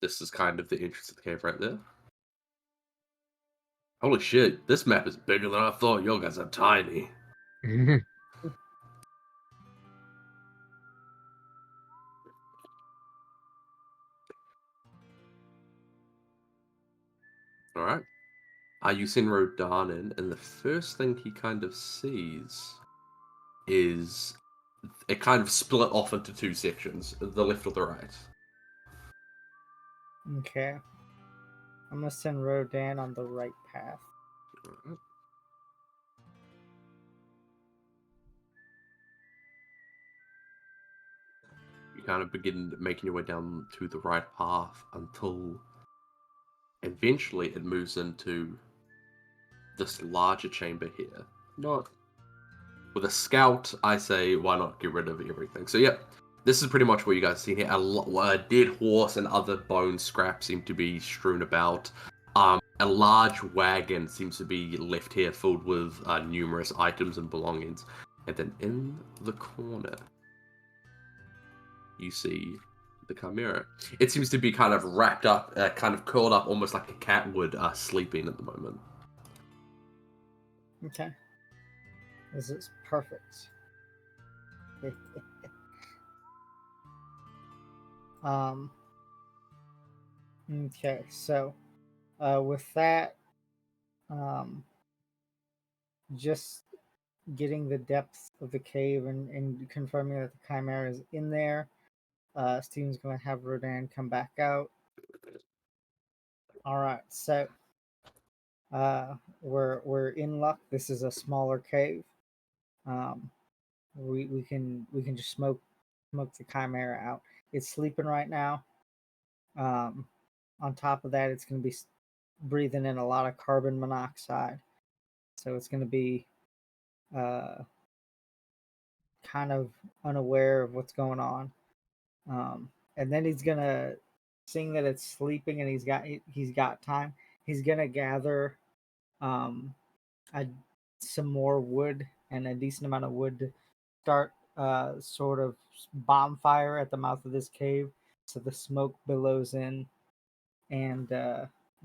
This is kind of the entrance of the cave right there. Holy shit! This map is bigger than I thought. You guys are tiny. All right. You send Rodan in, and the first thing he kind of sees is it kind of split off into two sections, the left or the right. Okay. I'm gonna send Rodan on the right path. Alright. You kind of begin making your way down to the right path until eventually it moves into this larger chamber here. Not with a scout, I say, why not get rid of everything? So, yeah, this is pretty much what you guys see here. A dead horse and other bone scraps seem to be strewn about. A large wagon seems to be left here filled with numerous items and belongings. And then in the corner, you see the Chimera. It seems to be kind of wrapped up, kind of curled up, almost like a cat would, sleeping at the moment. Okay. This is perfect. um. Okay, so with that, um, just getting the depth of the cave and confirming that the Chimera is in there. Steven's gonna have Rodan come back out. All right, so we're in luck. This is a smaller cave. Um, we can just smoke the Chimera out. It's sleeping right now. Um, on top of that, it's gonna be breathing in a lot of carbon monoxide, so it's gonna be uh kind of unaware of what's going on. And then he's gonna, seeing that it's sleeping and he's got time. He's gonna gather um, a, some more wood and a decent amount of wood to start sort of bonfire at the mouth of this cave, so the smoke billows in and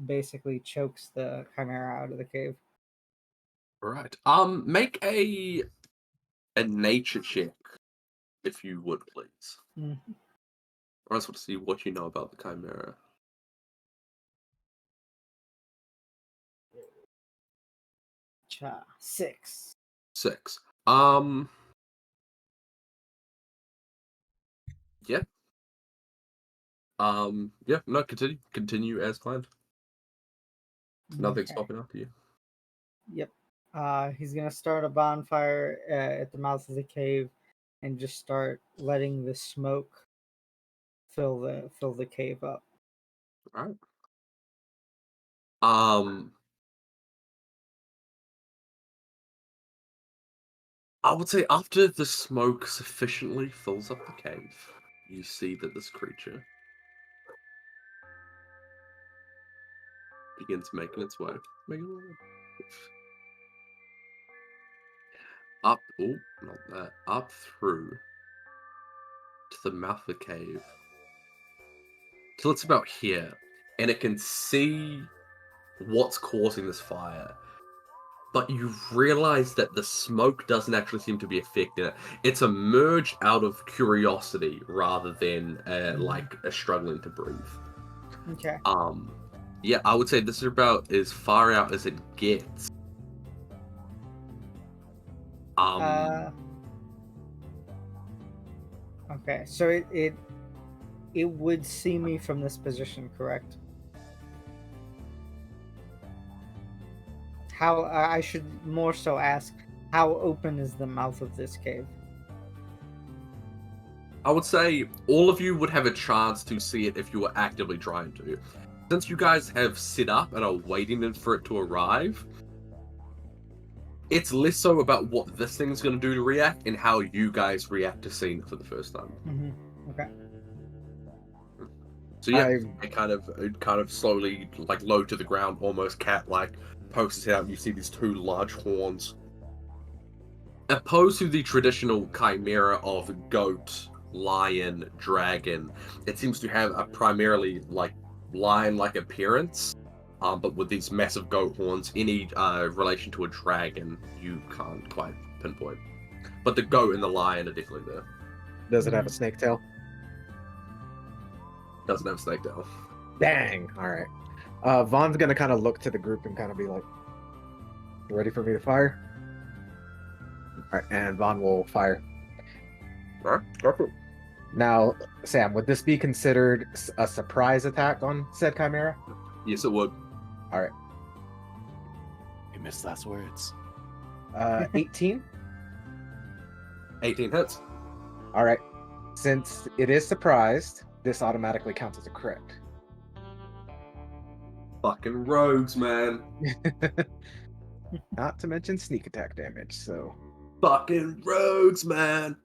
basically chokes the Chimera out of the cave. Right. Make a nature check, if you would, please. Mhm. I just want to see what you know about the Chimera. 6. 6. Yeah. Yeah, no, continue as planned. Nothing's Okay. popping after you. Yep. He's gonna start a bonfire at the mouth of the cave, and just start letting the smoke fill the cave up. Alright. I would say after the smoke sufficiently fills up the cave, you see that this creature begins making its way. Up, oh, not that, up through to the mouth of the cave. Till it's about here, and it can see what's causing this fire. But you realize that the smoke doesn't actually seem to be affecting it. It's a merge out of curiosity rather than like a struggling to breathe. Okay. Yeah, I would say this is about as far out as it gets. Okay. So it would see me from this position, correct? How I should more so ask, how open is the mouth of this cave? I would say all of you would have a chance to see it if you were actively trying to. Since you guys have set up and are waiting for it to arrive, it's less so about what this thing's going to do to react and how you guys react to seeing it for the first time. Mm-hmm. Okay. So yeah, it kind of slowly, like low to the ground, almost cat-like, pokes its head out, and you see these two large horns. Opposed to the traditional chimera of goat, lion, dragon, it seems to have a primarily like lion-like appearance, but with these massive goat horns. Any relation to a dragon, you can't quite pinpoint. But the goat and the lion are definitely there. Does it have a snake tail? Doesn't have snake tail. Dang. All right. Vaughn's gonna kind of look to the group and kind of be like, "You ready for me to fire?" All right, and Vaughn will fire. All right, go for it. Now, Sam, would this be considered a surprise attack on said Chimera? Yes, it would. All right. You missed last words. 18. 18 hits. All right. Since it is surprised, this automatically counts as a crit. Fucking rogues, man. Not to mention sneak attack damage. So. Fucking rogues, man.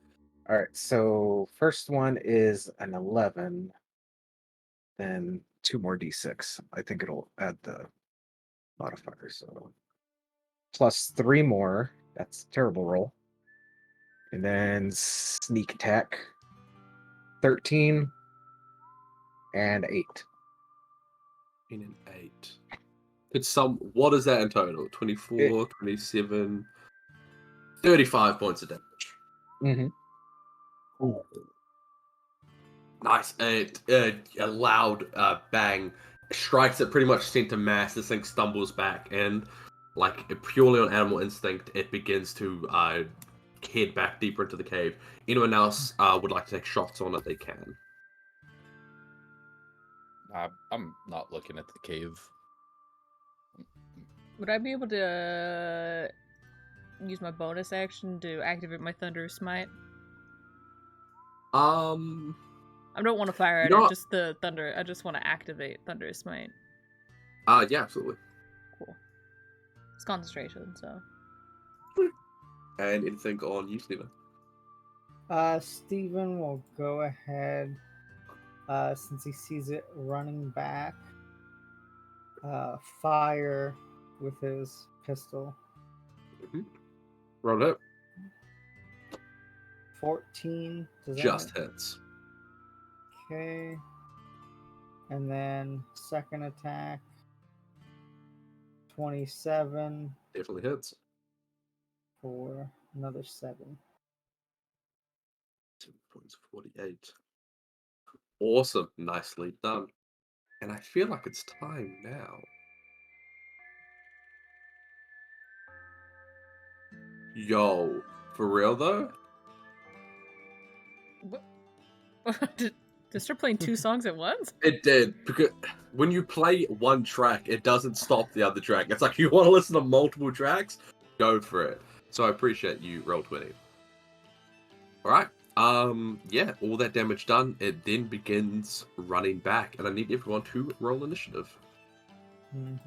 All right. So first one is an 11. Then 2 more d6. I think it'll add the modifier. So plus 3 more. That's a terrible roll. And then sneak attack. 13 and 8. 13 and 8. What is that in total? 24, 27, 35 points of damage. Mm-hmm. Ooh. Nice. A loud bang strikes it pretty much center mass. This thing stumbles back, and like purely on animal instinct, it begins to head back deeper into the cave. Anyone else would like to take shots on it, they can. I'm not looking at the cave. Would I be able to use my bonus action to activate my Thunderous Smite? I don't want to fire at it, just the thunder. I just want to activate Thunderous Smite. Yeah, absolutely. Cool. It's concentration, so. And anything on you, Steven? Steven will go ahead, since he sees it running back, fire with his pistol. Mm-hmm. Roll it. 14. Just hits. Okay. And then second attack. 27 Definitely hits. for another 7. 2 points, 48. Awesome. Nicely done. And I feel like it's time now. Yo, for real though? Did start playing 2 songs at once? It did, because when you play one track, it doesn't stop the other track. It's like you want to listen to multiple tracks, go for it. So I appreciate you, Roll20. Alright, yeah, all that damage done, it then begins running back, and I need everyone to roll initiative. Mhm.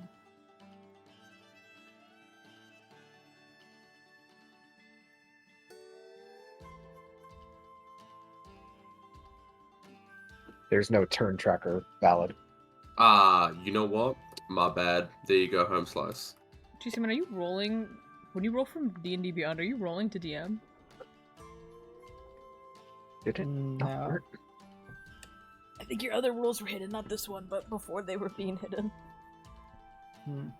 There's no turn tracker valid. You know what? My bad. There you go, home slice. Jason, are you rolling? When you roll from D&D Beyond, are you rolling to DM? Did it? No. I think your other rolls were hidden, not this one, but before they were being hidden. Hmm.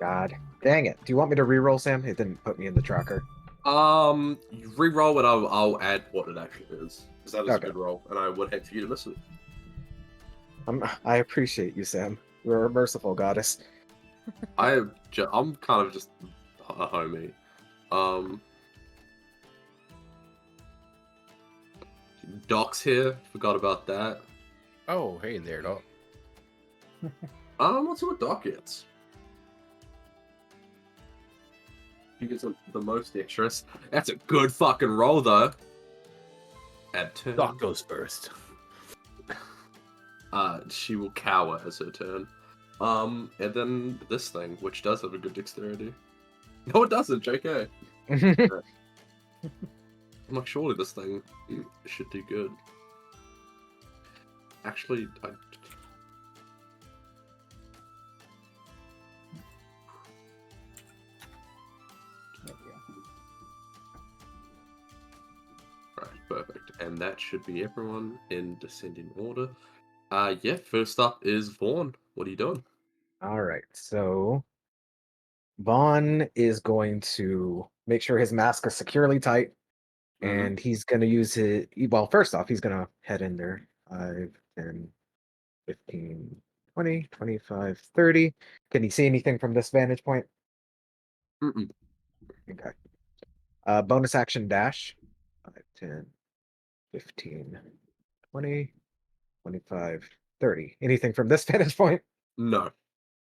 God. Dang it. Do you want me to re-roll, Sam? It didn't put me in the tracker. You re-roll it, I'll add what it actually is. Because that is Okay. a good roll, and I would hate for you to miss it. I appreciate you, Sam. You're a merciful goddess. I'm kind of just a homie. Doc's here. Forgot about that. Oh, hey there, dog. Let's see what Doc gets. He gets the most extras. That's a good fucking roll, though. At turn. Doc goes first. She will cower as her turn. And then this thing, which does have a good dexterity. No, it doesn't, JK. I'm like, surely this thing should do good. Actually, There we go. Right, perfect. And that should be everyone in descending order. Yeah, first up is Vaughn. What are you doing? All right, so Vaughn is going to make sure his mask is securely tight, and he's going to use his. Well, first off, he's going to head in there. 5, 10, 15, 20, 25, 30. Can he see anything from this vantage point? Mm-mm. Okay. Bonus action dash. 5, 10, 15, 20, 25, 30. Anything from this vantage point? No.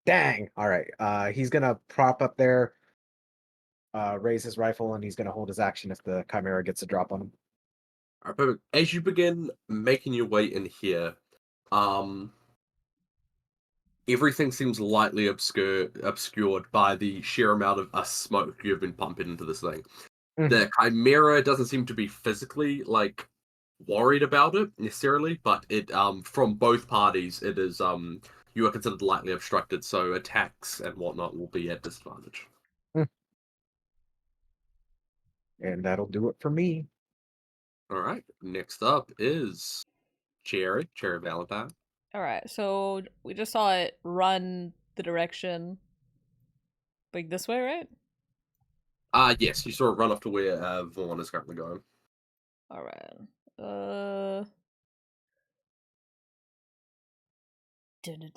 Dang. All right. He's gonna prop up there, raise his rifle, and he's gonna hold his action if the Chimera gets a drop on him. Alright, perfect. As you begin making your way in here, everything seems lightly obscured by the sheer amount of smoke you've been pumping into this thing. The Chimera doesn't seem to be physically worried about it necessarily, but it from both parties it is you are considered lightly obstructed, so attacks and whatnot will be at disadvantage. And that'll do it for me. All right. Next up is Cherry Valentine. Alright, so we just saw it run the direction. Like this way, right? Yes, you saw it run off to where Vaughn is currently going. Alright.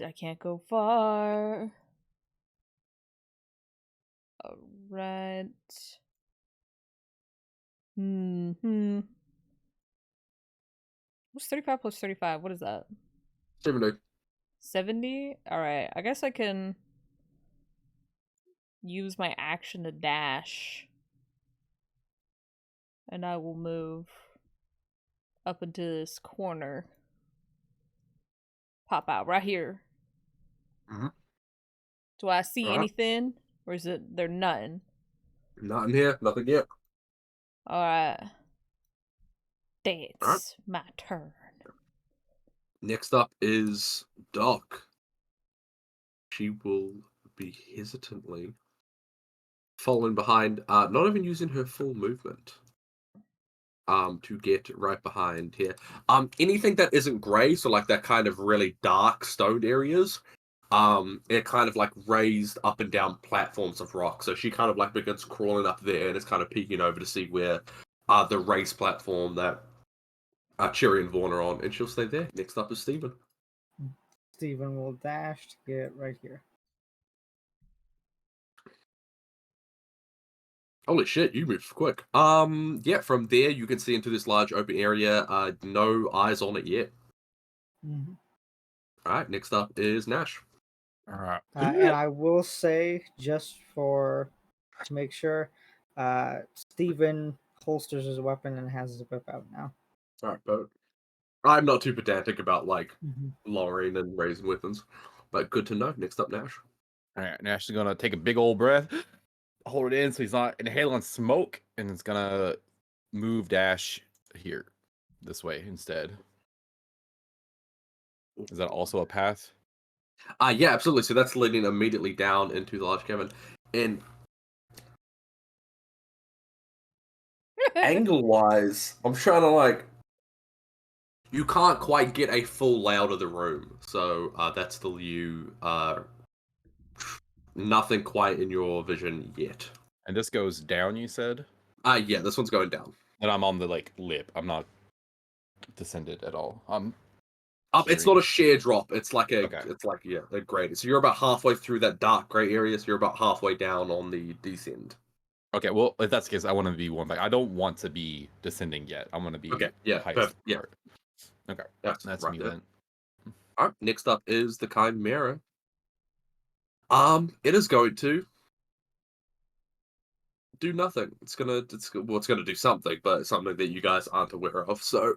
I can't go far. Alright. What's 35 plus 35? What is that? 70. 70? Alright, I guess I can use my action to dash. And I will move up into this corner. Pop out right here. Mhm. Do I see Alright. anything? Or is it there nothing? Not in here, nothing yet. Alright. That's Alright. my turn. Next up is Doc. She will be hesitantly following behind, not even using her full movement. To get right behind here. Anything that isn't grey, so like that kind of really dark stoned areas, it kind of like raised up and down platforms of rock. So she kind of like begins crawling up there and is kind of peeking over to see where the race platform that Cherry and Vaughn are on, and she'll stay there. Next up is Steven. Steven will dash to get right here. Holy shit, you move quick. Yeah, from there you can see into this large open area. No eyes on it yet. Mm-hmm. All right, next up is Nash. All right. And I will say, just to make sure, Steven holsters his weapon and has his whip out now. All right, but I'm not too pedantic about like Mm-hmm. lowering and raising weapons, but good to know. Next up, Nash. All right. Nash is gonna take a big old breath, hold it in so he's not inhaling smoke, and it's gonna move dash here, this way instead. Is that also a path? Yeah, absolutely. So that's leading immediately down into the large cavern. And angle-wise, I'm trying to like... You can't quite get a full layout of the room. So that's still you. Nothing quite in your vision yet. And this goes down, you said? Yeah, this one's going down. And I'm on the like lip. I'm not descended at all. It's not a sheer drop. It's like a, Okay. it's like a grade. So you're about halfway through that dark gray area. So you're about halfway down on the descend. Okay, well, if that's the case, I want to be one. Like, I don't want to be descending yet. I want to be Okay, yeah, highest perfect, yeah. part. Okay, That's that's right me there. then. All right, next up is the Chimera. It is going to do nothing. It's gonna do something, but something that you guys aren't aware of. So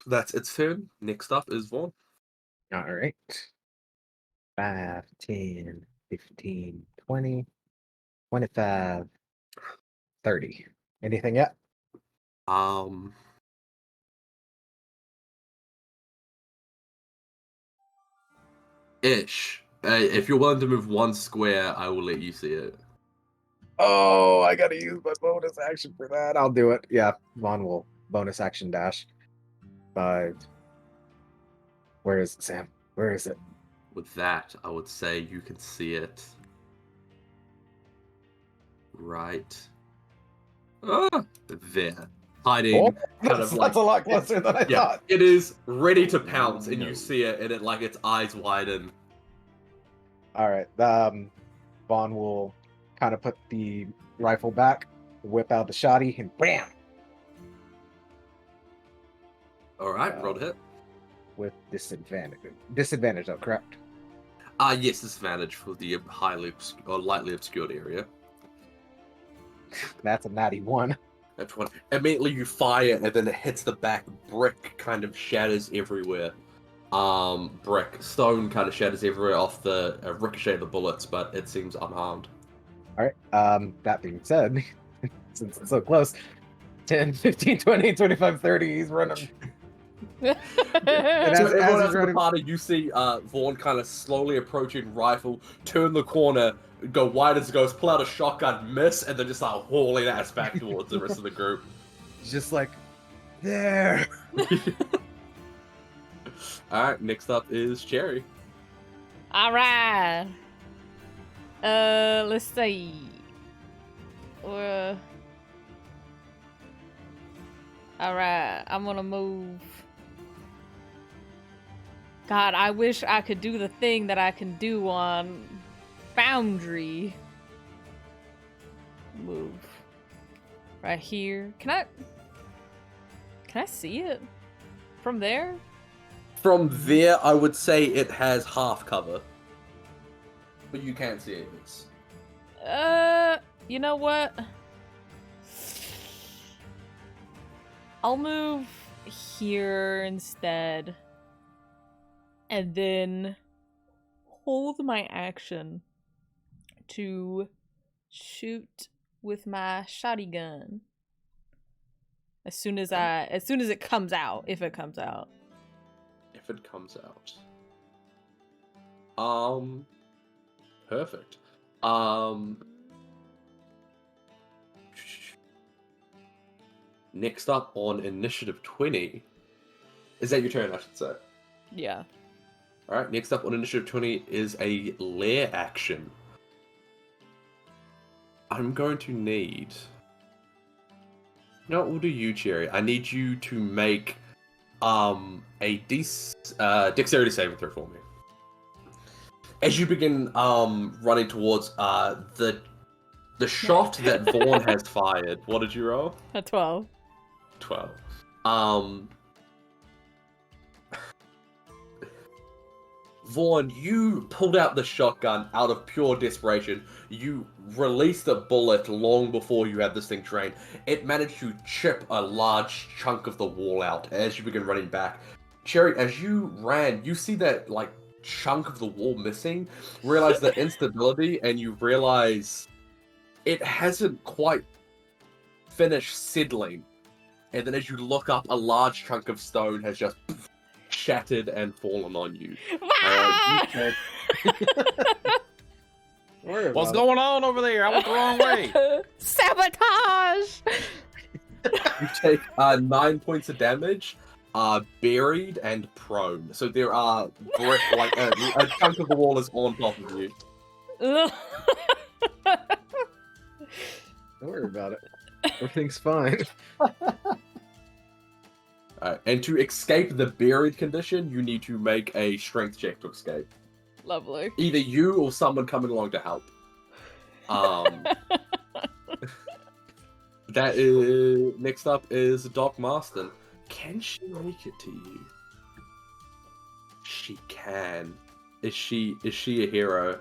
that's its turn. Next up is Vaughn. All right. 5, 10, 15, 20, 25, 30. Anything yet? Ish. If you're willing to move one square, I will let you see it. Oh, I gotta use my bonus action for that. I'll do it. Yeah, Vaughn will bonus action dash. 5. Where is it, Sam? Where is it? With that, I would say you can see it right there. Hiding kind of like... That's a lot closer than I thought. It is ready to pounce, and you see it, and it like its eyes widen. All right. Vaughn will kind of put the rifle back, whip out the shotty, and bam! All right, roll to hit. With disadvantage. Disadvantage, though, correct? Yes, disadvantage for the lightly obscured area. That's a natty 1. That's one. Immediately you fire, and then it hits the back. Brick kind of shatters everywhere. Stone kind of shatters everywhere off the ricochet of the bullets, but it seems unharmed. All right. That being said, since it's so close, 10, 15, 20, 25, 30, he's running. And So as everyone he's else in the running, party, you see Vaughn kind of slowly approaching rifle, turn the corner, go wide as it goes, pull out a shotgun, miss, and then just start hauling ass back towards the rest of the group. just like, there. Alright, next up is Cherry. Alright. Let's see. Alright, I'm gonna move. God, I wish I could do the thing that I can do on Foundry. Move. Right here. Can I see it? From there? From there, I would say it has half cover. But you can't see it. You know what? I'll move here instead. And then hold my action to shoot with my shotgun. As soon as it comes out, if it comes out. If it comes out. Perfect. Next up on initiative 20. Is that your turn, I should say? Yeah. All right, next up on initiative 20 is a lair action. I'm going to need... You know what, we'll do you, Cherry. I need you to make a dexterity saving throw for me. As you begin running towards the shot that Vaughn has fired. What did you roll? A 12. 12. Vaughn, you pulled out the shotgun out of pure desperation. You released the bullet long before you had this thing trained. It managed to chip a large chunk of the wall out as you begin running back. Cherry, as you ran, you see that like chunk of the wall missing, realize the instability, and you realize it hasn't quite finished settling. And then as you look up, a large chunk of stone has just shattered and fallen on you. What's going on over there? I went the wrong way. Sabotage! You take 9 points of damage, buried and prone. So there are like a chunk of the wall is on top of you. Don't worry about it. Everything's fine. And to escape the buried condition, you need to make a strength check to escape. Lovely. Either you or someone coming along to help. That is next up is Doc Marston. Can she make it to you? She can. Is she a hero?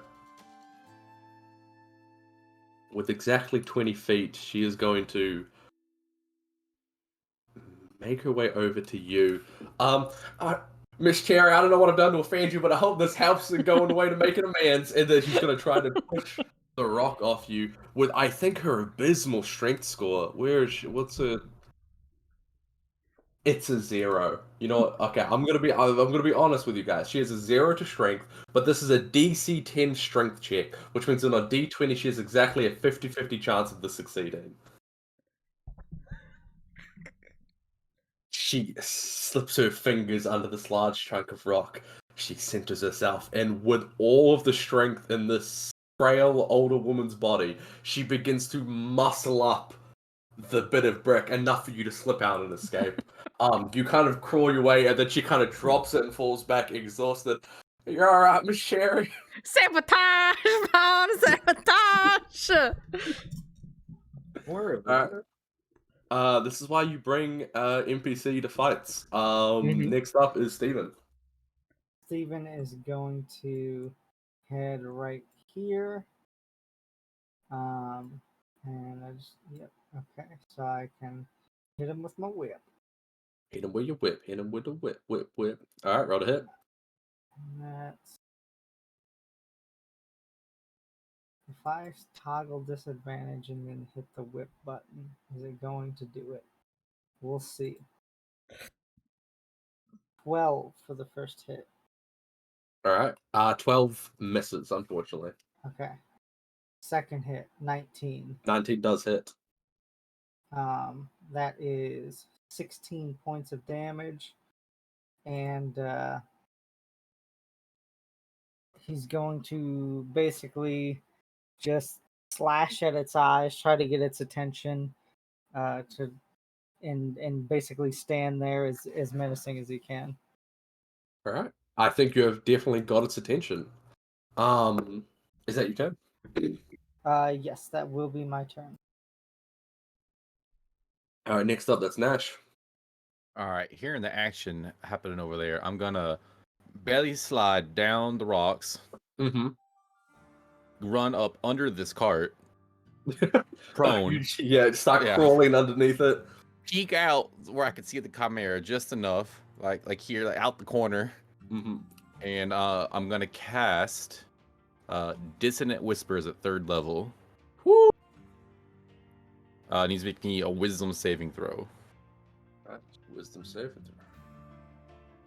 With exactly 20 feet, she is going to make her way over to you. Miss Cherry, I don't know what I've done to offend you, but I hope this helps in going away to making amends. And then she's going to try to push the rock off you with, I think, her abysmal strength score. Where is she? What's her? It's a 0. You know what? Okay, I'm gonna be honest with you guys. She has a 0 to strength, but this is a DC 10 strength check, which means on a D20 she has exactly a 50-50 chance of this succeeding. She slips her fingers under this large chunk of rock. She centers herself, and with all of the strength in this frail older woman's body, she begins to muscle up the bit of brick, enough for you to slip out and escape. You kind of crawl your way, and then she kind of drops it and falls back exhausted. You're alright, Miss Sherry. Sabotage, man! Sabotage! Don't worry about it. This is why you bring NPC to fights. Mhm. Next up is Steven. Steven is going to head right here. And I just, yep, okay. So I can hit him with my whip. Hit him with your whip. Hit him with the whip. Whip. Alright, roll to hit. And that's. If I toggle disadvantage and then hit the whip button, is it going to do it? We'll see. 12 for the first hit. Alright. 12 misses, unfortunately. Okay. Second hit, 19. 19 does hit. That is 16 points of damage. And he's going to basically just slash at its eyes, try to get its attention, and basically stand there as menacing as he can. Alright. I think you have definitely got its attention. Is that your turn? Yes, that will be my turn. Alright, next up, that's Nash. All right, hearing the action happening over there, I'm gonna belly slide down the rocks, Mm-hmm. run up under this cart, prone, Start Yeah. crawling underneath it. peek out where I can see the Chimera just enough, like here, like out the corner, Mm-hmm. and I'm gonna cast Dissonant Whispers at 3rd level. Woo! Needs to make me a Wisdom saving throw. Alright, wisdom saving throw.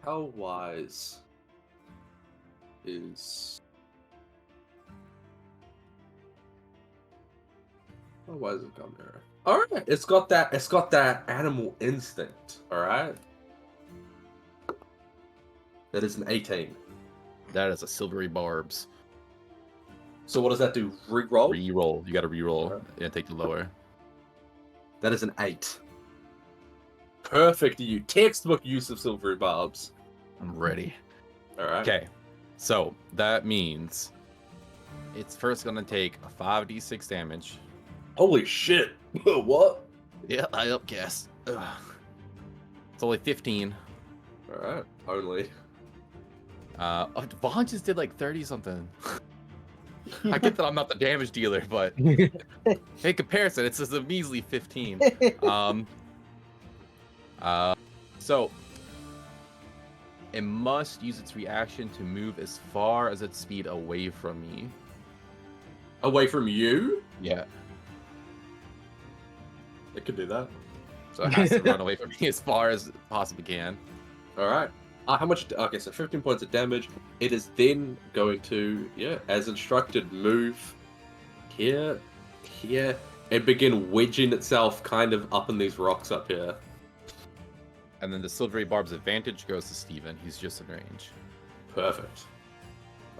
How wise is... How wise is Chimera? Alright, it's got that animal instinct, alright? That is an 18. That is a silvery barbs. So what does that do? Reroll? Reroll. You got to reroll Alright. and take the lower. That is an 8. Perfect textbook use of silvery barbs. I'm ready. All right. Okay, so that means it's first gonna take a 5d6 damage. Holy shit! What? Yeah, I upguess. It's only 15. All right. Only. Vaughn just did like 30 something. I get that I'm not the damage dealer, but in comparison, it's just a measly 15. So it must use its reaction to move as far as its speed away from me. Away from you? Yeah. It could do that. So it has to run away from me as far as it possibly can. All right. How much? Okay, so 15 points of damage. It is then going to, as instructed, move here, and begin wedging itself kind of up in these rocks up here. And then the silvery barb's advantage goes to Steven. He's just in range. Perfect.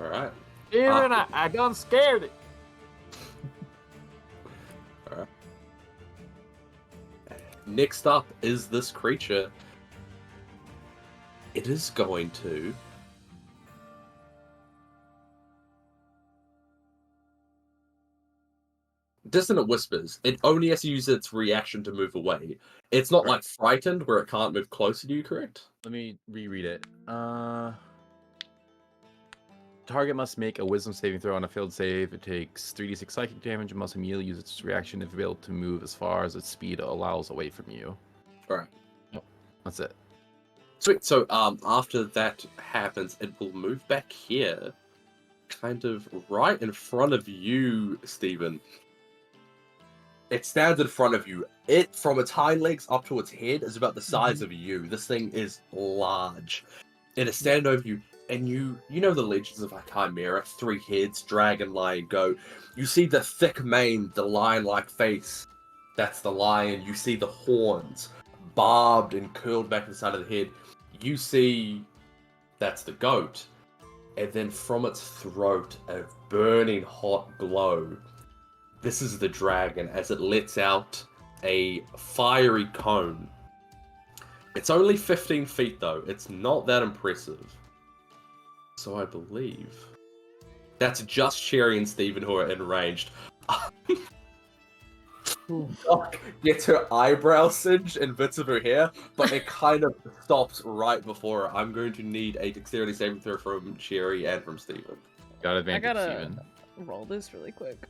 All right. Steven, I done scared it. All right. Next up is this creature. It is going to... Dissonant Whispers. It only has to use its reaction to move away. It's not like frightened, where it can't move closer to you, correct? Let me reread it. Target must make a wisdom saving throw on a failed save. It takes 3d6 psychic damage and must immediately use its reaction if able to move as far as its speed allows away from you. Alright. That's it. Sweet. So after that happens, it will move back here, kind of right in front of you, Steven. It stands in front of you. It, from its hind legs up to its head, is about the size of you. This thing is large. It is standing over you, and you know the legends of like Chimera, 3 heads, dragon, lion, goat. You see the thick mane, the lion-like face. That's the lion. You see the horns, barbed and curled back inside of the head. You see that's the goat. And then from its throat, a burning hot glow. This is the dragon as it lets out a fiery cone. It's only 15 feet though. It's not that impressive. So I believe that's just Cherry and Steven who are enraged. Doc gets her eyebrow singed and bits of her hair, but it kind of stops right before her. I'm going to need a dexterity saving throw from Cherry and from Steven. Got advantage, I gotta Steven. roll this really quick.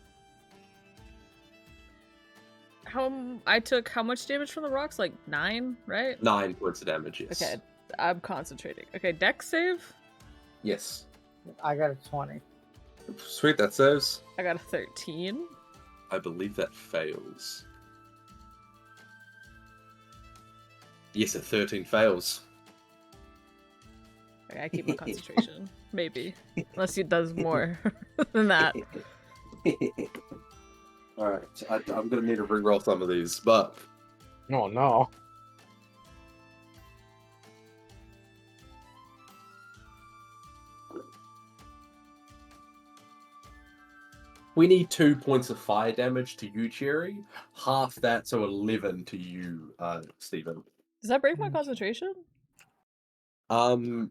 I took how much damage from the rocks? Like 9, right? 9 points of damage, yes. Okay, I'm concentrating. Okay, dex save. Yes. I got a 20. Sweet, that saves. I got a 13. I believe that fails. Yes, a 13 fails. Okay, I keep my concentration. Maybe. Unless he does more than that. Alright, I'm gonna need to reroll some of these, but... Oh no. We need 2 points of fire damage to you, Cherry. Half that, so 11 to you, Steven. Does that break my concentration? No.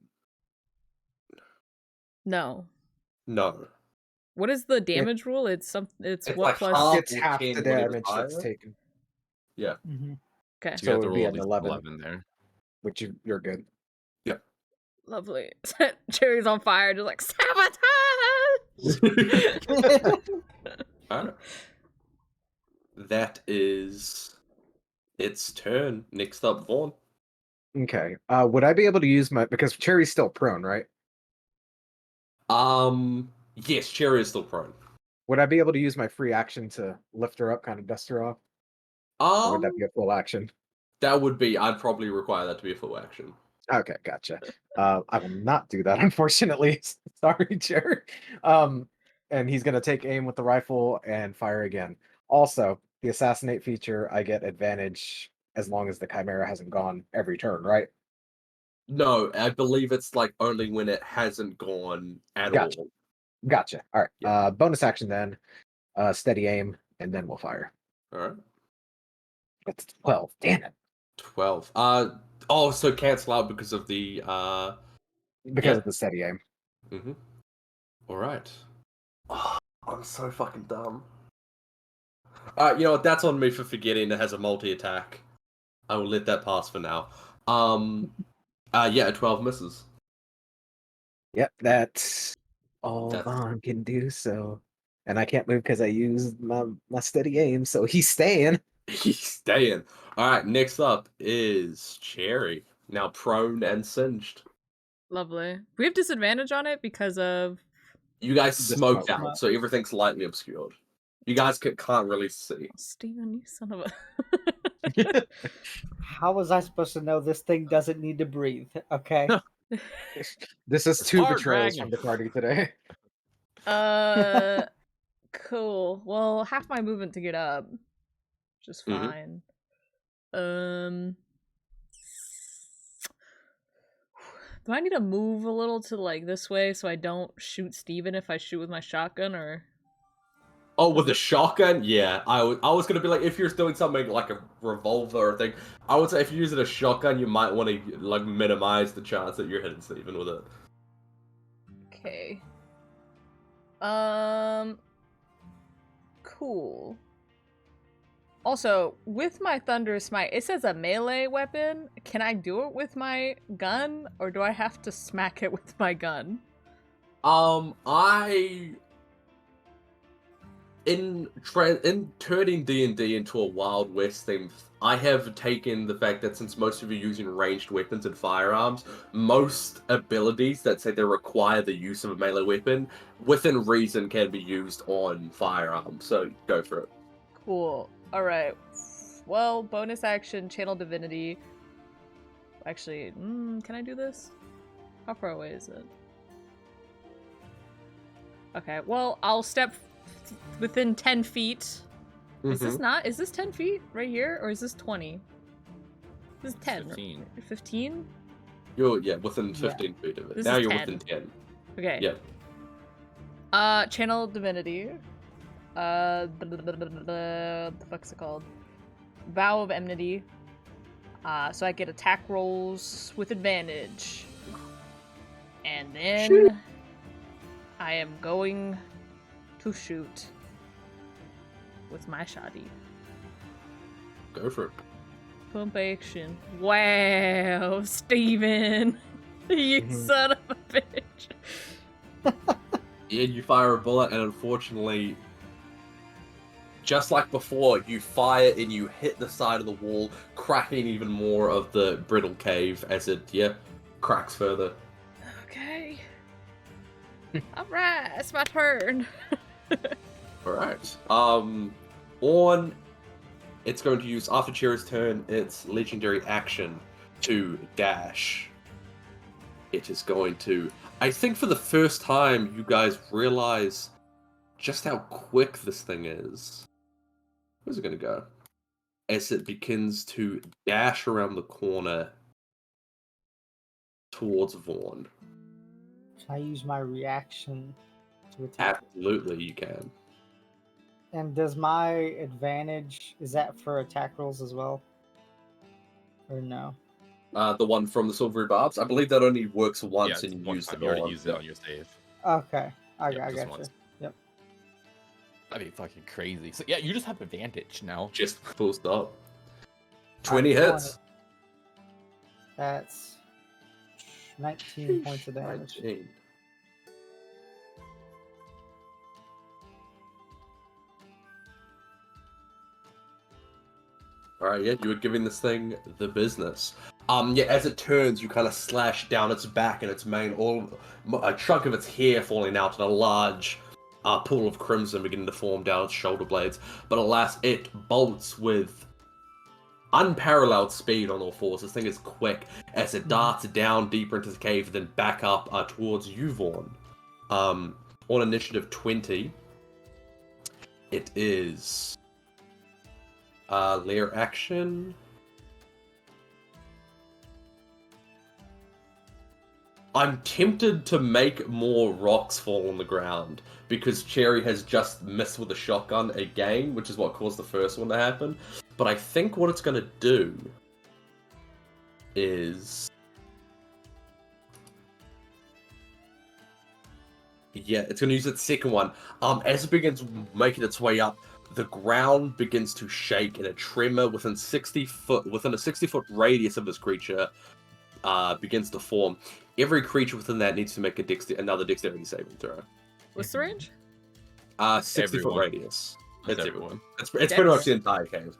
No. What is the damage rule? It's It's what like plus half It's half the 10 whatever's damage that's higher. taken, Yeah. Mm-hmm. Okay. So So you it have to would be roll an at least 11. there. which you're good. Lovely. Cherry's on fire, just like sabotage. Alright. That is its turn. Next up, Vaughn. Okay. Would I be able to use my, because Cherry's still prone, right? Yes, Cherry is still prone. Would I be able to use my free action to lift her up, kind of dust her off? Or would that be a full action? That would be, I'd probably require that to be a full action. Okay, gotcha. I will not do that, unfortunately. Sorry, Cherry. And he's gonna take aim with the rifle and fire again. Also, the assassinate feature, I get advantage as long as the Chimera hasn't gone every turn, right? No, I believe it's like only when it hasn't gone at Gotcha. all. Gotcha. All right. Yeah. Bonus action then. Steady aim, and then we'll fire. All right. That's 12. Damn it. 12. Oh, so cancel out because of the Because Yeah. of the steady aim. Mm-hmm. All right. Oh, I'm so fucking dumb. You know what? That's on me for forgetting it has a multi-attack. I will let that pass for now. Yeah, a 12 misses. Yep, that's all That's Vaughn can do. So, and I can't move because I used my steady aim. So he's staying. he's staying. All right, next up is Cherry. Now prone and singed. Lovely. We have disadvantage on it because of. You guys The smoked smoke. out, so everything's lightly obscured. You guys can't really see. Oh, Steven, you son of a. How was I supposed to know this thing doesn't need to breathe? Okay. This is It's 2 hard betrayals dragging. from the party today. Cool. Well, half my movement to get up, which is Mhm. fine. Do I need to move a little to like this way so I don't shoot Steven if I shoot with my shotgun, or? Oh, with a shotgun? Yeah, I was gonna be like, if you're doing something like a revolver or thing, I would say if you're using a shotgun, you might want to like minimize the chance that you're hitting Steven with it. Okay. Cool. Also, with my Thunder Smite, it says a melee weapon. Can I do it with my gun, or do I have to smack it with my gun? In turning D&D into a Wild West theme, I have taken the fact that since most of you are using ranged weapons and firearms, most abilities that say they require the use of a melee weapon, within reason, can be used on firearms. So go for it. Cool. Alright. Well, bonus action, Channel Divinity. Actually, can I do this? How far away is it? Okay, well, I'll step within 10 feet. Is this not? Is this 10 feet right here? Or is this 20? This is 10. 15. 15? You're within 15 feet of it. This Now is you're 10. within 10. Okay. Yep. Channel Divinity. The fuck's it called? Vow of Enmity. So I get attack rolls with advantage. And then Shoot. I am going to shoot with my shotty. Go for it. Pump action. Wow, Steven. You son of a bitch. Yeah, you fire a bullet, and unfortunately, just like before, you fire and you hit the side of the wall, cracking even more of the brittle cave as it, cracks further. Okay. Alright, it's my turn. Alright. It's going to use, after Cherry's turn, its legendary action to dash. It is going to, I think for the first time, you guys realize just how quick this thing is. Where's it going to go? As it begins to dash around the corner towards Vaughn. Can I use my reaction to attack? Absolutely, you can. And does my advantage, is that for attack rolls as well? Or no? The one from the Silvery Barbs, I believe that only works once Yeah, it's and you one use time. it You already on. used it on your save. Okay. I Yep, just got you. once. Yep. That'd be fucking crazy. So yeah, you just have advantage now. Just full stop. 20 hits. That's 19 points of damage. 19. Alright, yeah, you were giving this thing the business. As it turns, you kind of slash down its back and its mane, a chunk of its hair falling out and a large pool of crimson beginning to form down its shoulder blades. But alas, it bolts with unparalleled speed on all fours. This thing is quick as it darts down deeper into the cave and then back up towards you, Vaughn. On initiative 20, it is lair action. I'm tempted to make more rocks fall on the ground because Cherry has just missed with a shotgun again, which is what caused the first one to happen. But I think what it's going to do is... Yeah, it's going to use its second one. As it begins making its way up, the ground begins to shake and a tremor within a 60-foot radius of this creature begins to form. Every creature within that needs to make another dexterity saving throw. What's the range? 60-foot Everyone. radius. That's It's everyone. It's pretty much Dex? the entire cave.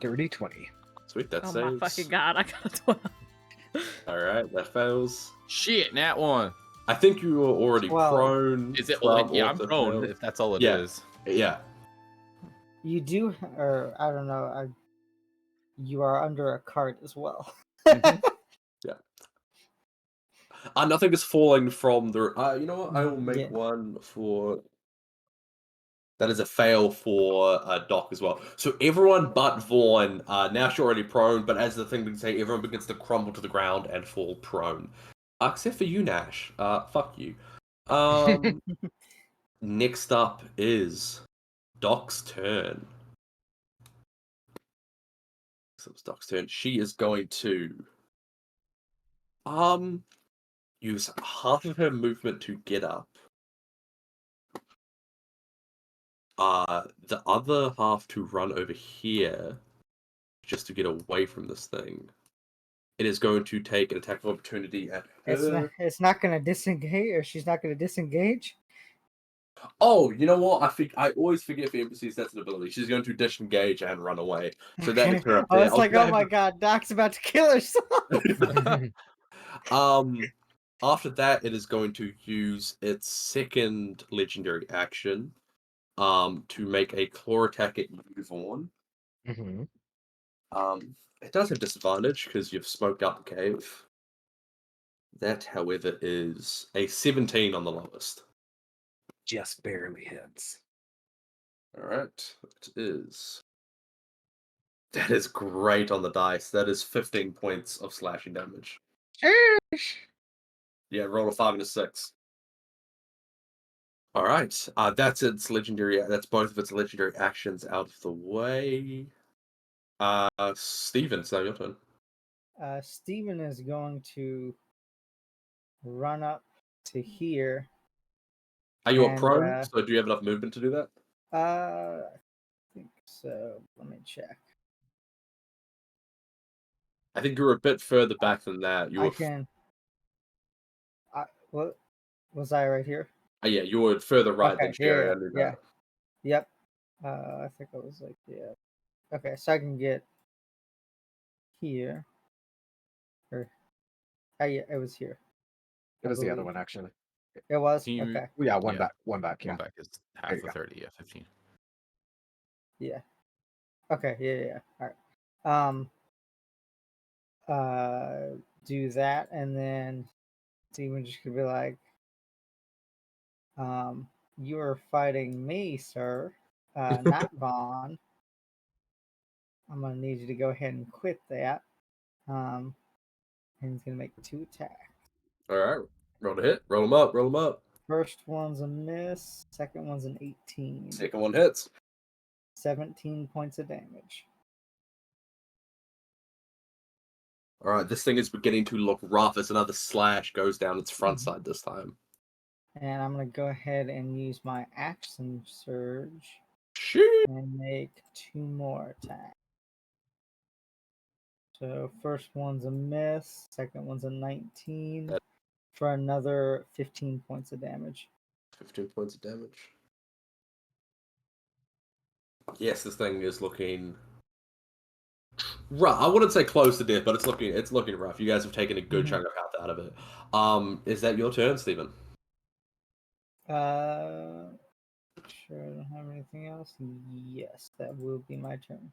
Dirty 20. Sweet, that Oh saves. my fucking god, I got a 12. Alright, that fails. Shit, nat one. I think you were already Well, prone. Is it? from Yeah, I'm also prone. failed. If that's all it Yeah. is. Yeah. You do, or I don't know. You are under a cart as well. Nothing is falling from the... you know what? I will make Yeah. one for... That is a fail for Doc as well. So everyone but Vaughn, now she's already prone, but as the thing begins to say, everyone begins to crumble to the ground and fall prone. Except for you, Nash. Fuck you. Next up is Doc's turn. So it's Doc's turn. She is going to use half of her movement to get up. The other half to run over here, just to get away from this thing. It is going to take an attack of opportunity at her. It's not gonna disengage, or she's not gonna disengage. Oh, you know what? I always forget for NPCs that's an ability. She's going to disengage and run away. So that is her up I there. was like, oh my god, Doc's about to kill herself. After that, it is going to use its second legendary action, to make a claw attack at you, Vaughn. Mm-hmm. It does have disadvantage because you've smoked out the cave. That, however, is a 17 on the lowest. Just barely hits. Alright, it is. That is great on the dice. That is 15 points of slashing damage. Yeah, roll a 5 and a 6. Alright, that's its legendary. That's both of its legendary actions out of the way. Steven, it's now your turn. Steven is going to run up to here. Are you a And, prone? So do you have enough movement to do that? I think so. Let me check. I think you're a bit further back than that. You I were. can. What was I right here? Yeah, you were further right Okay, than Sherry. I knew yeah. that. Yep. I think I was like, yeah. Okay, so I can get here. Or, yeah, it was here. It was the other believe. one, actually. It was? Can you- Okay. Yeah, one Yeah. back. One back. Yeah. One back is half There you the go. 30. Yeah, 15. Yeah. Okay, yeah. All right. Do that, and then Steven just could be like, you are fighting me, sir, not Vaughn. I'm gonna need you to go ahead and quit that. And he's gonna make 2 attacks. All right, roll to hit. Roll them up. Roll them up. First one's a miss. Second one's an 18. Second one hits. 17 points of damage. All right, this thing is beginning to look rough as another slash goes down its front side this time. And I'm gonna go ahead and use my action surge Shoot. and make 2 more attacks. So first one's a miss, second one's a 19 for another 15 points of damage. 15 points of damage. Yes, this thing is looking rough. I wouldn't say close to death, but it's looking rough. You guys have taken a good chunk of health out of it. Is that your turn, Steven? Sure, I don't have anything else. Yes, that will be my turn.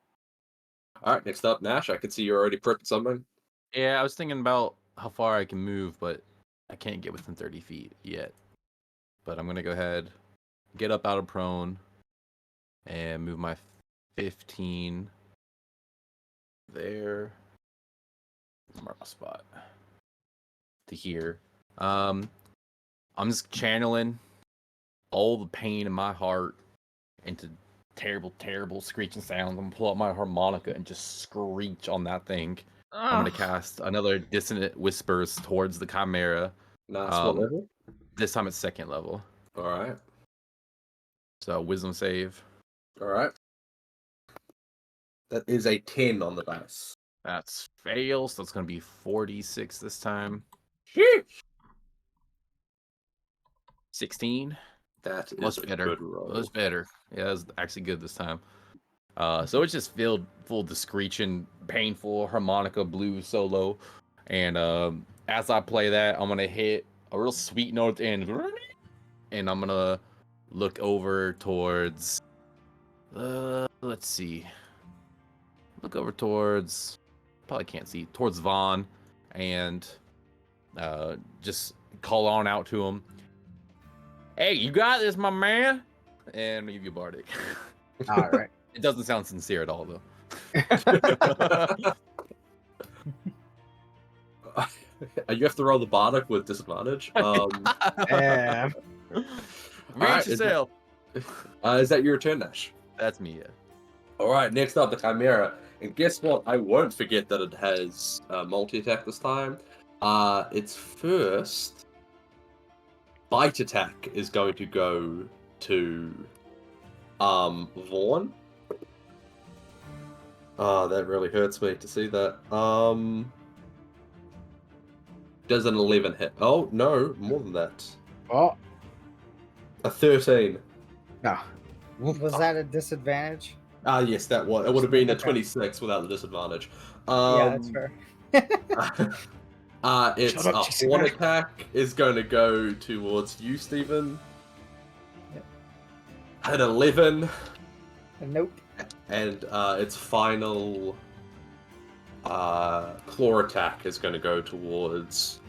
All right, next up, Nash. I can see you're already prepping something. Yeah, I was thinking about how far I can move, but I can't get within 30 feet yet. But I'm going to go ahead, get up out of prone, and move my 15 there. Mark my spot. to hear. I'm just channeling all the pain in my heart into terrible, terrible screeching sounds. I'm gonna pull out my harmonica and just screech on that thing. I'm gonna Ugh. cast another dissonant whispers towards the Chimera. Nice. What level? This time it's 2nd level. All right. So wisdom save. All right. That is a 10 on the dice. That's fail, so it's gonna be 46 this time. 16. That is Much a better. good roll. Much better. Yeah, that's actually good this time. So it's just filled full of the screeching, painful harmonica blues solo. And as I play that, I'm gonna hit a real sweet note at the end. And I'm gonna look over towards let's see. Look over towards probably can't see, towards Vaughn, and just call on out to him. Hey, you got this, my man! And give you Bardic. All right. It doesn't sound sincere at all, though. You have to roll the Bardic with disadvantage. Yeah. Reach yourself. Is that your turn, Nash? That's me, yeah. All right, next up, the Chimera. And guess what? I won't forget that it has multi-attack this time. Its first bite attack is going to go to Vaughn. Oh, that really hurts me to see that. Does an 11 hit? Oh, no, more than that. Oh, A 13. no. Was that a disadvantage? Yes, that was. It would have been a Okay. 26 without the disadvantage. Yeah, that's fair. Its Shut up, Jessica. horn attack is going to go towards you, Stephen. Yep. At 11, Nope. and its final claw attack is going to go towards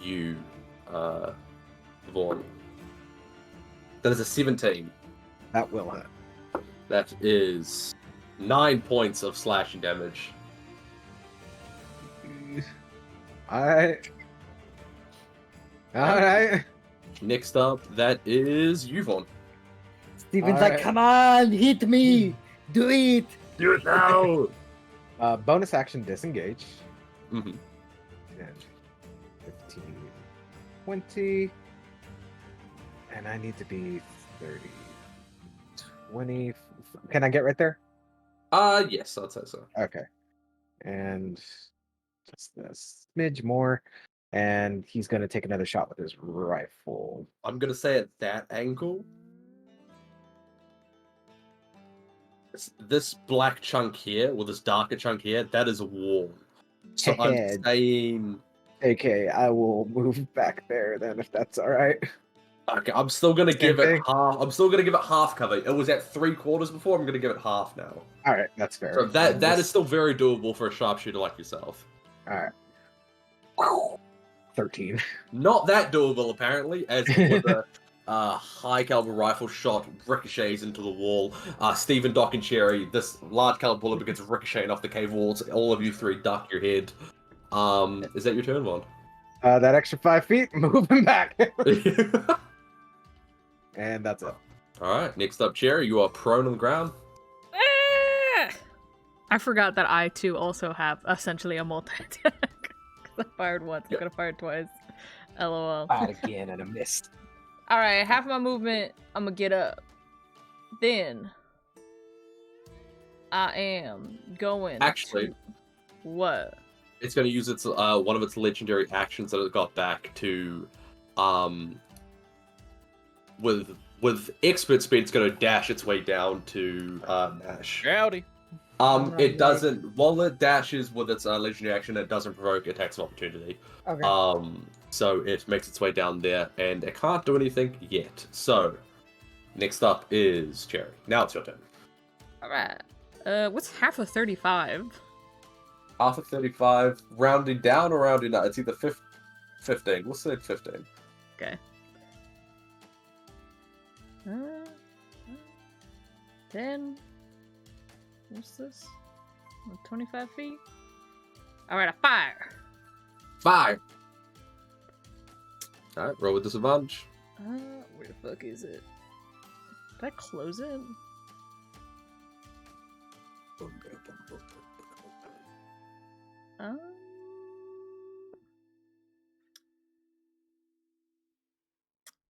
you, Vaughn. That is a 17. That will hit. That is 9 points of slashing damage. All right. All right. Next up, that is you, Vaughn. Steven's All like, right. come on, hit me, do it. Do it now! Bonus action disengage. Mhm. 10, 15, 20. And I need to be 30, 20. Can I get right there? Yes, I'd say so. Okay. And just a smidge more. And he's going to take another shot with his rifle. I'm gonna say at that angle, this black chunk here, or this darker chunk here, that is a wall. So I'm Head. saying, Okay, I will move back there then if that's all right. okay, I'm still gonna give it thing. half. I'm still gonna give it half cover. It was at 3/4 before. I'm gonna give it half now. All right, that's fair. So that is still very doable for a sharpshooter like yourself. All right. 13. Not that doable, apparently, as the high caliber rifle shot ricochets into the wall. Stephen, Doc, and Cherry, this large caliber bullet begins ricocheting off the cave walls. All of you three duck your head. Is that your turn, Vaughn? That extra 5 feet, moving back. And that's it. Alright, next up, Cherry, you are prone on the ground. Ah! I forgot that I too also have essentially a multi-attack. I fired once, I could have fired twice. LOL. Fired again and I missed. Alright, half my movement, I'm gonna get up. Then, I am going Actually- to... What? It's going to use its one of its legendary actions that it got back to, with expert speed, it's going to dash its way down to Nash. Howdy. It doesn't. While it dashes with its legendary action, it doesn't provoke attacks of opportunity. Okay. So it makes its way down there, and it can't do anything yet. So, next up is Cherry. Now it's your turn. Alright. What's half of 35? Half of 35, rounding down or rounding up? It's either 15. We'll say 15. Okay. 10. What's this? 25 feet? Alright, I fire. Fire! Alright, roll with disadvantage. Where the fuck is it? Did I close it?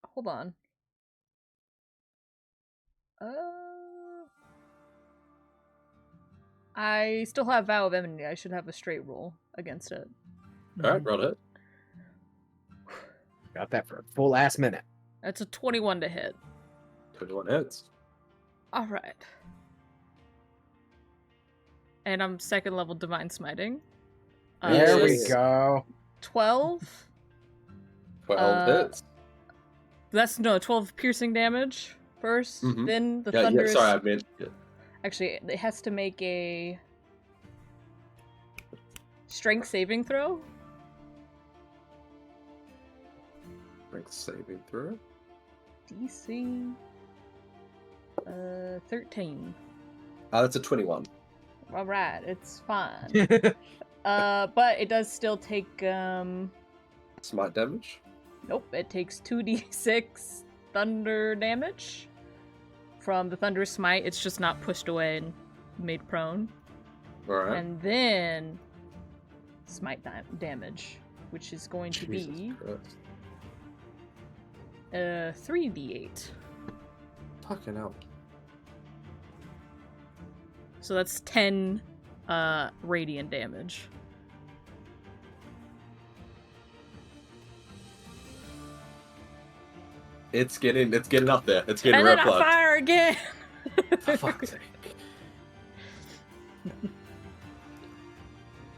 Hold on. I still have Vow of Enmity. I should have a straight roll against it. Alright, roll it. Got that for a full ass minute. That's a 21 to hit. 21 hits. Alright. And I'm second level Divine Smiting. There so we it's go. 12. 12 hits. That's 12 piercing damage first. Mhm. Then the Yeah, thunderous. sorry, I meant. Yeah. Actually, it has to make a strength saving throw. Strength saving throw. DC 13. That's a 21. All right, it's fine. But it does still take Smite damage. Nope, it takes 2d6 thunder damage from the thunderous smite. It's just not pushed away and made prone. Alright. And then smite damage, which is going to be Christ. 3d8. Fucking hell. So that's 10 radiant damage. It's getting up there. It's getting And real then I close. fire again! For fuck's sake.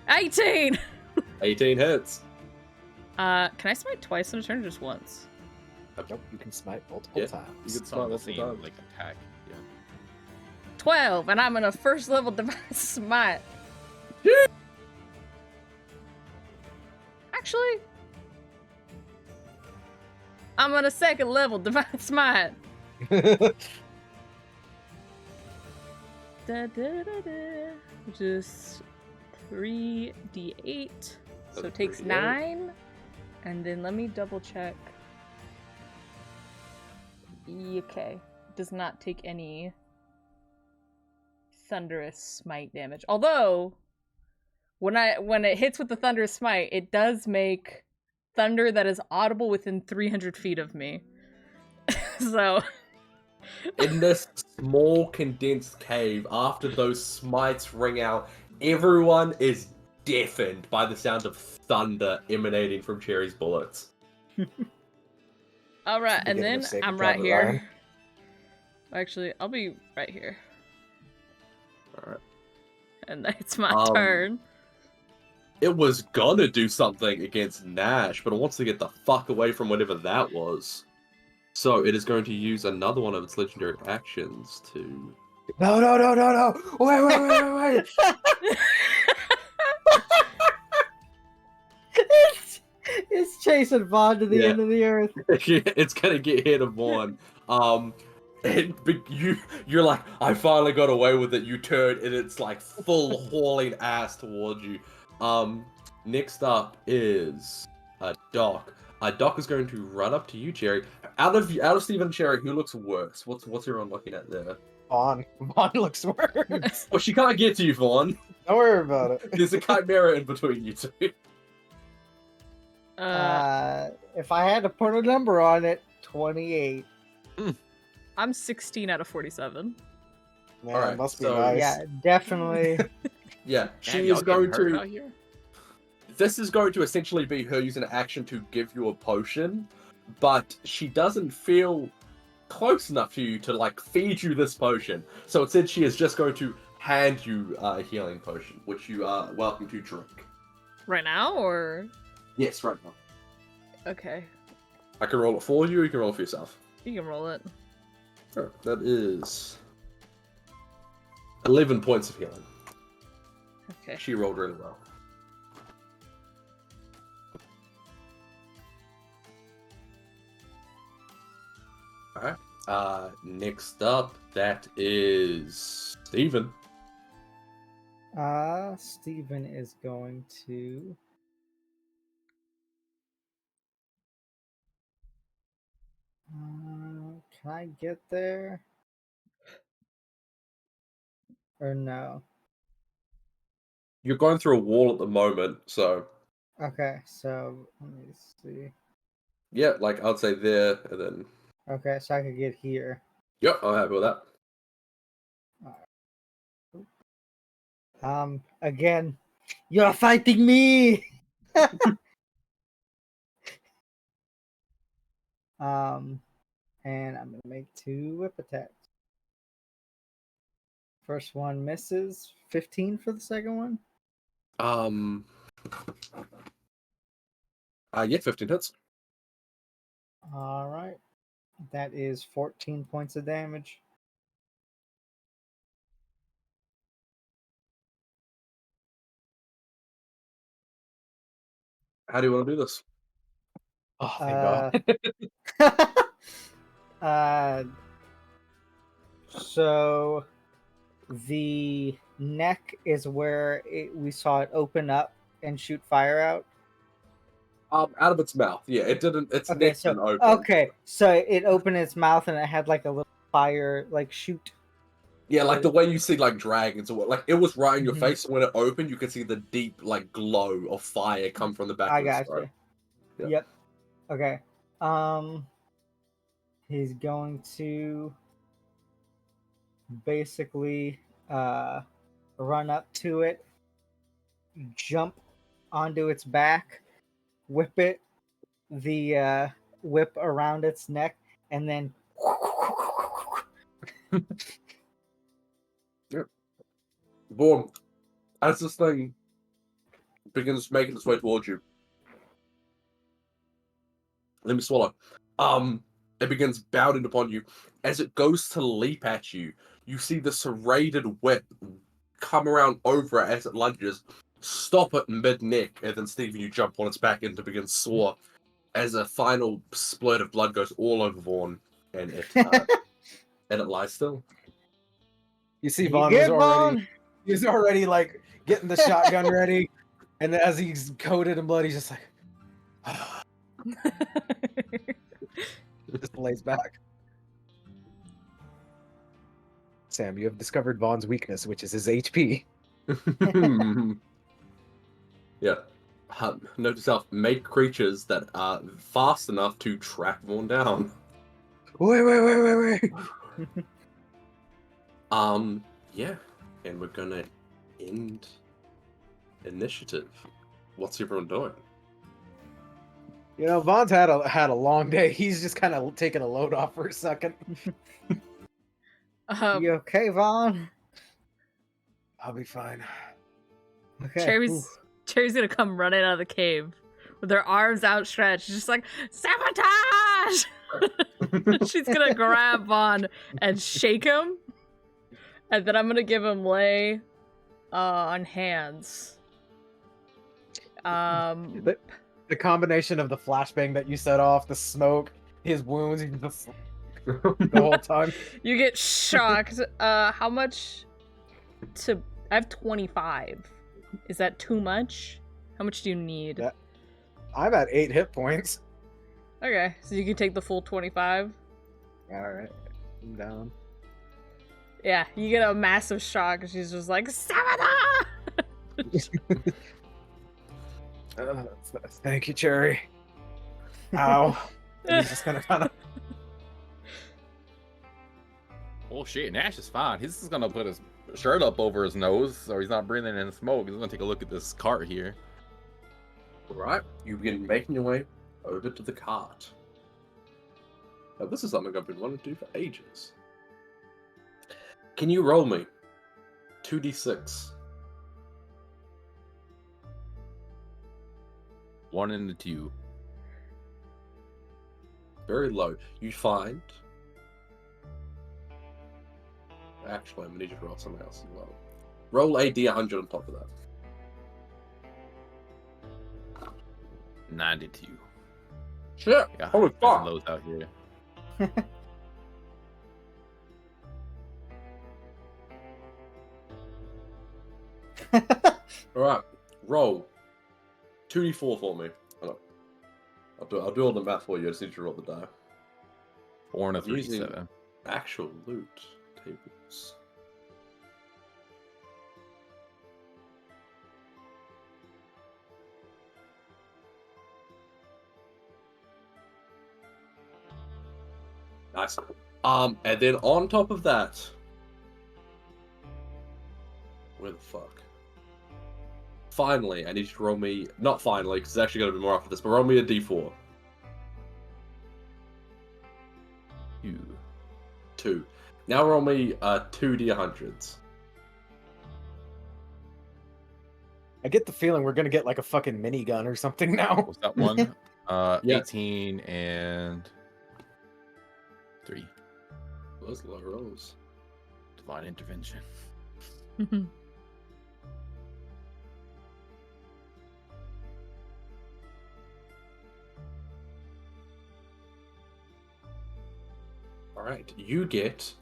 18! 18 hits. Can I smite twice in a turn or just once? Nope, you can smite multiple Yeah. times. You can It's not smite the same multiple times. like attack. Yeah. 12, and I'm in a first level divine smite. Actually, I'm on a second level divine smite. Which is 3d8. So That's it takes 3d8. 9. And then let me double check. Okay. Does not take any thunderous smite damage. Although, when it hits with the thunderous smite, it does make thunder that is audible within 300 feet of me. So, In this small condensed cave, after those smites ring out, everyone is deafened by the sound of thunder emanating from Cherry's bullets. all right, and Beginning then of Sacred I'm right Travel, here. Ryan. Actually, I'll be right here, Alright. and it's my Um, turn. It was gonna do something against Nash, but it wants to get the fuck away from whatever that was. So it is going to use another one of its legendary actions to... No! Wait! It's chasing Vaughn to the Yeah. end of the earth. It's gonna get hit of one. And you're like, I finally got away with it. You turn and it's like full hauling ass towards you. Next up is Doc. Doc is going to run up to you, Cherry. Out of Stephen and Cherry, who looks worse? What's everyone looking at there? Vaughn looks worse. Well, she can't get to you, Vaughn. Don't worry about it. There's a chimera in between you two. If I had to put a number on it, 28. I'm 16 out of 47. Man, Alright, must be so- nice. Yeah, definitely. Yeah, Damn, she y'all is going getting hurt to. out here? This is going to essentially be her using an action to give you a potion, but she doesn't feel close enough to you to like feed you this potion. So instead, she is just going to hand you a healing potion, which you are welcome to drink. Right now, or Yes, right now. okay, I can roll it for you. Or you can roll it for yourself. you can roll it. Sure. That is 11 points of healing. Okay. She rolled really well. Alright. Next up, that is Steven. Steven is going to Can I get there? Or no? You're going through a wall at the moment, so Okay, so let me see. yeah, like I'd say there, and then Okay, so I could get here. yep, I'm happy with that. Again, you're fighting me. And I'm gonna make 2 whip attacks. First one misses. 15 for the second one. Yeah, 15 hits. All right, that is 14 points of damage. How do you want to do this? Oh, thank God. So the neck is where we saw it open up and shoot fire out. Out of its mouth. Yeah, it didn't. Its Okay, neck so didn't open. so it opened its mouth and it had like a little fire like shoot. Yeah, like the way you see like dragons or what. Like it was right in your Mhm. face, and when it opened, you could see the deep like glow of fire come from the back I of its got throat. you. Yeah. Yep. Okay. He's going to basically run up to it, jump onto its back, whip the whip around its neck, and then Boom. As this thing begins making its way towards you, let me swallow. It begins bounding upon you. As it goes to leap at you, you see the serrated whip come around over it as it lunges, stop it mid-neck, and then Stephen, you jump on its back and to begin soar as a final splurt of blood goes all over Vaughn, and it lies still. You see, You Vaughn good, Vaughn? he was already like getting the shotgun ready, and as he's coated in blood, he's just like, just lays back. Sam, you have discovered Vaughn's weakness, which is his HP. Yeah. Note to self, make creatures that are fast enough to track Vaughn down. Wait. Yeah. And we're gonna end initiative. What's everyone doing? You know, Vaughn's had a long day. He's just kind of taking a load off for a second. You okay, Vaughn? I'll be fine. Okay. Cherry's gonna come running out of the cave with her arms outstretched, just like sabotage. She's gonna grab Vaughn and shake him, and then I'm gonna give him lay on hands. The combination of the flashbang that you set off, the smoke, his wounds, he's just the whole time. You get shocked. How much to? I have 25. Is that too much? How much do you need? Yeah. I'm at 8 hit points. Okay, so you can take the full 25. Alright, I'm down. Yeah, you get a massive shock, and she's just like, sabotage! Thank you, Cherry. Ow. And he's just gonna kind of. Oh shit, Nash is fine. He's just gonna put his shirt up over his nose so he's not breathing in smoke. He's gonna take a look at this cart here. Alright, you begin making your way over to the cart. Now, this is something I've been wanting to do for ages. Can you roll me 2d6? 1 and a 2. Very low. You find. Actually, I'm gonna need you to roll something else as well. Roll a d100 on top of that. 92. Shit! Yeah, Holy got some fuck! lows out here. Alright, roll 2d4 for me. Hold on. I'll do all the math for you. I just need you to roll the die. 4 and a I'm 3, using 7. actual loot tables. Nice. And then on top of that, where the fuck? Finally, I need you to roll me. Not finally, because it's actually going to be more after this, but roll me a d4. 2. 2. Now roll me 2 d100s. I get the feeling we're gonna get like a fucking minigun or something now. What's that one? Yeah. 18 and 3. Those low rolls. Divine intervention. Alright, you get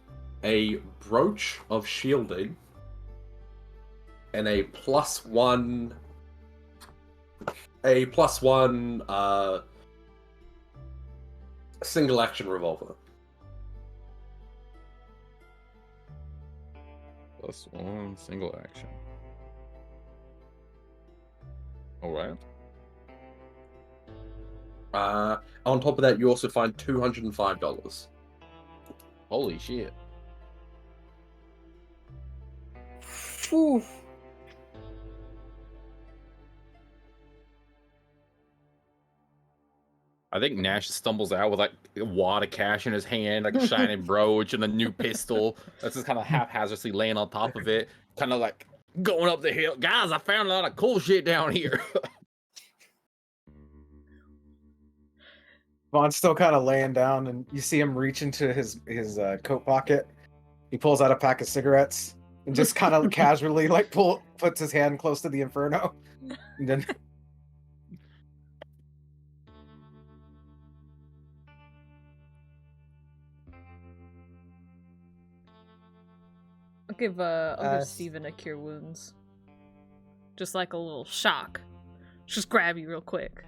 a brooch of shielding and a +1 single action revolver. +1 single action. Alright. On top of that, you also find $205. Holy shit. Oof. I think Nash stumbles out with like a wad of cash in his hand, like a shining brooch and a new pistol that's just kind of haphazardly laying on top of it, kind of like going up the hill. Guys, I found a lot of cool shit down here. Vaughn's still kind of laying down, and you see him reach into his coat pocket. He pulls out a pack of cigarettes and just kind of casually like puts his hand close to the Inferno, and then I'll give Steven a cure wounds. Just like a little shock. Just grab you real quick.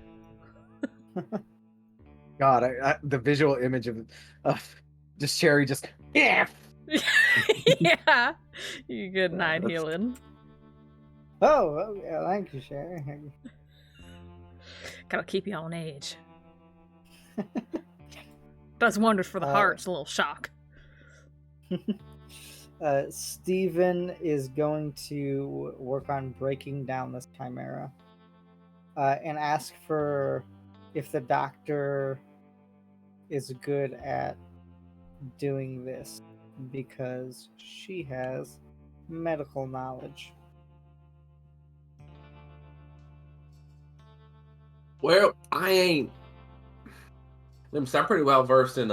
God, the visual image of just Cherry just yeah. Yeah, you get 9 healing. Oh, yeah, thank you, Sherry. Gotta keep you on edge. Does wonders for the heart. It's a little shock. Steven is going to work on breaking down this Chimera and ask for if the doctor is good at doing this because she has medical knowledge. Well, I ain't. I'm pretty well versed in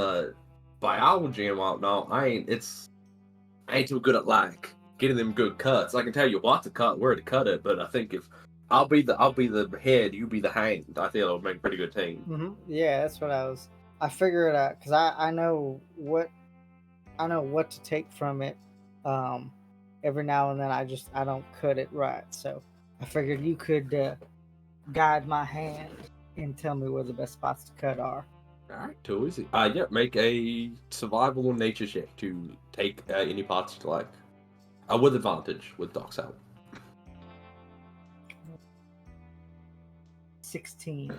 biology and whatnot. I ain't too good at like getting them good cuts. I can tell you what to cut, where to cut it, but I think if I'll be the head, you be the hand. I think it'll make a pretty good team. Mm-hmm. Yeah, that's what I figure it out because I know what to take from it. Every now and then I don't cut it right, so I figured you could guide my hand and tell me where the best spots to cut are. Alright, too easy. Yeah, make a survival nature check to take any parts you like. With advantage, with Doc's help. 16.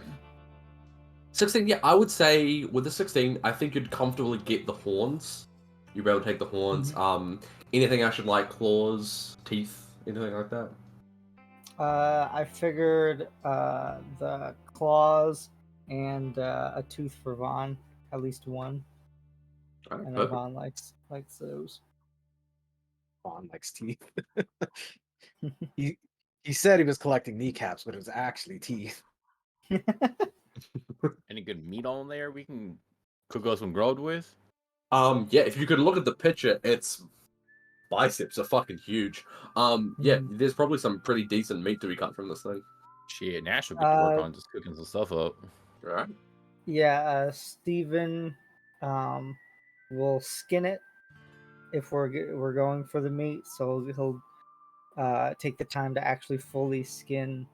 16, yeah, I would say with the 16, I think you'd comfortably get the horns. You'd be able to take the horns. Anything I should like claws, teeth, anything like that? I figured the claws and a tooth for Vaughn, at least one. Alright, And then perfect. Vaughn likes those. Vaughn likes teeth. He said he was collecting kneecaps, but it was actually teeth. Any good meat on there we can cook us some grilled with? Yeah, if you could look at the picture, its biceps are fucking huge. Yeah, there's probably some pretty decent meat to be cut from this thing. Shit, Nash will get to work on just cooking some stuff up. Alright. Yeah, Steven will skin it if we're going for the meat, so he'll take the time to actually fully skin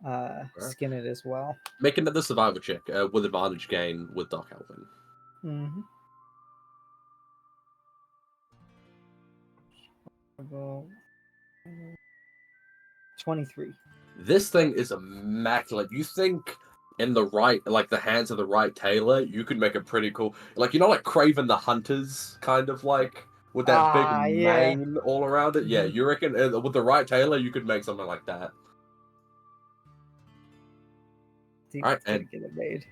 it as well. Make another survival check with advantage gain with Doc helping. Mm-hmm. About 23. This thing is immaculate. You think in the right, like the hands of the right tailor, you could make a pretty cool, like, you know, like Craven the Hunter's kind of like with that big Yeah. mane all around it. Yeah, Mhm. you reckon with the right tailor, you could make something like that. You Alright, could and get it made.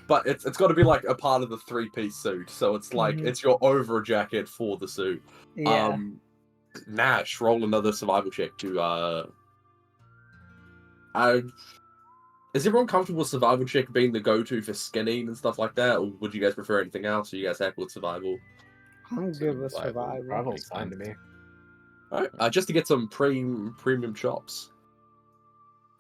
but it's got to be like a part of the 3-piece suit, so it's like Mhm. it's your over jacket for the suit. Yeah. Nash, roll another survival check to is everyone comfortable with survival check being the go-to for skinning and stuff like that, or would you guys prefer anything else? Are you guys happy with survival? I'm good with survival. Travel's fine to me. All right, just to get some premium chops.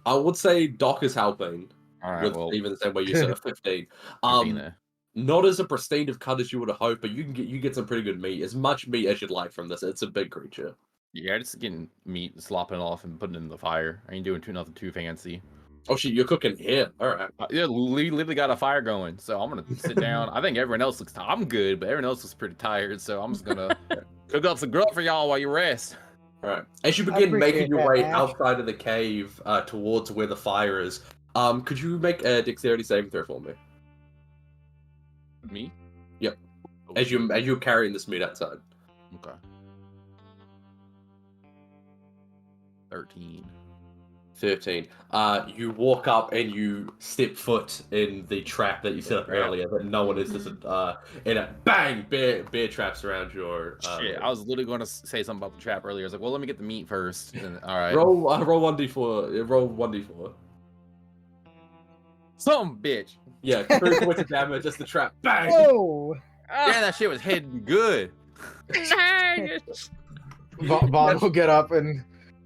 I would say Doc is helping All right, with well, even the same way you said a 15. 15 there. Not as a pristine of cut as you would have hoped, but you get some pretty good meat. As much meat as you'd like from this. It's a big creature. Yeah, just getting meat, slopping it off, and putting it in the fire. I ain't doing nothing too fancy. Oh shit, you're cooking here. All right. Yeah, we literally got a fire going, so I'm gonna sit down. I think everyone else looks. I'm good, but everyone else looks pretty tired, so I'm just gonna cook up some grub for y'all while you rest. All right. As you I begin making appreciate your that, way Nash. outside of the cave towards where the fire is, could you make a dexterity saving throw for me? Me? Yep. Oh, As you're carrying this meat outside. Okay. 13. 13. You walk up and you step foot in the trap that you set up earlier that no one is in it. Bang! Bear traps around your Shit, leg. I was literally going to say something about the trap earlier. I was like, well, let me get the meat first. And, all right. Roll 1d4. Roll 1d4. Some bitch. Yeah, 3 points of damage. Just the trap. Bang! Whoa! Yeah, that shit was hitting good. Vaughn will get up and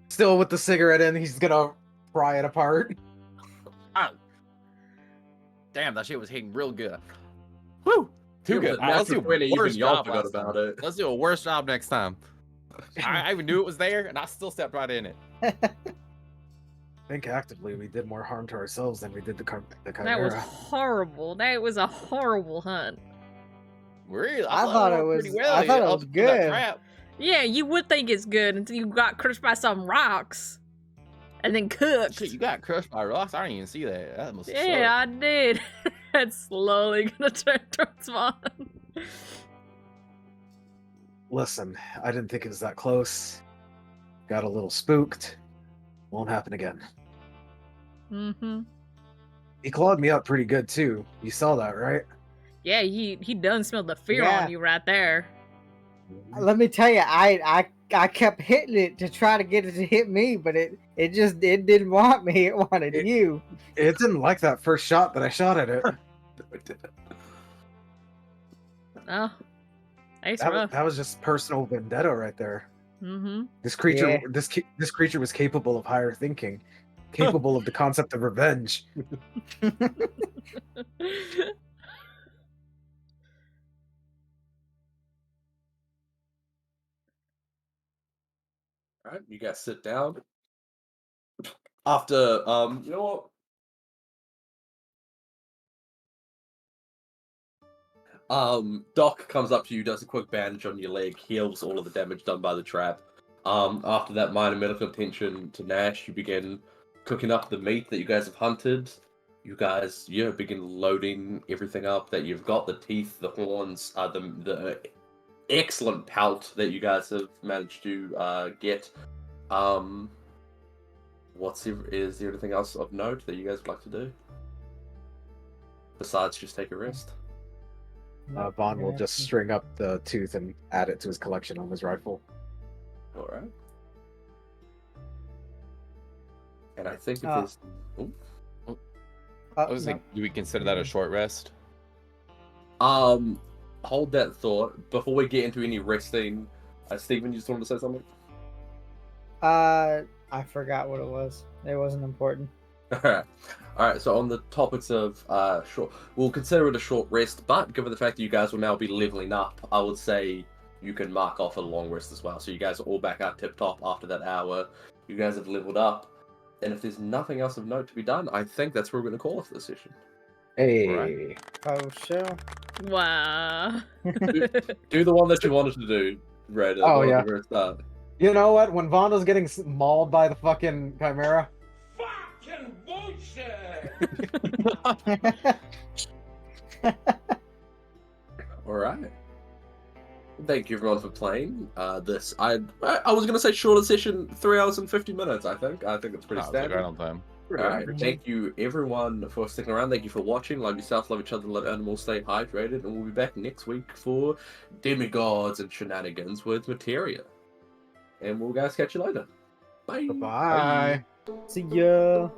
still with the cigarette in, he's gonna pry it apart. Oh. Damn, that shit was hitting real good. Woo! Too Yeah, good. but All right, let's do natural 20, a even worse y'all job forgot last about time. it. Let's do a worse job next time. I even knew it was there, and I still stepped right in it. Think actively, we did more harm to ourselves than we did the That was Chimera. horrible. That was a horrible hunt. Really? I thought it was- pretty well. I thought it up was to that good. trap. Yeah, you would think it's good until you got crushed by some rocks. And then cooked. Shit, you got crushed by rocks? I didn't even see that. That must have Yeah, I did. It's slowly gonna turn towards Vaughn. Listen, I didn't think it was that close. Got a little spooked. Won't happen again. Mm-hmm. He clawed me up pretty good too. You saw that, right? Yeah, he done smelled the fear Yeah. on you right there. Let me tell you, I kept hitting it to try to get it to hit me, but it didn't want me. It wanted It- you. It didn't like that first shot that I shot at it. Oh, that's that, rough. that was just personal vendetta right there. Mm-hmm. This creature, Yeah. this creature was capable of higher thinking, capable of the concept of revenge. All right, you guys sit down. After, you know what? Doc comes up to you, does a quick bandage on your leg, heals all of the damage done by the trap. After that minor medical attention to Nash, you begin cooking up the meat that you guys have hunted. You guys, begin loading everything up that you've got, the teeth, the horns, the excellent pelt that you guys have managed to get. Is there anything else of note that you guys would like to do? Besides just take a rest? Vaughn will just string up the tooth and add it to his collection on his rifle. Alright. And I think if Uh, there's... Ooh. I was like, do we consider that a short rest? Hold that thought. Before we get into any resting, Stephen, you just wanted to say something? I forgot what it was. It wasn't important. Alright, so on the topics of short, we'll consider it a short rest, but given the fact that you guys will now be leveling up, I would say you can mark off a long rest as well. So you guys are all back out tip top after that hour. You guys have leveled up, and if there's nothing else of note to be done, I think that's where we're going to call it for this session. Hey. Oh, sure. Wow. Do the one that you wanted to do, Red. Oh, the one yeah. at the very start. You know what? When Vonda's getting mauled by the fucking Chimera, Fucking bullshit! All right. Thank you everyone for playing. This I was gonna say shorter session, 3 hours and 50 minutes. I think it's pretty Oh, it's a standard. great on time. All right. Mhm. Thank you everyone for sticking around. Thank you for watching. Love yourself, love each other, love animals, stay hydrated, and we'll be back next week for demigods and shenanigans with Materia. And we'll guys catch you later. Bye. bye. See ya.